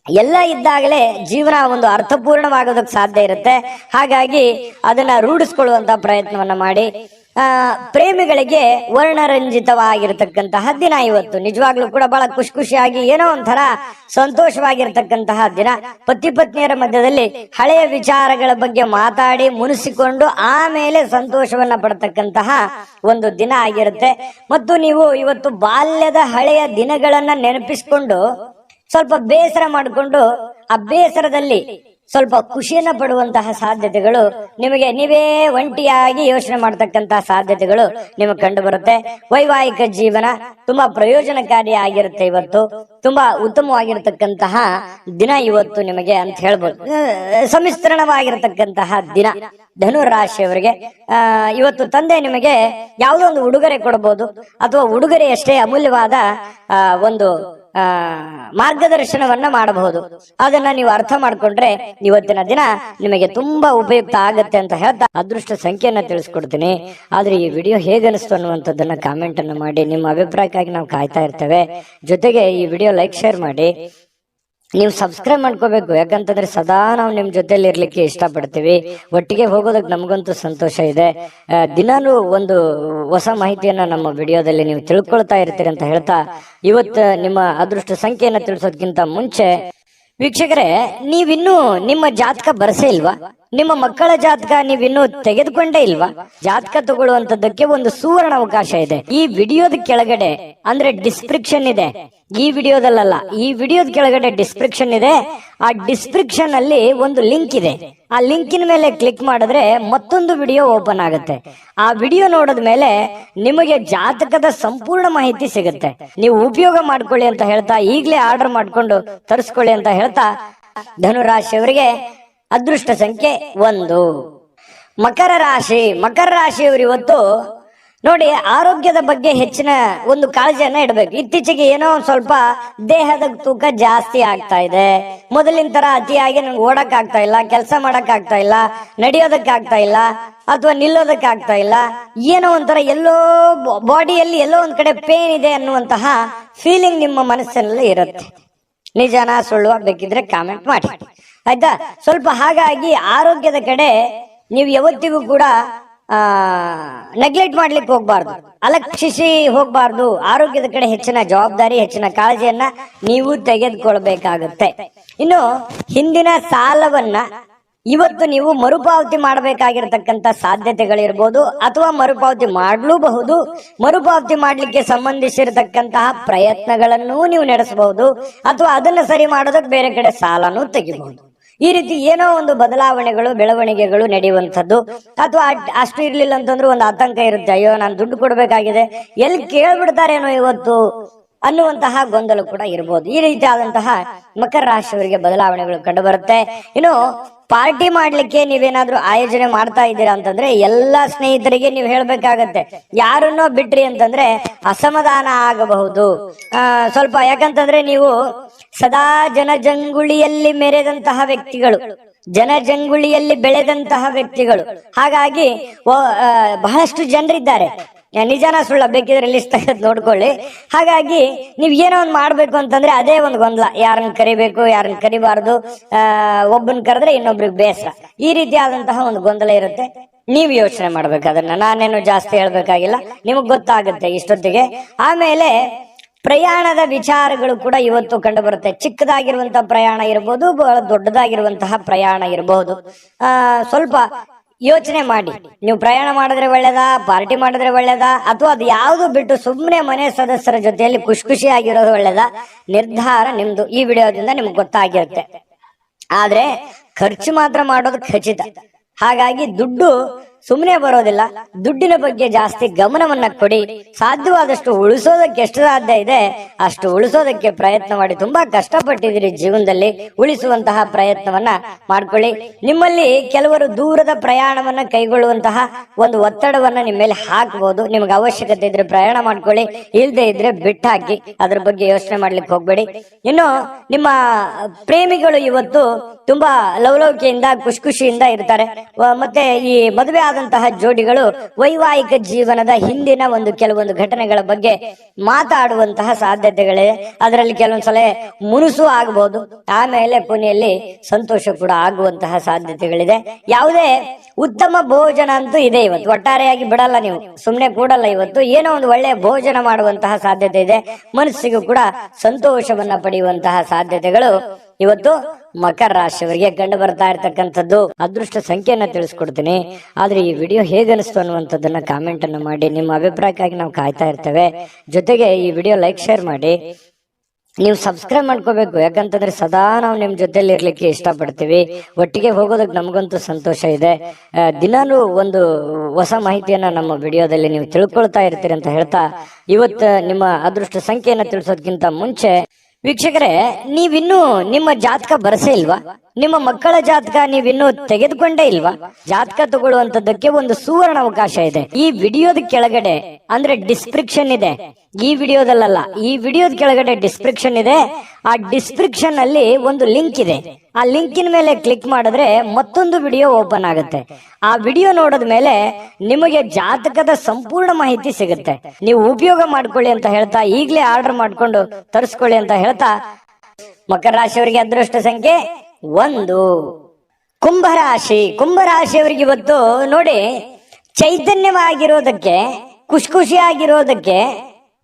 ಎಲ್ಲ ಇದ್ದಾಗಲೇ ಜೀವನ ಒಂದು ಅರ್ಥಪೂರ್ಣವಾಗೋದಕ್ಕೆ ಸಾಧ್ಯ ಇರುತ್ತೆ. ಹಾಗಾಗಿ ಅದನ್ನ ರೂಢಿಸ್ಕೊಳ್ಳುವಂತ ಪ್ರಯತ್ನವನ್ನ ಮಾಡಿ. ಪ್ರೇಮಿಗಳಿಗೆ ವರ್ಣರಂಜಿತವಾಗಿರತಕ್ಕಂತಹ ದಿನ ಇವತ್ತು. ನಿಜವಾಗ್ಲೂ ಕೂಡ ಬಹಳ ಖುಷಿಯಾಗಿ ಏನೋ ಒಂಥರ ಸಂತೋಷವಾಗಿರ್ತಕ್ಕಂತಹ ದಿನ. ಪತಿ ಪತ್ನಿಯರ ಮಧ್ಯದಲ್ಲಿ ಹಳೆಯ ವಿಚಾರಗಳ ಬಗ್ಗೆ ಮಾತಾಡಿ ಮುನಿಸಿಕೊಂಡು ಆಮೇಲೆ ಸಂತೋಷವನ್ನ ಪಡ್ತಕ್ಕಂತಹ ಒಂದು ದಿನ ಆಗಿರುತ್ತೆ. ಮತ್ತು ನೀವು ಇವತ್ತು ಬಾಲ್ಯದ ಹಳೆಯ ದಿನಗಳನ್ನ ನೆನಪಿಸಿಕೊಂಡು ಸ್ವಲ್ಪ ಬೇಸರ ಮಾಡಿಕೊಂಡು ಆ ಬೇಸರದಲ್ಲಿ ಸ್ವಲ್ಪ ಖುಷಿಯನ್ನ ಪಡುವಂತಹ ಸಾಧ್ಯತೆಗಳು ನಿಮಗೆ, ನೀವೇ ಒಂಟಿಯಾಗಿ ಯೋಚನೆ ಮಾಡತಕ್ಕಂತಹ ಸಾಧ್ಯತೆಗಳು ನಿಮಗೆ ಕಂಡು ಬರುತ್ತೆ. ವೈವಾಹಿಕ ಜೀವನ ತುಂಬಾ ಪ್ರಯೋಜನಕಾರಿ ಆಗಿರುತ್ತೆ. ಇವತ್ತು ತುಂಬಾ ಉತ್ತಮವಾಗಿರತಕ್ಕಂತಹ ದಿನ ಇವತ್ತು ನಿಮಗೆ ಅಂತ ಹೇಳ್ಬೋದು. ಸಮ್ಮಿಶ್ರಣವಾಗಿರತಕ್ಕಂತಹ ದಿನ ಧನು ರಾಶಿಯವರಿಗೆ. ಇವತ್ತು ತಂದೆ ನಿಮಗೆ ಯಾವುದೋ ಒಂದು ಉಡುಗೊರೆ ಕೊಡಬಹುದು, ಅಥವಾ ಉಡುಗೊರೆಯಷ್ಟೇ ಅಮೂಲ್ಯವಾದ ಒಂದು ಮಾರ್ಗದರ್ಶನವನ್ನ ಮಾಡಬಹುದು. ಅದನ್ನ ನೀವು ಅರ್ಥ ಮಾಡ್ಕೊಂಡ್ರೆ ಇವತ್ತಿನ ದಿನ ನಿಮಗೆ ತುಂಬಾ ಉಪಯುಕ್ತ ಆಗತ್ತೆ ಅಂತ ಹೇಳ್ತಾ ಅದೃಷ್ಟ ಸಂಖ್ಯೆಯನ್ನ ತಿಳಿಸ್ಕೊಡ್ತೀನಿ. ಆದ್ರೆ ಈ ವಿಡಿಯೋ ಹೇಗೆ ಅನಿಸ್ತು ಅನ್ನುವಂಥದ್ದನ್ನ ಕಾಮೆಂಟ್ ಅನ್ನು ಮಾಡಿ. ನಿಮ್ಮ ಅಭಿಪ್ರಾಯಕ್ಕಾಗಿ ನಾವು ಕಾಯ್ತಾ ಇರ್ತೇವೆ. ಜೊತೆಗೆ ಈ ವಿಡಿಯೋ ಲೈಕ್ ಶೇರ್ ಮಾಡಿ. ನೀವು ಸಬ್ಸ್ಕ್ರೈಬ್ ಮಾಡ್ಕೋಬೇಕು. ಯಾಕಂತಂದ್ರೆ ಸದಾ ನಾವು ನಿಮ್ ಜೊತೆಲಿ ಇರ್ಲಿಕ್ಕೆ ಇಷ್ಟಪಡ್ತೀವಿ. ಒಟ್ಟಿಗೆ ಹೋಗೋದಕ್ಕೆ ನಮಗಂತೂ ಸಂತೋಷ ಇದೆ. ದಿನಾನು ಒಂದು ಹೊಸ ಮಾಹಿತಿಯನ್ನ ನಮ್ಮ ವಿಡಿಯೋದಲ್ಲಿ ನೀವು ತಿಳ್ಕೊಳ್ತಾ ಇರ್ತೀರಿ ಅಂತ ಹೇಳ್ತಾ, ಇವತ್ತು ನಿಮ್ಮ ಅದೃಷ್ಟ ಸಂಖ್ಯೆಯನ್ನ ತಿಳಿಸೋದಕ್ಕಿಂತ ಮುಂಚೆ ವೀಕ್ಷಕರೇ, ನೀವಿನ್ನೂ ನಿಮ್ಮ ಜಾತಕ ಬರಸೇ ಇಲ್ವಾ? ನಿಮ್ಮ ಮಕ್ಕಳ ಜಾತಕ ನೀವಿನ್ನೂ ತೆಗೆದುಕೊಂಡೇ ಇಲ್ವಾ? ಜಾತಕ ತಗೊಳ್ಳುವಂತದ್ದಕ್ಕೆ ಒಂದು ಸುವರ್ಣ ಅವಕಾಶ ಇದೆ. ಈ ವಿಡಿಯೋದ ಕೆಳಗಡೆ ಅಂದ್ರೆ ಡಿಸ್ಕ್ರಿಪ್ಷನ್ ಇದೆ. ಈ ವಿಡಿಯೋದಲ್ಲ, ಈ ವಿಡಿಯೋದ ಕೆಳಗಡೆ ಡಿಸ್ಕ್ರಿಪ್ಷನ್ ಇದೆ. ಆ ಡಿಸ್ಕ್ರಿಪ್ಷನ್ ಅಲ್ಲಿ ಒಂದು ಲಿಂಕ್ ಇದೆ. ಆ ಲಿಂಕಿನ ಮೇಲೆ ಕ್ಲಿಕ್ ಮಾಡಿದ್ರೆ ಮತ್ತೊಂದು ವಿಡಿಯೋ ಓಪನ್ ಆಗುತ್ತೆ. ಆ ವಿಡಿಯೋ ನೋಡಿದ ಮೇಲೆ ನಿಮಗೆ ಜಾತಕದ ಸಂಪೂರ್ಣ ಮಾಹಿತಿ ಸಿಗುತ್ತೆ. ನೀವು ಉಪಯೋಗ ಮಾಡ್ಕೊಳ್ಳಿ ಅಂತ ಹೇಳ್ತಾ, ಈಗಲೇ ಆರ್ಡರ್ ಮಾಡ್ಕೊಂಡು ತರಿಸ್ಕೊಳ್ಳಿ ಅಂತ ಹೇಳ್ತಾ, ಧನುರಾಶಿಯವರಿಗೆ ಅದೃಷ್ಟ ಸಂಖ್ಯೆ 1. ಮಕರ ರಾಶಿ. ಮಕರ ರಾಶಿಯವರು ಇವತ್ತು ನೋಡಿ, ಆರೋಗ್ಯದ ಬಗ್ಗೆ ಹೆಚ್ಚಿನ ಒಂದು ಕಾಳಜಿಯನ್ನ ಇಡಬೇಕು. ಇತ್ತೀಚೆಗೆ ಏನೋ ಸ್ವಲ್ಪ ದೇಹದ ತೂಕ ಜಾಸ್ತಿ ಆಗ್ತಾ ಇದೆ. ಮೊದಲಿನ ತರ ಅತಿಯಾಗಿ ನಂಗೆ ಓಡಕ್ ಆಗ್ತಾ ಇಲ್ಲ, ಕೆಲಸ ಮಾಡಕ್ ಆಗ್ತಾ ಇಲ್ಲ, ನಡೆಯೋದಕ್ಕೆ ಆಗ್ತಾ ಇಲ್ಲ, ಅಥವಾ ನಿಲ್ಲೋದಕ್ಕೆ ಆಗ್ತಾ ಇಲ್ಲ. ಏನೋ ಒಂಥರ ಎಲ್ಲೋ ಬಾಡಿಯಲ್ಲಿ ಎಲ್ಲೋ ಒಂದ್ ಕಡೆ ಪೇನ್ ಇದೆ ಅನ್ನುವಂತಹ ಫೀಲಿಂಗ್ ನಿಮ್ಮ ಮನಸ್ಸಿನಲ್ಲಿ ಇರುತ್ತೆ. ನಿಜನಾ ಸುಳ್ಳು ಬೇಕಿದ್ರೆ ಕಾಮೆಂಟ್ ಮಾಡಿ, ಆಯ್ತಾ? ಸ್ವಲ್ಪ ಹಾಗಾಗಿ ಆರೋಗ್ಯದ ಕಡೆ ನೀವು ಯಾವತ್ತಿಗೂ ಕೂಡ ನೆಗ್ಲೆಕ್ಟ್ ಮಾಡ್ಲಿಕ್ಕೆ ಹೋಗ್ಬಾರ್ದು, ಅಲಕ್ಷಿಸಿ ಹೋಗ್ಬಾರ್ದು. ಆರೋಗ್ಯದ ಕಡೆ ಹೆಚ್ಚಿನ ಜವಾಬ್ದಾರಿ, ಹೆಚ್ಚಿನ ಕಾಳಜಿಯನ್ನ ನೀವು ತೆಗೆದುಕೊಳ್ಬೇಕಾಗುತ್ತೆ. ಇನ್ನು ಹಿಂದಿನ ಸಾಲವನ್ನ ಇವತ್ತು ನೀವು ಮರುಪಾವತಿ ಮಾಡಬೇಕಾಗಿರತಕ್ಕಂತ ಸಾಧ್ಯತೆಗಳಿರ್ಬೋದು, ಅಥವಾ ಮರುಪಾವತಿ ಮಾಡಲೂಬಹುದು. ಮರುಪಾವತಿ ಮಾಡ್ಲಿಕ್ಕೆ ಸಂಬಂಧಿಸಿರತಕ್ಕಂತಹ ಪ್ರಯತ್ನಗಳನ್ನು ನೀವು ನಡೆಸಬಹುದು, ಅಥವಾ ಅದನ್ನ ಸರಿ ಮಾಡೋದಕ್ಕೆ ಬೇರೆ ಕಡೆ ಸಾಲನೂ ತೆಗಿಬಹುದು. ಈ ರೀತಿ ಏನೋ ಒಂದು ಬದಲಾವಣೆಗಳು, ಬೆಳವಣಿಗೆಗಳು ನಡೆಯುವಂಥದ್ದು. ಅಥವಾ ಅಷ್ಟು ಇರ್ಲಿಲ್ಲ ಅಂತಂದ್ರೂ ಒಂದು ಆತಂಕ ಇರುತ್ತೆ, ಅಯ್ಯೋ ನಾನು ದುಡ್ಡು ಕೊಡ್ಬೇಕಾಗಿದೆ, ಎಲ್ಲಿ ಕೇಳ್ಬಿಡ್ತಾರೇನೋ ಇವತ್ತು ಅನ್ನುವಂತಹ ಗೊಂದಲ ಕೂಡ ಇರಬಹುದು. ಈ ರೀತಿ ಆದಂತಹ ಮಕರ ರಾಶಿಯವರಿಗೆ ಬದಲಾವಣೆಗಳು ಕಂಡು ಬರುತ್ತೆ. ಇನ್ನು ಪಾರ್ಟಿ ಮಾಡ್ಲಿಕ್ಕೆ ನೀವೇನಾದ್ರೂ ಆಯೋಜನೆ ಮಾಡ್ತಾ ಇದ್ದೀರಾ ಅಂತಂದ್ರೆ ಎಲ್ಲಾ ಸ್ನೇಹಿತರಿಗೆ ನೀವು ಹೇಳ್ಬೇಕಾಗತ್ತೆ. ಯಾರನ್ನೋ ಬಿಟ್ರಿ ಅಂತಂದ್ರೆ ಅಸಮಾಧಾನ ಆಗಬಹುದು ಸ್ವಲ್ಪ. ಯಾಕಂತಂದ್ರೆ ನೀವು ಸದಾ ಜನಜಂಗುಳಿಯಲ್ಲಿ ಮೆರೆದಂತಹ ವ್ಯಕ್ತಿಗಳು, ಜನಜಂಗುಳಿಯಲ್ಲಿ ಬೆಳೆದಂತಹ ವ್ಯಕ್ತಿಗಳು. ಹಾಗಾಗಿ ಬಹಳಷ್ಟು ಜನರಿದ್ದಾರೆ. ನಿಜಾನ ಸುಳ್ಳ ಬೇಕಿದ್ರೆ ಲಿಸ್ಟ್ ತೆಗೆದು ನೋಡ್ಕೊಳ್ಳಿ. ಹಾಗಾಗಿ ನೀವ್ ಏನೋ ಒಂದು ಮಾಡ್ಬೇಕು ಅಂತಂದ್ರೆ ಅದೇ ಒಂದು ಗೊಂದಲ, ಯಾರನ್ನ ಕರಿಬೇಕು, ಯಾರನ್ನ ಕರಿಬಾರ್ದು, ಒಬ್ಬನ್ ಕರೆದ್ರೆ ಇನ್ನೊಬ್ರಿಗೆ ಬೇಸರ, ಈ ರೀತಿಯಾದಂತಹ ಒಂದು ಗೊಂದಲ ಇರುತ್ತೆ. ನೀವ್ ಯೋಚನೆ ಮಾಡ್ಬೇಕು. ಅದನ್ನ ನಾನೇನು ಜಾಸ್ತಿ ಹೇಳ್ಬೇಕಾಗಿಲ್ಲ, ನಿಮಗ್ ಗೊತ್ತಾಗುತ್ತೆ ಇಷ್ಟೊತ್ತಿಗೆ. ಆಮೇಲೆ ಪ್ರಯಾಣದ ವಿಚಾರಗಳು ಕೂಡ ಇವತ್ತು ಕಂಡು ಬರುತ್ತೆ. ಚಿಕ್ಕದಾಗಿರುವಂತಹ ಪ್ರಯಾಣ ಇರಬಹುದು, ಬಹಳ ದೊಡ್ಡದಾಗಿರುವಂತಹ ಪ್ರಯಾಣ ಇರಬಹುದು. ಸ್ವಲ್ಪ ಯೋಚನೆ ಮಾಡಿ, ನೀವು ಪ್ರಯಾಣ ಮಾಡಿದ್ರೆ ಒಳ್ಳೇದಾ, ಪಾರ್ಟಿ ಮಾಡಿದ್ರೆ ಒಳ್ಳೇದಾ, ಅಥವಾ ಅದು ಯಾವ್ದು ಬಿಟ್ಟು ಸುಮ್ಮನೆ ಮನೆ ಸದಸ್ಯರ ಜೊತೆಯಲ್ಲಿ ಖುಷಿಯಾಗಿರೋದು ಒಳ್ಳೇದಾ, ನಿರ್ಧಾರ ನಿಮ್ದು. ಈ ವಿಡಿಯೋದಿಂದ ನಿಮ್ಗೆ ಗೊತ್ತಾಗಿರುತ್ತೆ. ಆದ್ರೆ ಖರ್ಚು ಮಾತ್ರ ಮಾಡೋದು ಖಚಿತ. ಹಾಗಾಗಿ ದುಡ್ಡು ಸುಮ್ಮನೆ ಬರೋದಿಲ್ಲ. ದುಡ್ಡಿನ ಬಗ್ಗೆ ಜಾಸ್ತಿ ಗಮನವನ್ನ ಕೊಡಿ. ಸಾಧ್ಯವಾದಷ್ಟು ಉಳಿಸೋದಕ್ಕೆ ಎಷ್ಟು ಸಾಧ್ಯ ಇದೆ ಅಷ್ಟು ಉಳಿಸೋದಕ್ಕೆ ಪ್ರಯತ್ನ ಮಾಡಿ. ತುಂಬಾ ಕಷ್ಟಪಟ್ಟಿದ್ದೀರಿ ಜೀವನದಲ್ಲಿ, ಉಳಿಸುವಂತಹ ಪ್ರಯತ್ನವನ್ನ ಮಾಡ್ಕೊಳ್ಳಿ. ನಿಮ್ಮಲ್ಲಿ ಕೆಲವರು ದೂರದ ಪ್ರಯಾಣವನ್ನ ಕೈಗೊಳ್ಳುವಂತಹ ಒಂದು ಒತ್ತಡವನ್ನ ನಿಮ್ಮ ಮೇಲೆ ಹಾಕಬಹುದು. ನಿಮ್ಗೆ ಅವಶ್ಯಕತೆ ಇದ್ರೆ ಪ್ರಯಾಣ ಮಾಡ್ಕೊಳ್ಳಿ, ಇಲ್ದೇ ಇದ್ರೆ ಬಿಟ್ಟು ಹಾಕಿ. ಅದ್ರ ಬಗ್ಗೆ ಯೋಚನೆ ಮಾಡ್ಲಿಕ್ಕೆ ಹೋಗ್ಬೇಡಿ. ಇನ್ನು ನಿಮ್ಮ ಪ್ರೇಮಿಗಳು ಇವತ್ತು ತುಂಬಾ ಲವಲವಿಕೆಯಿಂದ ಖುಷಿಯಿಂದ ಇರ್ತಾರೆ. ಮತ್ತೆ ಈ ಮದುವೆ ಆದಂತಹ ಜೋಡಿಗಳು ವೈವಾಹಿಕ ಜೀವನದ ಹಿಂದಿನ ಒಂದು ಕೆಲವೊಂದು ಘಟನೆಗಳ ಬಗ್ಗೆ ಮಾತಾಡುವಂತಹ ಸಾಧ್ಯತೆಗಳಿದೆ. ಅದರಲ್ಲಿ ಕೆಲವೊಂದ್ಸಲ ಮುನುಸು ಆಗಬಹುದು, ಆಮೇಲೆ ಕೊನೆಯಲ್ಲಿ ಸಂತೋಷ ಕೂಡ ಆಗುವಂತಹ ಸಾಧ್ಯತೆಗಳಿದೆ. ಯಾವುದೇ ಉತ್ತಮ ಭೋಜನ ಅಂತೂ ಇದೆ ಇವತ್ತು. ಒಟ್ಟಾರೆಯಾಗಿ ಬಿಡಲ್ಲ, ನೀವು ಸುಮ್ನೆ ಕೂಡಲ್ಲ. ಇವತ್ತು ಏನೋ ಒಂದು ಒಳ್ಳೆಯ ಭೋಜನ ಮಾಡುವಂತಹ ಸಾಧ್ಯತೆ ಇದೆ. ಮನಸ್ಸಿಗೂ ಕೂಡ ಸಂತೋಷವನ್ನ ಪಡೆಯುವಂತಹ ಸಾಧ್ಯತೆಗಳು ಇವತ್ತು ಮಕರ ರಾಶಿಯವರಿಗೆ ಕಂಡು ಬರ್ತಾ ಇರ್ತಕ್ಕಂಥದ್ದು. ಅದೃಷ್ಟ ಸಂಖ್ಯೆಯನ್ನ ತಿಳಿಸ್ಕೊಡ್ತೀನಿ. ಆದ್ರೆ ಈ ವಿಡಿಯೋ ಹೇಗನಿಸ್ತು ಅನ್ನುವಂಥದ್ದನ್ನ ಕಾಮೆಂಟ್ ಅನ್ನ ಮಾಡಿ. ನಿಮ್ಮ ಅಭಿಪ್ರಾಯಕ್ಕಾಗಿ ನಾವು ಕಾಯ್ತಾ ಇರ್ತೇವೆ. ಜೊತೆಗೆ ಈ ವಿಡಿಯೋ ಲೈಕ್ ಶೇರ್ ಮಾಡಿ. ನೀವು ಸಬ್ಸ್ಕ್ರೈಬ್ ಮಾಡ್ಕೋಬೇಕು, ಯಾಕಂತಂದ್ರೆ ಸದಾ ನಾವು ನಿಮ್ ಜೊತೆಲಿ ಇರ್ಲಿಕ್ಕೆ ಇಷ್ಟಪಡ್ತೀವಿ. ಒಟ್ಟಿಗೆ ಹೋಗೋದಕ್ಕೆ ನಮಗಂತೂ ಸಂತೋಷ ಇದೆ. ದಿನಾನು ಒಂದು ಹೊಸ ಮಾಹಿತಿಯನ್ನ ನಮ್ಮ ವಿಡಿಯೋದಲ್ಲಿ ನೀವು ತಿಳ್ಕೊಳ್ತಾ ಇರ್ತೀರಿ ಅಂತ ಹೇಳ್ತಾ, ಇವತ್ತು ನಿಮ್ಮ ಅದೃಷ್ಟ ಸಂಖ್ಯೆಯನ್ನ ತಿಳಿಸೋದಕ್ಕಿಂತ ಮುಂಚೆ ವೀಕ್ಷಕರೇ, ನೀವಿನ್ನೂ ನಿಮ್ಮ ಜಾತಕ ಬರಸೇ ಇಲ್ವಾ? ನಿಮ್ಮ ಮಕ್ಕಳ ಜಾತಕ ನೀವಿನ್ನೂ ತೆಗೆದುಕೊಂಡೇ ಇಲ್ವಾ? ಜಾತಕ ತಗೊಳ್ಳುವಂತದ್ದಕ್ಕೆ ಒಂದು ಸುವರ್ಣ ಅವಕಾಶ ಇದೆ. ಈ ವಿಡಿಯೋದ ಕೆಳಗಡೆ ಅಂದ್ರೆ ಡಿಸ್ಕ್ರಿಪ್ಷನ್ ಇದೆ. ಈ ವಿಡಿಯೋದಲ್ಲ, ಈ ವಿಡಿಯೋದ ಕೆಳಗಡೆ ಡಿಸ್ಕ್ರಿಪ್ಷನ್ ಇದೆ. ಆ ಡಿಸ್ಕ್ರಿಪ್ಷನ್ ಅಲ್ಲಿ ಒಂದು ಲಿಂಕ್ ಇದೆ. ಆ ಲಿಂಕಿನ ಮೇಲೆ ಕ್ಲಿಕ್ ಮಾಡಿದ್ರೆ ಮತ್ತೊಂದು ವಿಡಿಯೋ ಓಪನ್ ಆಗುತ್ತೆ. ಆ ವಿಡಿಯೋ ನೋಡಿದ ಮೇಲೆ ನಿಮಗೆ ಜಾತಕದ ಸಂಪೂರ್ಣ ಮಾಹಿತಿ ಸಿಗುತ್ತೆ. ನೀವು ಉಪಯೋಗ ಮಾಡ್ಕೊಳ್ಳಿ ಅಂತ ಹೇಳ್ತಾ, ಈಗಲೇ ಆರ್ಡರ್ ಮಾಡ್ಕೊಂಡು ತರಿಸ್ಕೊಳ್ಳಿ ಅಂತ ಹೇಳ್ತಾ, ಮಕರ ರಾಶಿಯವರಿಗೆ ಅದೃಷ್ಟ ಸಂಖ್ಯೆ 1. ಕುಂಭರಾಶಿಯವರಿಗೆ ಇವತ್ತು ನೋಡಿ, ಚೈತನ್ಯವಾಗಿರೋದಕ್ಕೆ, ಖುಷಿಯಾಗಿರೋದಕ್ಕೆ,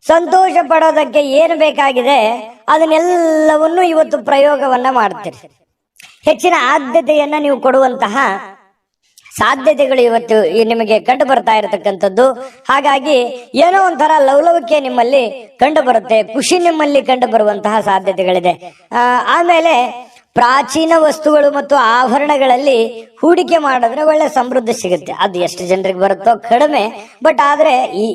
ಸಂತೋಷ ಪಡೋದಕ್ಕೆ ಏನು ಬೇಕಾಗಿದೆ ಅದನ್ನೆಲ್ಲವನ್ನು ಇವತ್ತು ಪ್ರಯೋಗವನ್ನ ಮಾಡ್ತೀರಿ. ಹೆಚ್ಚಿನ ಆದ್ಯತೆಯನ್ನ ನೀವು ಕೊಡುವಂತಹ ಸಾಧ್ಯತೆಗಳು ಇವತ್ತು ನಿಮಗೆ ಕಂಡು ಬರ್ತಾ ಇರತಕ್ಕಂಥದ್ದು. ಹಾಗಾಗಿ ಏನೋ ಒಂಥರ ಲವಲವಿಕೆ ನಿಮ್ಮಲ್ಲಿ ಕಂಡು ಬರುತ್ತೆ, ಖುಷಿ ನಿಮ್ಮಲ್ಲಿ ಕಂಡು ಬರುವಂತಹ ಸಾಧ್ಯತೆಗಳಿದೆ. ಆಮೇಲೆ ಪ್ರಾಚೀನ ವಸ್ತುಗಳು ಮತ್ತು ಆಭರಣಗಳಲ್ಲಿ ಹೂಡಿಕೆ ಮಾಡಿದ್ರೆ ಒಳ್ಳೆ ಸಮೃದ್ಧಿ ಸಿಗುತ್ತೆ. ಅದು ಎಷ್ಟು ಜನರಿಗೆ ಬರುತ್ತೋ ಕಡಿಮೆ, ಬಟ್ ಆದ್ರೆ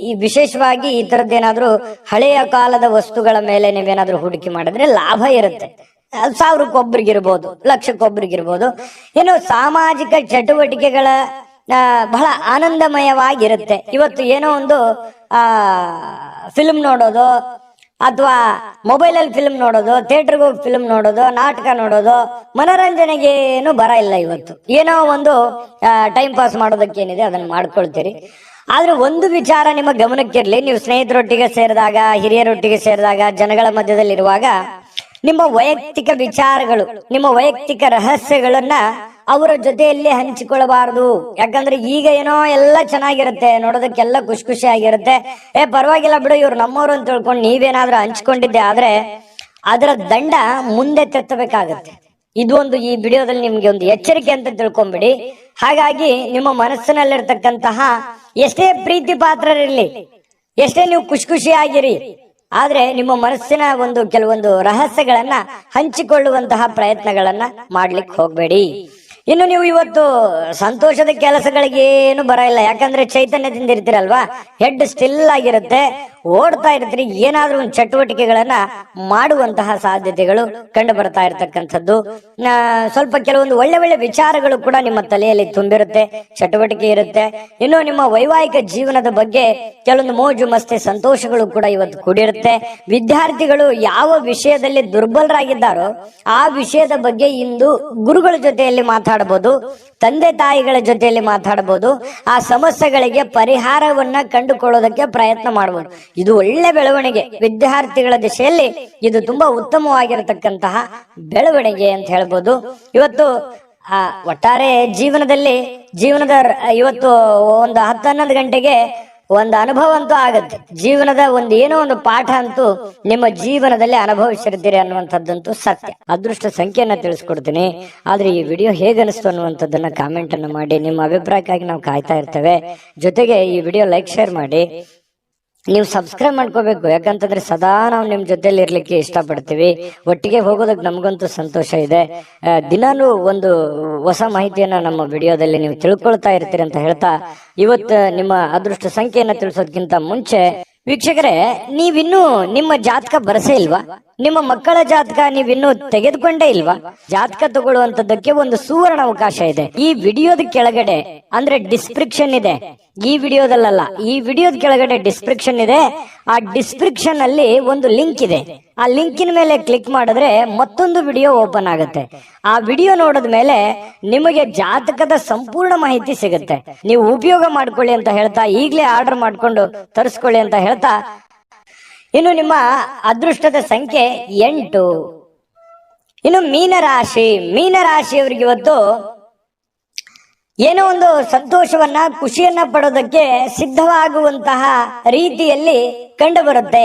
ಈ ವಿಶೇಷವಾಗಿ ಈ ತರದ್ದೇನಾದ್ರೂ ಹಳೆಯ ಕಾಲದ ವಸ್ತುಗಳ ಮೇಲೆ ನೀವೇನಾದ್ರೂ ಹೂಡಿಕೆ ಮಾಡಿದ್ರೆ ಲಾಭ ಇರುತ್ತೆ. 1000ಕ್ಕೊಬ್ರಿಗಿರ್ಬೋದು, ಲಕ್ಷಕ್ಕೊಬ್ರಿಗಿರ್ಬೋದು. ಏನು ಸಾಮಾಜಿಕ ಚಟುವಟಿಕೆಗಳ ಬಹಳ ಆನಂದಮಯವಾಗಿರುತ್ತೆ. ಇವತ್ತು ಏನೋ ಒಂದು ಫಿಲ್ಮ್ ನೋಡೋದು, ಅಥವಾ ಮೊಬೈಲಲ್ಲಿ ಫಿಲ್ಮ್ ನೋಡೋದು, ಥಿಯೇಟರ್ಗೆ ಹೋಗಿ ಫಿಲ್ಮ್ ನೋಡೋದು, ನಾಟಕ ನೋಡೋದು, ಮನೋರಂಜನೆಗೆ ಏನು ಬರ ಇಲ್ಲ. ಇವತ್ತು ಏನೋ ಒಂದು ಟೈಮ್ ಪಾಸ್ ಮಾಡೋದಕ್ಕೆ ಏನಿದೆ ಅದನ್ನ ಮಾಡ್ಕೊಳ್ತೀರಿ. ಆದ್ರೆ ಒಂದು ವಿಚಾರ ನಿಮ್ಮ ಗಮನಕ್ಕಿರ್ಲಿ, ನೀವು ಸ್ನೇಹಿತರೊಟ್ಟಿಗೆ ಸೇರಿದಾಗ, ಹಿರಿಯರೊಟ್ಟಿಗೆ ಸೇರಿದಾಗ, ಜನಗಳ ಮಧ್ಯದಲ್ಲಿರುವಾಗ ನಿಮ್ಮ ವೈಯಕ್ತಿಕ ವಿಚಾರಗಳು, ನಿಮ್ಮ ವೈಯಕ್ತಿಕ ರಹಸ್ಯಗಳನ್ನ ಅವರ ಜೊತೆಯಲ್ಲಿ ಹಂಚಿಕೊಳ್ಳಬಾರದು. ಯಾಕಂದ್ರೆ ಈಗ ಏನೋ ಎಲ್ಲ ಚೆನ್ನಾಗಿರುತ್ತೆ, ನೋಡೋದಕ್ಕೆಲ್ಲ ಖುಷಿ ಆಗಿರುತ್ತೆ. ಪರವಾಗಿಲ್ಲ ಬಿಡು, ಇವ್ರು ನಮ್ಮವ್ರು ಅಂತ ತಿಳ್ಕೊಂಡು ನೀವೇನಾದ್ರೂ ಹಂಚ್ಕೊಂಡಿದ್ದೆ ಆದ್ರೆ ಅದರ ದಂಡ ಮುಂದೆ ತೆತ್ತಬೇಕಾಗತ್ತೆ. ಇದು ಒಂದು ಈ ವಿಡಿಯೋದಲ್ಲಿ ನಿಮ್ಗೆ ಒಂದು ಎಚ್ಚರಿಕೆ ಅಂತ ತಿಳ್ಕೊಂಬಿಡಿ. ಹಾಗಾಗಿ ನಿಮ್ಮ ಮನಸ್ಸಿನಲ್ಲಿರ್ತಕ್ಕಂತಹ ಎಷ್ಟೇ ಪ್ರೀತಿ ಪಾತ್ರರಿರ್ಲಿ, ಎಷ್ಟೇ ನೀವು ಖುಷಿಯಾಗಿರಿ, ಆದ್ರೆ ನಿಮ್ಮ ಮನಸ್ಸಿನ ಒಂದು ಕೆಲವೊಂದು ರಹಸ್ಯಗಳನ್ನ ಹಂಚಿಕೊಳ್ಳುವಂತಹ ಪ್ರಯತ್ನಗಳನ್ನ ಮಾಡ್ಲಿಕ್ಕೆ ಹೋಗ್ಬೇಡಿ. ಇನ್ನು ನೀವು ಇವತ್ತು ಸಂತೋಷದ ಕೆಲಸಗಳಿಗೆ ಏನು ಬರ ಇಲ್ಲ, ಯಾಕಂದ್ರೆ ಚೈತನ್ಯದಿಂದ ಇರ್ತೀರಲ್ವಾ, ಹೆಡ್ ಸ್ಟಿಲ್ ಆಗಿರುತ್ತೆ, ಓಡ್ತಾ ಇರ್ತೀರಿ. ಏನಾದ್ರೂ ಒಂದು ಚಟುವಟಿಕೆಗಳನ್ನ ಮಾಡುವಂತಹ ಸಾಧ್ಯತೆಗಳು ಕಂಡು ಬರ್ತಾ ಇರತಕ್ಕಂಥದ್ದು. ಸ್ವಲ್ಪ ಕೆಲವೊಂದು ಒಳ್ಳೆ ವಿಚಾರಗಳು ಕೂಡ ನಿಮ್ಮ ತಲೆಯಲ್ಲಿ ತುಂಬಿರುತ್ತೆ, ಚಟುವಟಿಕೆ ಇರುತ್ತೆ. ಇನ್ನು ನಿಮ್ಮ ವೈವಾಹಿಕ ಜೀವನದ ಬಗ್ಗೆ ಕೆಲವೊಂದು ಮೋಜು ಮಸ್ತಿ ಸಂತೋಷಗಳು ಕೂಡ ಇವತ್ತು ಕೂಡಿರುತ್ತೆ. ವಿದ್ಯಾರ್ಥಿಗಳು ಯಾವ ವಿಷಯದಲ್ಲಿ ದುರ್ಬಲರಾಗಿದ್ದಾರೋ ಆ ವಿಷಯದ ಬಗ್ಗೆ ಇಂದು ಗುರುಗಳ ಜೊತೆಯಲ್ಲಿ ಮಾತಾಡಬಹುದು, ತಂದೆ ತಾಯಿಗಳ ಜೊತೆಯಲ್ಲಿ ಮಾತಾಡಬಹುದು. ಆ ಸಮಸ್ಯೆಗಳಿಗೆ ಪರಿಹಾರವನ್ನ ಕಂಡುಕೊಳ್ಳೋದಕ್ಕೆ ಪ್ರಯತ್ನ ಮಾಡಬಹುದು. ಇದು ಒಳ್ಳೆ ಬೆಳವಣಿಗೆ. ವಿದ್ಯಾರ್ಥಿಗಳ ದಿಶೆಯಲ್ಲಿ ಇದು ತುಂಬಾ ಉತ್ತಮವಾಗಿರತಕ್ಕಂತಹ ಬೆಳವಣಿಗೆ ಅಂತ ಹೇಳ್ಬೋದು. ಇವತ್ತು ಒಟ್ಟಾರೆ ಜೀವನದ ಇವತ್ತು ಒಂದು 10-11 ಗಂಟೆಗೆ ಒಂದು ಅನುಭವ ಅಂತೂ ಆಗತ್ತೆ. ಜೀವನದ ಒಂದು ಏನೋ ಒಂದು ಪಾಠ ಅಂತೂ ನಿಮ್ಮ ಜೀವನದಲ್ಲಿ ಅನುಭವಿಸಿರ್ತೀರಿ ಅನ್ನುವಂಥದ್ದಂತೂ ಸತ್ಯ. ಅದೃಷ್ಟ ಸಂಖ್ಯೆಯನ್ನ ತಿಳಿಸ್ಕೊಡ್ತೀನಿ. ಆದ್ರೆ ಈ ವಿಡಿಯೋ ಹೇಗನಿಸ್ತು ಅನ್ನುವಂಥದ್ದನ್ನ ಕಾಮೆಂಟ್ ಅನ್ನ ಮಾಡಿ. ನಿಮ್ಮ ಅಭಿಪ್ರಾಯಕ್ಕಾಗಿ ನಾವು ಕಾಯ್ತಾ ಇರ್ತೇವೆ. ಜೊತೆಗೆ ಈ ವಿಡಿಯೋ ಲೈಕ್ ಶೇರ್ ಮಾಡಿ. ನೀವು ಸಬ್ಸ್ಕ್ರೈಬ್ ಮಾಡ್ಕೋಬೇಕು, ಯಾಕಂತಂದ್ರೆ ಸದಾ ನಾವು ನಿಮ್ ಜೊತೆಲಿ ಇರ್ಲಿಕ್ಕೆ ಇಷ್ಟಪಡ್ತೀವಿ. ಒಟ್ಟಿಗೆ ಹೋಗೋದಕ್ಕೆ ನಮಗಂತೂ ಸಂತೋಷ ಇದೆ. ದಿನಾನು ಒಂದು ಹೊಸ ಮಾಹಿತಿಯನ್ನ ನಮ್ಮ ವಿಡಿಯೋದಲ್ಲಿ ನೀವು ತಿಳ್ಕೊಳ್ತಾ ಇರ್ತೀರಿ ಅಂತ ಹೇಳ್ತಾ, ಇವತ್ತು ನಿಮ್ಮ ಅದೃಷ್ಟ ಸಂಖ್ಯೆಯನ್ನ ತಿಳಿಸೋದಕ್ಕಿಂತ ಮುಂಚೆ ವೀಕ್ಷಕರೇ, ನೀವಿನ್ನೂ ನಿಮ್ಮ ಜಾತಕ ಬರಸೇ ಇಲ್ವಾ? ನಿಮ್ಮ ಮಕ್ಕಳ ಜಾತಕ ನೀವಿನ್ನೂ ತೆಗೆದುಕೊಂಡೇ ಇಲ್ವಾ? ಜಾತಕ ತಗೊಳ್ಳುವಂತದ್ದಕ್ಕೆ ಒಂದು ಸುವರ್ಣ ಅವಕಾಶ ಇದೆ. ಈ ವಿಡಿಯೋದ ಕೆಳಗಡೆ ಅಂದ್ರೆ ಡಿಸ್ಕ್ರಿಪ್ಷನ್ ಇದೆ, ಈ ವಿಡಿಯೋದಲ್ಲ, ಈ ವಿಡಿಯೋದ ಕೆಳಗಡೆ ಡಿಸ್ಕ್ರಿಪ್ಷನ್ ಇದೆ. ಆ ಡಿಸ್ಕ್ರಿಪ್ಷನ್ ಅಲ್ಲಿ ಒಂದು ಲಿಂಕ್ ಇದೆ. ಆ ಲಿಂಕಿನ ಮೇಲೆ ಕ್ಲಿಕ್ ಮಾಡಿದ್ರೆ ಮತ್ತೊಂದು ವಿಡಿಯೋ ಓಪನ್ ಆಗುತ್ತೆ. ಆ ವಿಡಿಯೋ ನೋಡಿದ ಮೇಲೆ ನಿಮಗೆ ಜಾತಕದ ಸಂಪೂರ್ಣ ಮಾಹಿತಿ ಸಿಗುತ್ತೆ. ನೀವು ಉಪಯೋಗ ಮಾಡ್ಕೊಳ್ಳಿ ಅಂತ ಹೇಳ್ತಾ, ಈಗಲೇ ಆರ್ಡರ್ ಮಾಡ್ಕೊಂಡು ತರಿಸ್ಕೊಳ್ಳಿ ಅಂತ ಹೇಳ್ತಾ, ಇನ್ನು ನಿಮ್ಮ ಅದೃಷ್ಟದ ಸಂಖ್ಯೆ 8. ಇನ್ನು ಮೀನರಾಶಿಯವರಿಗೆ ಇವತ್ತು ಏನೋ ಒಂದು ಸಂತೋಷವನ್ನ, ಖುಷಿಯನ್ನ ಪಡೋದಕ್ಕೆ ಸಿದ್ಧವಾಗುವಂತಹ ರೀತಿಯಲ್ಲಿ ಕಂಡು ಬರುತ್ತೆ.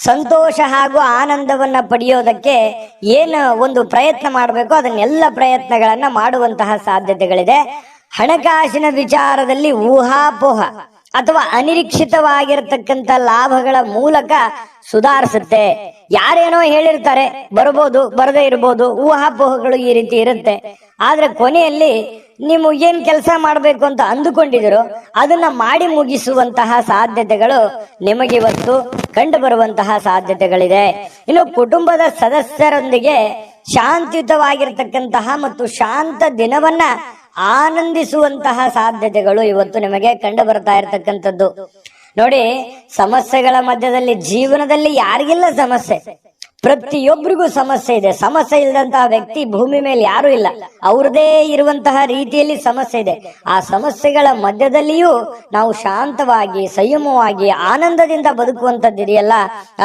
ಸಂತೋಷ ಹಾಗೂ ಆನಂದವನ್ನ ಪಡೆಯೋದಕ್ಕೆ ಏನು ಒಂದು ಪ್ರಯತ್ನ ಮಾಡಬೇಕು, ಅದನ್ನೆಲ್ಲ ಪ್ರಯತ್ನಗಳನ್ನ ಮಾಡುವಂತಹ ಸಾಧ್ಯತೆಗಳಿದೆ. ಹಣಕಾಸಿನ ವಿಚಾರದಲ್ಲಿ ಊಹಾಪೋಹ ಅಥವಾ ಅನಿರೀಕ್ಷಿತವಾಗಿರತಕ್ಕಂತ ಲಾಭಗಳ ಮೂಲಕ ಸುಧಾರಿಸುತ್ತೆ. ಯಾರೇನೋ ಹೇಳಿರ್ತಾರೆ, ಬರ್ಬೋದು, ಬರದೇ ಇರಬಹುದು, ಊಹಾಪೋಹಗಳು ಈ ರೀತಿ ಇರುತ್ತೆ. ಆದ್ರೆ ಕೊನೆಯಲ್ಲಿ ನೀವು ಏನ್ ಕೆಲಸ ಮಾಡ್ಬೇಕು ಅಂತ ಅಂದುಕೊಂಡಿದಿರೋ ಅದನ್ನ ಮಾಡಿ ಮುಗಿಸುವಂತಹ ಸಾಧ್ಯತೆಗಳು ನಿಮಗಿವತ್ತು ಕಂಡು ಬರುವಂತಹ ಸಾಧ್ಯತೆಗಳಿದೆ. ಇನ್ನು ಕುಟುಂಬದ ಸದಸ್ಯರೊಂದಿಗೆ ಶಾಂತಿಯುತವಾಗಿರ್ತಕ್ಕಂತಹ ಮತ್ತು ಶಾಂತ ದಿನವನ್ನ ಆನಂದಿಸುವಂತಹ ಸಾಧ್ಯತೆಗಳು ಇವತ್ತು ನಿಮಗೆ ಕಂಡು ಬರ್ತಾ ಇರತಕ್ಕಂಥದ್ದು. ನೋಡಿ, ಸಮಸ್ಯೆಗಳ ಮಧ್ಯದಲ್ಲಿ ಜೀವನದಲ್ಲಿ ಯಾರಿಗಿಲ್ಲ ಸಮಸ್ಯೆ? ಪ್ರತಿಯೊಬ್ಬರಿಗೂ ಸಮಸ್ಯೆ ಇದೆ. ಸಮಸ್ಯೆ ಇಲ್ಲದಂತಹ ವ್ಯಕ್ತಿ ಭೂಮಿ ಮೇಲೆ ಯಾರು ಇಲ್ಲ. ಅವ್ರದೇ ಇರುವಂತಹ ರೀತಿಯಲ್ಲಿ ಸಮಸ್ಯೆ ಇದೆ. ಆ ಸಮಸ್ಯೆಗಳ ಮಧ್ಯದಲ್ಲಿಯೂ ನಾವು ಶಾಂತವಾಗಿ, ಸಂಯಮವಾಗಿ, ಆನಂದದಿಂದ ಬದುಕುವಂತದ್ದಿದೆಯಲ್ಲ,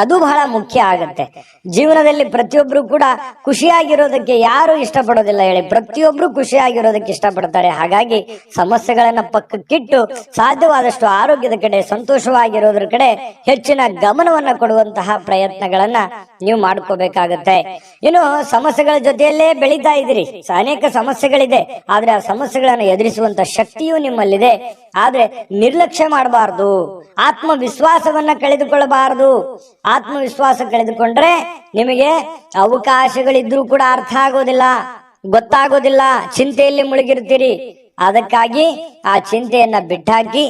ಅದು ಬಹಳ ಮುಖ್ಯ ಆಗತ್ತೆ. ಜೀವನದಲ್ಲಿ ಪ್ರತಿಯೊಬ್ರು ಕೂಡ ಖುಷಿಯಾಗಿರೋದಕ್ಕೆ ಯಾರು ಇಷ್ಟಪಡೋದಿಲ್ಲ ಹೇಳಿ? ಪ್ರತಿಯೊಬ್ರು ಖುಷಿಯಾಗಿರೋದಕ್ಕೆ ಇಷ್ಟಪಡ್ತಾರೆ. ಹಾಗಾಗಿ ಸಮಸ್ಯೆಗಳನ್ನ ಪಕ್ಕಕ್ಕಿಟ್ಟು ಸಾಧ್ಯವಾದಷ್ಟು ಆರೋಗ್ಯದ ಕಡೆ, ಸಂತೋಷವಾಗಿರೋದ್ರ ಕಡೆ ಹೆಚ್ಚಿನ ಗಮನವನ್ನ ಕೊಡುವಂತಹ ಪ್ರಯತ್ನಗಳನ್ನ ನೀವು ಮಾಡ್ಕೋಬೇಕಾಗತ್ತೆ. ಇನ್ನು ಸಮಸ್ಯೆಗಳ ಜೊತೆಯಲ್ಲೇ ಬೆಳೀತಾ ಇದ್ದೀರಿ. ಅನೇಕ ಸಮಸ್ಯೆಗಳಿದೆ, ಆದ್ರೆ ಆ ಸಮಸ್ಯೆಗಳನ್ನು ಎದುರಿಸುವಂತ ಶಕ್ತಿಯೂ ನಿಮ್ಮಲ್ಲಿದೆ. ಆದ್ರೆ ನಿರ್ಲಕ್ಷ್ಯ ಮಾಡಬಾರದು, ಆತ್ಮವಿಶ್ವಾಸವನ್ನ ಕಳೆದುಕೊಳ್ಳಬಾರದು. ಆತ್ಮವಿಶ್ವಾಸ ಕಳೆದುಕೊಂಡ್ರೆ ನಿಮಗೆ ಅವಕಾಶಗಳಿದ್ರೂ ಕೂಡ ಅರ್ಥ ಆಗೋದಿಲ್ಲ, ಗೊತ್ತಾಗೋದಿಲ್ಲ, ಚಿಂತೆಯಲ್ಲಿ ಮುಳುಗಿರ್ತೀರಿ. ಅದಕ್ಕಾಗಿ ಆ ಚಿಂತೆಯನ್ನ ಬಿಟ್ಟಾಕಿ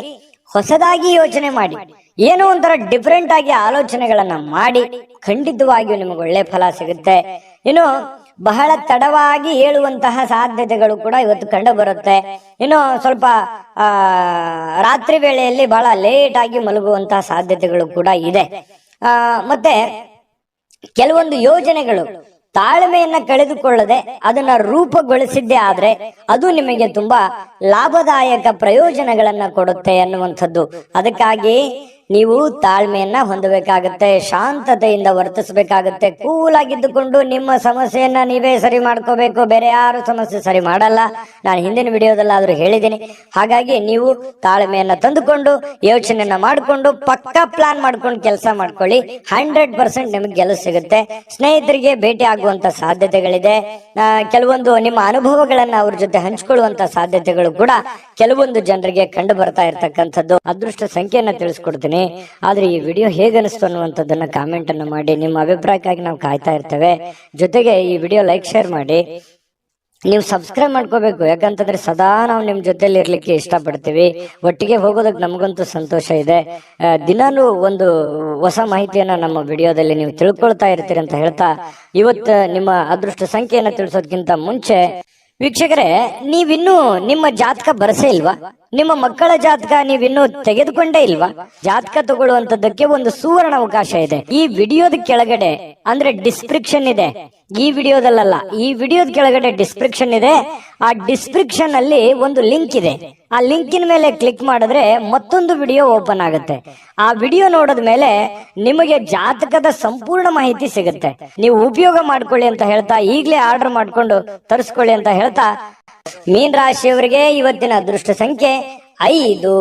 ಹೊಸದಾಗಿ ಯೋಚನೆ ಮಾಡಿ, ಏನೋ ಒಂಥರ ಡಿಫರೆಂಟ್ ಆಗಿ ಆಲೋಚನೆಗಳನ್ನ ಮಾಡಿ ಖಂಡಿತವಾಗಿಯೂ ನಿಮಗೆ ಒಳ್ಳೆ ಫಲ ಸಿಗುತ್ತೆ. ಇನ್ನು ಬಹಳ ತಡವಾಗಿ ಹೇಳುವಂತಹ ಸಾಧ್ಯತೆಗಳು ಕೂಡ ಇವತ್ತು ಕಂಡು ಬರುತ್ತೆ. ಇನ್ನು ಸ್ವಲ್ಪ ರಾತ್ರಿ ವೇಳೆಯಲ್ಲಿ ಬಹಳ ಲೇಟ್ ಆಗಿ ಮಲಗುವಂತಹ ಸಾಧ್ಯತೆಗಳು ಕೂಡ ಇದೆ. ಮತ್ತೆ ಕೆಲವೊಂದು ಯೋಜನೆಗಳು ತಾಳ್ಮೆಯನ್ನ ಕಳೆದುಕೊಳ್ಳದೆ ಅದನ್ನ ರೂಪುಗೊಳಿಸಿದ್ದೇ ಆದ್ರೆ ಅದು ನಿಮಗೆ ತುಂಬಾ ಲಾಭದಾಯಕ ಪ್ರಯೋಜನಗಳನ್ನ ಕೊಡುತ್ತೆ ಅನ್ನುವಂಥದ್ದು. ಅದಕ್ಕಾಗಿ ನೀವು ತಾಳ್ಮೆಯನ್ನ ಹೊಂದಬೇಕಾಗತ್ತೆ, ಶಾಂತತೆಯಿಂದ ವರ್ತಿಸಬೇಕಾಗತ್ತೆ. ಕೂಲ್ ಆಗಿದ್ದುಕೊಂಡು ನಿಮ್ಮ ಸಮಸ್ಯೆಯನ್ನ ನೀವೇ ಸರಿ ಮಾಡ್ಕೋಬೇಕು, ಬೇರೆ ಯಾರು ಸಮಸ್ಯೆ ಸರಿ ಮಾಡಲ್ಲ. ನಾನು ಹಿಂದಿನ ವಿಡಿಯೋದಲ್ಲಾದ್ರೂ ಹೇಳಿದ್ದೀನಿ. ಹಾಗಾಗಿ ನೀವು ತಾಳ್ಮೆಯನ್ನ ತಂದುಕೊಂಡು ಯೋಚನೆಯನ್ನ ಮಾಡಿಕೊಂಡು ಪಕ್ಕಾ ಪ್ಲಾನ್ ಮಾಡ್ಕೊಂಡು ಕೆಲಸ ಮಾಡ್ಕೊಳ್ಳಿ. 100% ನಿಮಗೆ ಗೆಲುವು ಸಿಗುತ್ತೆ. ಸ್ನೇಹಿತರಿಗೆ ಭೇಟಿ ಆಗುವಂತ ಸಾಧ್ಯತೆಗಳಿದೆ. ಕೆಲವೊಂದು ನಿಮ್ಮ ಅನುಭವಗಳನ್ನ ಅವ್ರ ಜೊತೆ ಹಂಚಿಕೊಳ್ಳುವಂತ ಸಾಧ್ಯತೆಗಳು ಕೂಡ ಕೆಲವೊಂದು ಜನರಿಗೆ ಕಂಡು ಬರ್ತಾ ಇರ್ತಕ್ಕಂಥದ್ದು. ಅದೃಷ್ಟ ಸಂಖ್ಯೆಯನ್ನ ತಿಳಿಸ್ಕೊಡ್ತೀನಿ. ಆದ್ರೆ ಈ ವಿಡಿಯೋ ಹೇಗೆ ಅನಿಸ್ತು ಅನ್ನುವಂಥದ್ದನ್ನ ಕಾಮೆಂಟ್ ಅನ್ನು ಮಾಡಿ. ನಿಮ್ಮ ಅಭಿಪ್ರಾಯಕ್ಕಾಗಿ ನಾವು ಕಾಯ್ತಾ ಇರ್ತೇವೆ. ಜೊತೆಗೆ ಈ ವಿಡಿಯೋ ಲೈಕ್, ಶೇರ್ ಮಾಡಿ. ನೀವು ಸಬ್ಸ್ಕ್ರೈಬ್ ಮಾಡ್ಕೋಬೇಕು, ಯಾಕಂತಂದ್ರೆ ಸದಾ ನಾವು ನಿಮ್ ಜೊತೆಲಿ ಇರ್ಲಿಕ್ಕೆ ಇಷ್ಟಪಡ್ತೀವಿ. ಒಟ್ಟಿಗೆ ಹೋಗೋದಕ್ಕೆ ನಮಗಂತೂ ಸಂತೋಷ ಇದೆ. ದಿನಾನು ಒಂದು ಹೊಸ ಮಾಹಿತಿಯನ್ನ ನಮ್ಮ ವಿಡಿಯೋದಲ್ಲಿ ನೀವು ತಿಳ್ಕೊಳ್ತಾ ಇರ್ತೀರಿ ಅಂತ ಹೇಳ್ತಾ, ಇವತ್ತು ನಿಮ್ಮ ಅದೃಷ್ಟ ಸಂಖ್ಯೆಯನ್ನ ತಿಳಿಸೋದಕ್ಕಿಂತ ಮುಂಚೆ ವೀಕ್ಷಕರೇ, ನೀವಿನ್ನೂ ನಿಮ್ಮ ಜಾತಕ ಬರಸೇ ಇಲ್ವಾ? ನಿಮ್ಮ ಮಕ್ಕಳ ಜಾತಕ ನೀವಿನ್ನೂ ತೆಗೆದುಕೊಂಡೇ ಇಲ್ವಾ? ಜಾತಕ ತಗೊಳ್ಳುವಂತದ್ದಕ್ಕೆ ಒಂದು ಸುವರ್ಣ ಅವಕಾಶ ಇದೆ. ಈ ವಿಡಿಯೋದ ಕೆಳಗಡೆ ಅಂದ್ರೆ ಡಿಸ್ಕ್ರಿಪ್ಷನ್ ಇದೆ, ಈ ವಿಡಿಯೋದಲ್ಲ, ಈ ವಿಡಿಯೋದ ಕೆಳಗಡೆ ಡಿಸ್ಕ್ರಿಪ್ಷನ್ ಇದೆ. ಆ ಡಿಸ್ಕ್ರಿಪ್ಷನ್ ಅಲ್ಲಿ ಒಂದು ಲಿಂಕ್ ಇದೆ. ಆ ಲಿಂಕಿನ ಮೇಲೆ ಕ್ಲಿಕ್ ಮಾಡಿದ್ರೆ ಮತ್ತೊಂದು ವಿಡಿಯೋ ಓಪನ್ ಆಗುತ್ತೆ. ಆ ವಿಡಿಯೋ ನೋಡಿದ ಮೇಲೆ ನಿಮಗೆ ಜಾತಕದ ಸಂಪೂರ್ಣ ಮಾಹಿತಿ ಸಿಗುತ್ತೆ. ನೀವು ಉಪಯೋಗ ಮಾಡ್ಕೊಳ್ಳಿ ಅಂತ ಹೇಳ್ತಾ, ಈಗಲೇ ಆರ್ಡರ್ ಮಾಡ್ಕೊಂಡು ತರಿಸ್ಕೊಳ್ಳಿ ಅಂತ ಹೇಳ್ತಾ, ಮೀನ ರಾಶಿಯವರಿಗೆ ಇವತ್ತಿನ ಅದೃಷ್ಟ ಸಂಖ್ಯೆ 5.